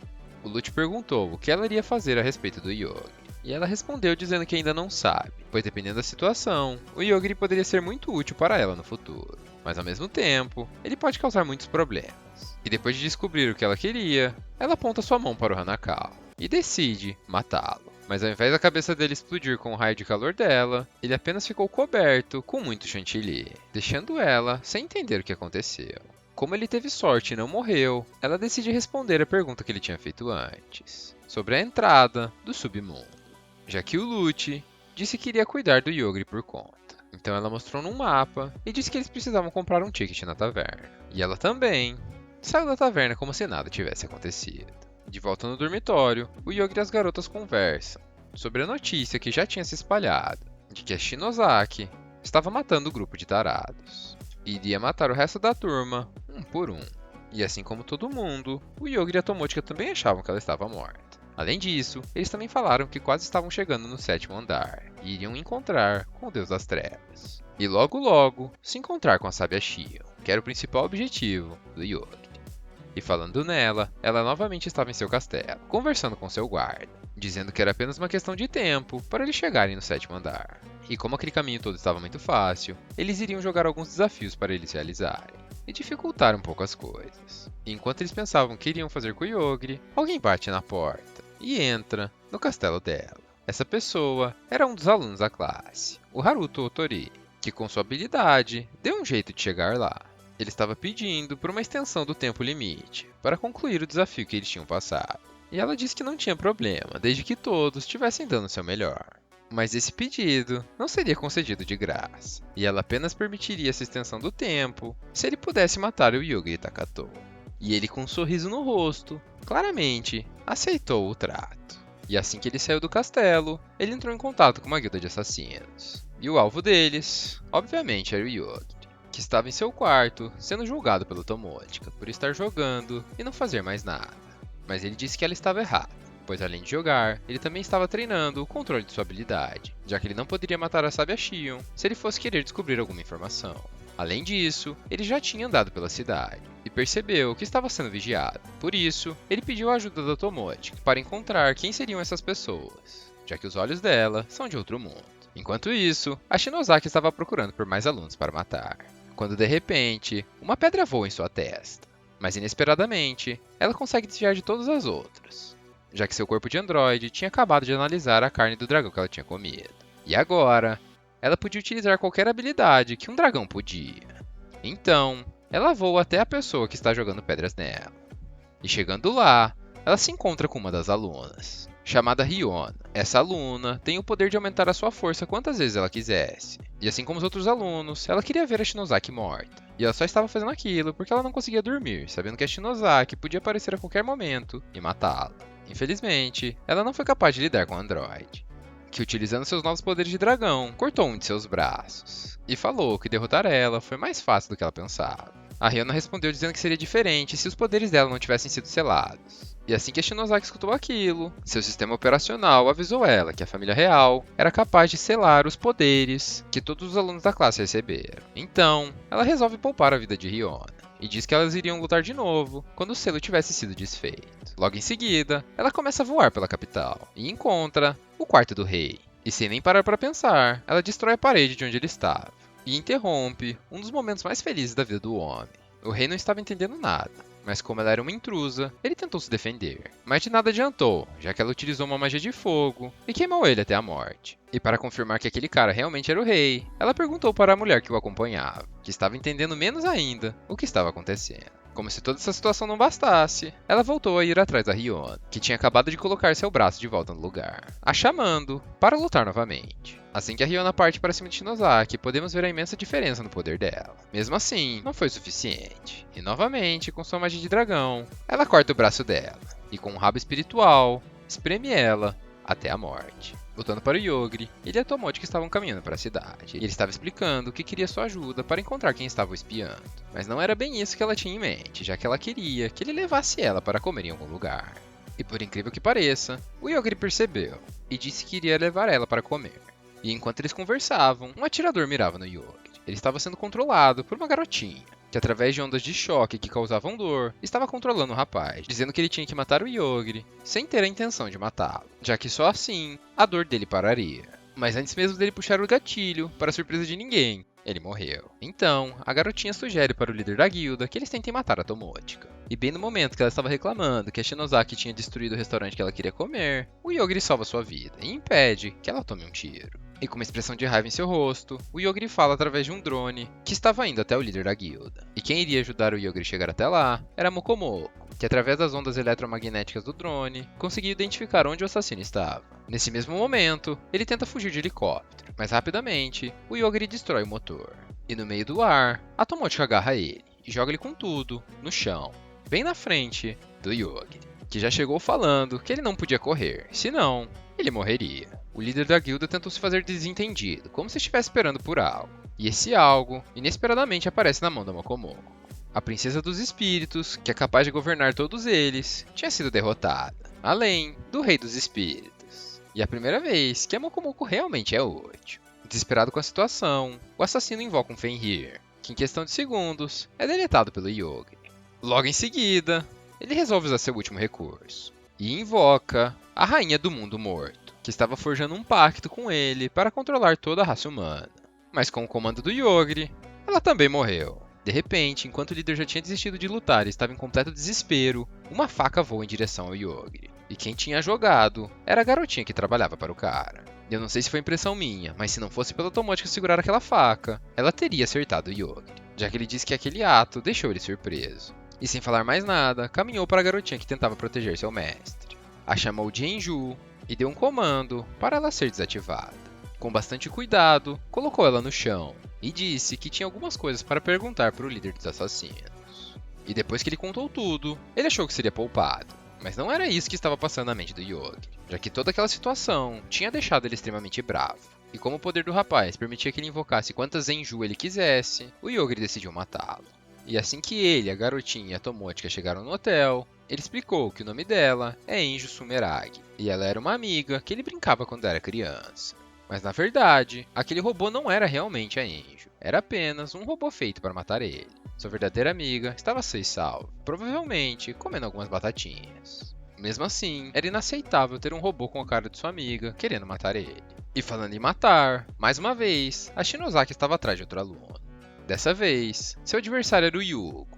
O Lute perguntou o que ela iria fazer a respeito do Yogri, e ela respondeu dizendo que ainda não sabe, pois dependendo da situação, o Yogri poderia ser muito útil para ela no futuro, mas ao mesmo tempo, ele pode causar muitos problemas. E depois de descobrir o que ela queria, ela aponta sua mão para o Hanakawa e decide matá-lo. Mas ao invés da cabeça dele explodir com o raio de calor dela, ele apenas ficou coberto com muito chantilly, deixando ela sem entender o que aconteceu. Como ele teve sorte e não morreu, ela decide responder a pergunta que ele tinha feito antes, sobre a entrada do submundo, já que o Lute disse que iria cuidar do Yogri por conta. Então ela mostrou num mapa e disse que eles precisavam comprar um ticket na taverna. E ela também saiu da taverna como se nada tivesse acontecido. De volta no dormitório, o Yogri e as garotas conversam sobre a notícia que já tinha se espalhado, de que a Shinozaki estava matando o grupo de tarados, e iria matar o resto da turma, um por um. E assim como todo mundo, o Yogri e a Tomochika também achavam que ela estava morta. Além disso, eles também falaram que quase estavam chegando no 7º andar, e iriam encontrar com o Deus das Trevas. E logo logo, se encontrar com a sábia Shion, que era o principal objetivo do Yogri. E falando nela, ela novamente estava em seu castelo, conversando com seu guarda, dizendo que era apenas uma questão de tempo para eles chegarem no 7º andar. E como aquele caminho todo estava muito fácil, eles iriam jogar alguns desafios para eles realizarem, e dificultar um pouco as coisas. E enquanto eles pensavam que iriam fazer com o Yogri, alguém bate na porta e entra no castelo dela. Essa pessoa era um dos alunos da classe, o Haruto Otori, que com sua habilidade deu um jeito de chegar lá. Ele estava pedindo por uma extensão do tempo limite, para concluir o desafio que eles tinham passado. E ela disse que não tinha problema, desde que todos estivessem dando o seu melhor. Mas esse pedido não seria concedido de graça, e ela apenas permitiria essa extensão do tempo se ele pudesse matar o Yogri Takatou. E ele, com um sorriso no rosto, claramente aceitou o trato. E assim que ele saiu do castelo, ele entrou em contato com uma guilda de assassinos. E o alvo deles, obviamente, era o Yogri, que estava em seu quarto, sendo julgado pelo Tomochika por estar jogando e não fazer mais nada. Mas ele disse que ela estava errada, pois além de jogar, ele também estava treinando o controle de sua habilidade, já que ele não poderia matar a sábia Shion se ele fosse querer descobrir alguma informação. Além disso, ele já tinha andado pela cidade e percebeu que estava sendo vigiado. Por isso, ele pediu a ajuda da Tomochika para encontrar quem seriam essas pessoas, já que os olhos dela são de outro mundo. Enquanto isso, a Shinozaki estava procurando por mais alunos para matar, quando de repente, uma pedra voa em sua testa. Mas inesperadamente, ela consegue desviar de todas as outras, já que seu corpo de androide tinha acabado de analisar a carne do dragão que ela tinha comido. E agora, ela podia utilizar qualquer habilidade que um dragão podia. Então, ela voa até a pessoa que está jogando pedras nela. E chegando lá, ela se encontra com uma das alunas, chamada Riona. Essa aluna tem o poder de aumentar a sua força quantas vezes ela quisesse. E assim como os outros alunos, ela queria ver a Shinozaki morta. E ela só estava fazendo aquilo porque ela não conseguia dormir, sabendo que a Shinozaki podia aparecer a qualquer momento e matá-la. Infelizmente, ela não foi capaz de lidar com o androide, que utilizando seus novos poderes de dragão, cortou um de seus braços. E falou que derrotar ela foi mais fácil do que ela pensava. A Ryona respondeu dizendo que seria diferente se os poderes dela não tivessem sido selados. E assim que a Shinozaki escutou aquilo, seu sistema operacional avisou ela que a família real era capaz de selar os poderes que todos os alunos da classe receberam. Então, ela resolve poupar a vida de Ryona e diz que elas iriam lutar de novo quando o selo tivesse sido desfeito. Logo em seguida, ela começa a voar pela capital e encontra o quarto do rei. E sem nem parar para pensar, ela destrói a parede de onde ele estava e interrompe um dos momentos mais felizes da vida do homem. O rei não estava entendendo nada, mas como ela era uma intrusa, ele tentou se defender. Mas de nada adiantou, já que ela utilizou uma magia de fogo e queimou ele até a morte. E para confirmar que aquele cara realmente era o rei, ela perguntou para a mulher que o acompanhava, que estava entendendo menos ainda o que estava acontecendo. Como se toda essa situação não bastasse, ela voltou a ir atrás da Ryona, que tinha acabado de colocar seu braço de volta no lugar, a chamando para lutar novamente. Assim que a Ryona parte para cima de Shinozaki, podemos ver a imensa diferença no poder dela. Mesmo assim, não foi o suficiente. E novamente, com sua magia de dragão, ela corta o braço dela, e com um rabo espiritual, espreme ela até a morte. Voltando para o Yogri, ele e a Tomochi que estavam caminhando para a cidade. E ele estava explicando que queria sua ajuda para encontrar quem estava o espiando. Mas não era bem isso que ela tinha em mente, já que ela queria que ele levasse ela para comer em algum lugar. E por incrível que pareça, o Yogri percebeu e disse que iria levar ela para comer. E enquanto eles conversavam, um atirador mirava no Yogri. Ele estava sendo controlado por uma garotinha, que através de ondas de choque que causavam dor, estava controlando o rapaz, dizendo que ele tinha que matar o Yogri, sem ter a intenção de matá-lo, já que só assim a dor dele pararia. Mas antes mesmo dele puxar o gatilho, para surpresa de ninguém, ele morreu. Então, a garotinha sugere para o líder da guilda que eles tentem matar a Tomochi. E bem no momento que ela estava reclamando que a Shinozaki tinha destruído o restaurante que ela queria comer, o Yogri salva sua vida e impede que ela tome um tiro. E com uma expressão de raiva em seu rosto, o Yogri fala através de um drone que estava indo até o líder da guilda. E quem iria ajudar o Yogri a chegar até lá era Mokomoko, que através das ondas eletromagnéticas do drone, conseguiu identificar onde o assassino estava. Nesse mesmo momento, ele tenta fugir de helicóptero, mas rapidamente, o Yogri destrói o motor. E no meio do ar, a Tomochi agarra ele e joga ele com tudo no chão, bem na frente do Yogri, que já chegou falando que ele não podia correr, senão ele morreria. O líder da guilda tentou se fazer desentendido, como se estivesse esperando por algo. E esse algo, inesperadamente, aparece na mão da Mokomoko. A princesa dos espíritos, que é capaz de governar todos eles, tinha sido derrotada, além do rei dos espíritos. E é a primeira vez que a Mokomoko realmente é útil. Desesperado com a situação, o assassino invoca um Fenrir, que em questão de segundos é deletado pelo Yogri. Logo em seguida, ele resolve usar seu último recurso e invoca a Rainha do Mundo Morto, que estava forjando um pacto com ele para controlar toda a raça humana. Mas com o comando do Yogri, ela também morreu. De repente, enquanto o líder já tinha desistido de lutar e estava em completo desespero, uma faca voa em direção ao Yogri. E quem tinha jogado era a garotinha que trabalhava para o cara. Eu não sei se foi impressão minha, mas se não fosse pela Tomochi segurar aquela faca, ela teria acertado o Yogri, já que ele disse que aquele ato deixou ele surpreso. E sem falar mais nada, caminhou para a garotinha que tentava proteger seu mestre. A chamou de Enju e deu um comando para ela ser desativada. Com bastante cuidado, colocou ela no chão e disse que tinha algumas coisas para perguntar para o líder dos assassinos. E depois que ele contou tudo, ele achou que seria poupado. Mas não era isso que estava passando na mente do Yogri, já que toda aquela situação tinha deixado ele extremamente bravo. E como o poder do rapaz permitia que ele invocasse quantas Enju ele quisesse, o Yogri decidiu matá-lo. E assim que ele, a garotinha e a Tomochi chegaram no hotel, ele explicou que o nome dela é Enju Sumeragi, e ela era uma amiga que ele brincava quando era criança. Mas na verdade, aquele robô não era realmente a Enju, era apenas um robô feito para matar ele. Sua verdadeira amiga estava safe e salva, provavelmente comendo algumas batatinhas. Mesmo assim, era inaceitável ter um robô com a cara de sua amiga querendo matar ele. E falando em matar, mais uma vez, a Shinozaki estava atrás de outro aluno. Dessa vez, seu adversário era o Yugo.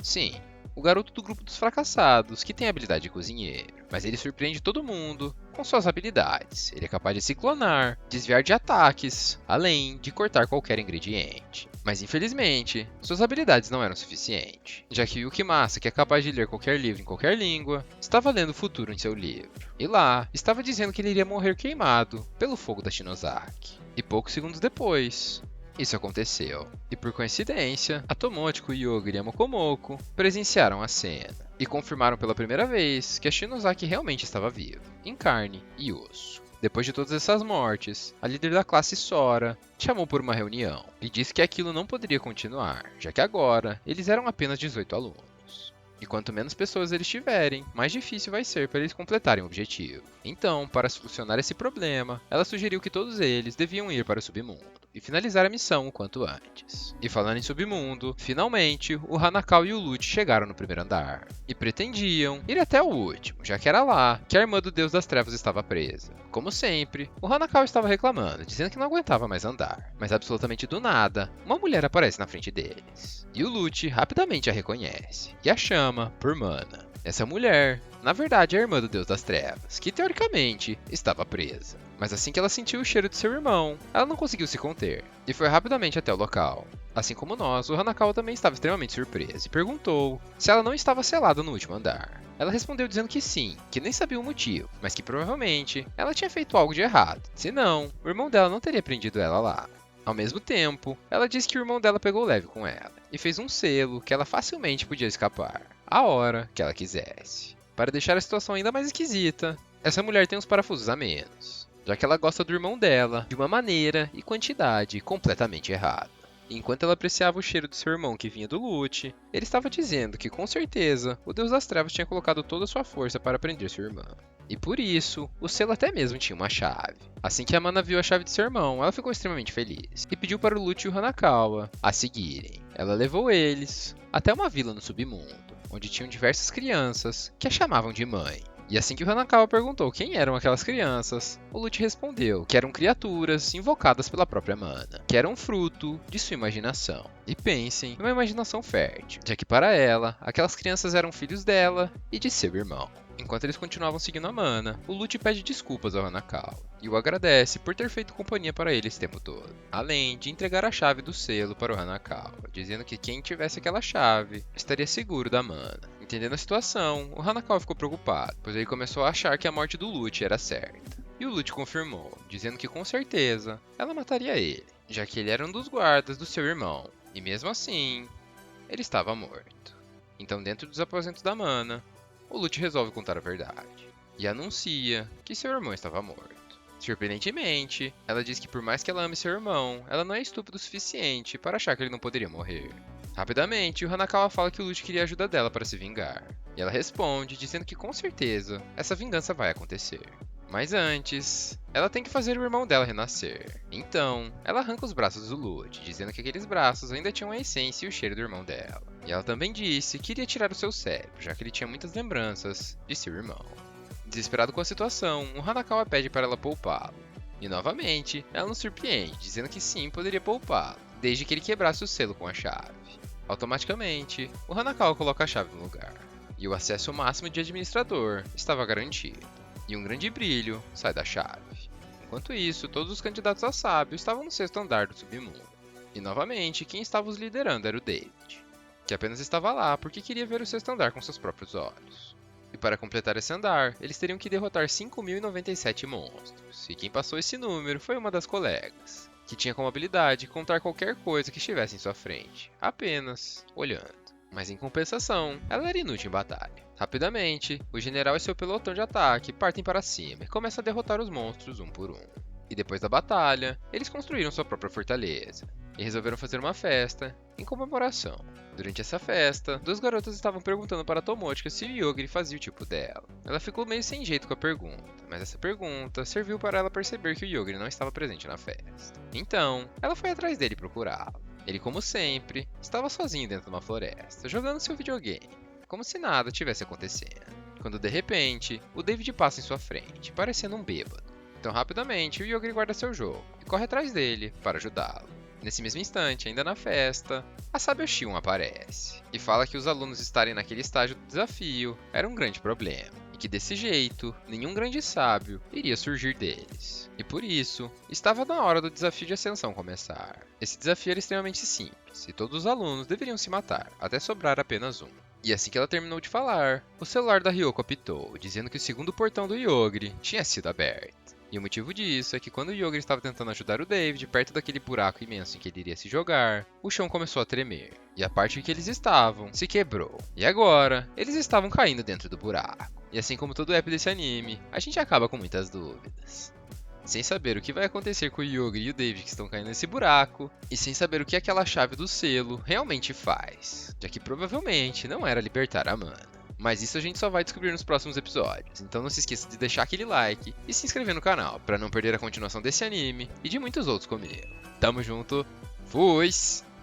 Sim, o garoto do grupo dos fracassados, que tem a habilidade de cozinheiro. Mas ele surpreende todo mundo com suas habilidades. Ele é capaz de se clonar, desviar de ataques, além de cortar qualquer ingrediente. Mas infelizmente, suas habilidades não eram suficientes, já que Yukimasa, que é capaz de ler qualquer livro em qualquer língua, estava lendo o futuro em seu livro. E lá, estava dizendo que ele iria morrer queimado pelo fogo da Shinozaki. E poucos segundos depois, isso aconteceu. E por coincidência, a Tomochi, o Yogri e a Mokomoko presenciaram a cena e confirmaram pela primeira vez que a Shinozaki realmente estava viva, em carne e osso. Depois de todas essas mortes, a líder da classe Sora chamou por uma reunião e disse que aquilo não poderia continuar, já que agora eles eram apenas 18 alunos. E quanto menos pessoas eles tiverem, mais difícil vai ser para eles completarem o objetivo. Então, para solucionar esse problema, ela sugeriu que todos eles deviam ir para o submundo e finalizar a missão o quanto antes. E falando em submundo, finalmente o Hanakao e o Lute chegaram no primeiro andar e pretendiam ir até o último, já que era lá que a irmã do Deus das Trevas estava presa. Como sempre, o Hanakao estava reclamando, dizendo que não aguentava mais andar, mas absolutamente do nada, uma mulher aparece na frente deles. E o Lute rapidamente a reconhece e a chama por Mana. Essa mulher, na verdade, é a irmã do Deus das Trevas, que teoricamente estava presa. Mas assim que ela sentiu o cheiro de seu irmão, ela não conseguiu se conter e foi rapidamente até o local. Assim como nós, o Hanakao também estava extremamente surpreso e perguntou se ela não estava selada no último andar. Ela respondeu dizendo que sim, que nem sabia o motivo, mas que provavelmente ela tinha feito algo de errado. Senão, o irmão dela não teria prendido ela lá. Ao mesmo tempo, ela disse que o irmão dela pegou leve com ela e fez um selo que ela facilmente podia escapar, a hora que ela quisesse. Para deixar a situação ainda mais esquisita, essa mulher tem uns parafusos a menos, já que ela gosta do irmão dela de uma maneira e quantidade completamente errada. Enquanto ela apreciava o cheiro do seu irmão que vinha do Lute, ele estava dizendo que com certeza o Deus das Trevas tinha colocado toda a sua força para prender sua irmã. E por isso, o selo até mesmo tinha uma chave. Assim que a Mana viu a chave de seu irmão, ela ficou extremamente feliz e pediu para o Lute e o Hanakawa a seguirem. Ela levou eles até uma vila no submundo, onde tinham diversas crianças que a chamavam de mãe. E assim que o Hanakawa perguntou quem eram aquelas crianças, o Lute respondeu que eram criaturas invocadas pela própria Mana, que eram fruto de sua imaginação. E pensem numa imaginação fértil, já que para ela, aquelas crianças eram filhos dela e de seu irmão. Enquanto eles continuavam seguindo a Mana, o Lute pede desculpas ao Hanakawa e o agradece por ter feito companhia para ele esse tempo todo, além de entregar a chave do selo para o Hanakawa, dizendo que quem tivesse aquela chave estaria seguro da Mana. Entendendo a situação, o Hanakawa ficou preocupado, pois ele começou a achar que a morte do Lute era certa. E o Lute confirmou, dizendo que com certeza ela mataria ele, já que ele era um dos guardas do seu irmão, e mesmo assim, ele estava morto. Então, dentro dos aposentos da Mana, o Lute resolve contar a verdade e anuncia que seu irmão estava morto. Surpreendentemente, ela diz que por mais que ela ame seu irmão, ela não é estúpida o suficiente para achar que ele não poderia morrer. Rapidamente, o Hanakawa fala que o Lute queria a ajuda dela para se vingar, e ela responde dizendo que com certeza essa vingança vai acontecer. Mas antes, ela tem que fazer o irmão dela renascer. Então, ela arranca os braços do Lute, dizendo que aqueles braços ainda tinham a essência e o cheiro do irmão dela. E ela também disse que iria tirar o seu cérebro, já que ele tinha muitas lembranças de seu irmão. Desesperado com a situação, o Hanakawa pede para ela poupá-lo. E novamente, ela nos surpreende, dizendo que sim, poderia poupá-lo, desde que ele quebrasse o selo com a chave. Automaticamente, o Hanakawa coloca a chave no lugar, e o acesso máximo de administrador estava garantido, e um grande brilho sai da chave. Enquanto isso, todos os candidatos a sábio estavam no sexto andar do submundo. E novamente, quem estava os liderando era o David, que apenas estava lá porque queria ver o sexto andar com seus próprios olhos. E para completar esse andar, eles teriam que derrotar 5.097 monstros, e quem passou esse número foi uma das colegas, que tinha como habilidade contar qualquer coisa que estivesse em sua frente, apenas olhando. Mas em compensação, ela era inútil em batalha. Rapidamente, o general e seu pelotão de ataque partem para cima e começam a derrotar os monstros um por um. E depois da batalha, eles construíram sua própria fortaleza e resolveram fazer uma festa em comemoração. Durante essa festa, duas garotas estavam perguntando para Tomochika se o Yogiri fazia o tipo dela. Ela ficou meio sem jeito com a pergunta, mas essa pergunta serviu para ela perceber que o Yogiri não estava presente na festa. Então, ela foi atrás dele procurá-lo. Ele, como sempre, estava sozinho dentro de uma floresta, jogando seu videogame, como se nada tivesse acontecendo. Quando de repente, o David passa em sua frente, parecendo um bêbado. Então, rapidamente, o Yogiri guarda seu jogo e corre atrás dele para ajudá-lo. Nesse mesmo instante, ainda na festa, a sábia Shion aparece e fala que os alunos estarem naquele estágio do desafio era um grande problema e que desse jeito, nenhum grande sábio iria surgir deles. E por isso, estava na hora do desafio de ascensão começar. Esse desafio era extremamente simples e todos os alunos deveriam se matar, até sobrar apenas um. E assim que ela terminou de falar, o celular da Ryoko apitou, dizendo que o segundo portão do Yogiri tinha sido aberto. E o motivo disso é que quando o Yogiri estava tentando ajudar o David perto daquele buraco imenso em que ele iria se jogar, o chão começou a tremer, e a parte em que eles estavam se quebrou. E agora, eles estavam caindo dentro do buraco. E assim como todo app desse anime, a gente acaba com muitas dúvidas. sem saber o que vai acontecer com o Yoga e o David que estão caindo nesse buraco, e sem saber o que aquela chave do selo realmente faz, já que provavelmente não era libertar a Amanda. Mas isso a gente só vai descobrir nos próximos episódios, então não se esqueça de deixar aquele like e se inscrever no canal para não perder a continuação desse anime e de muitos outros comigo. Tamo junto, fui!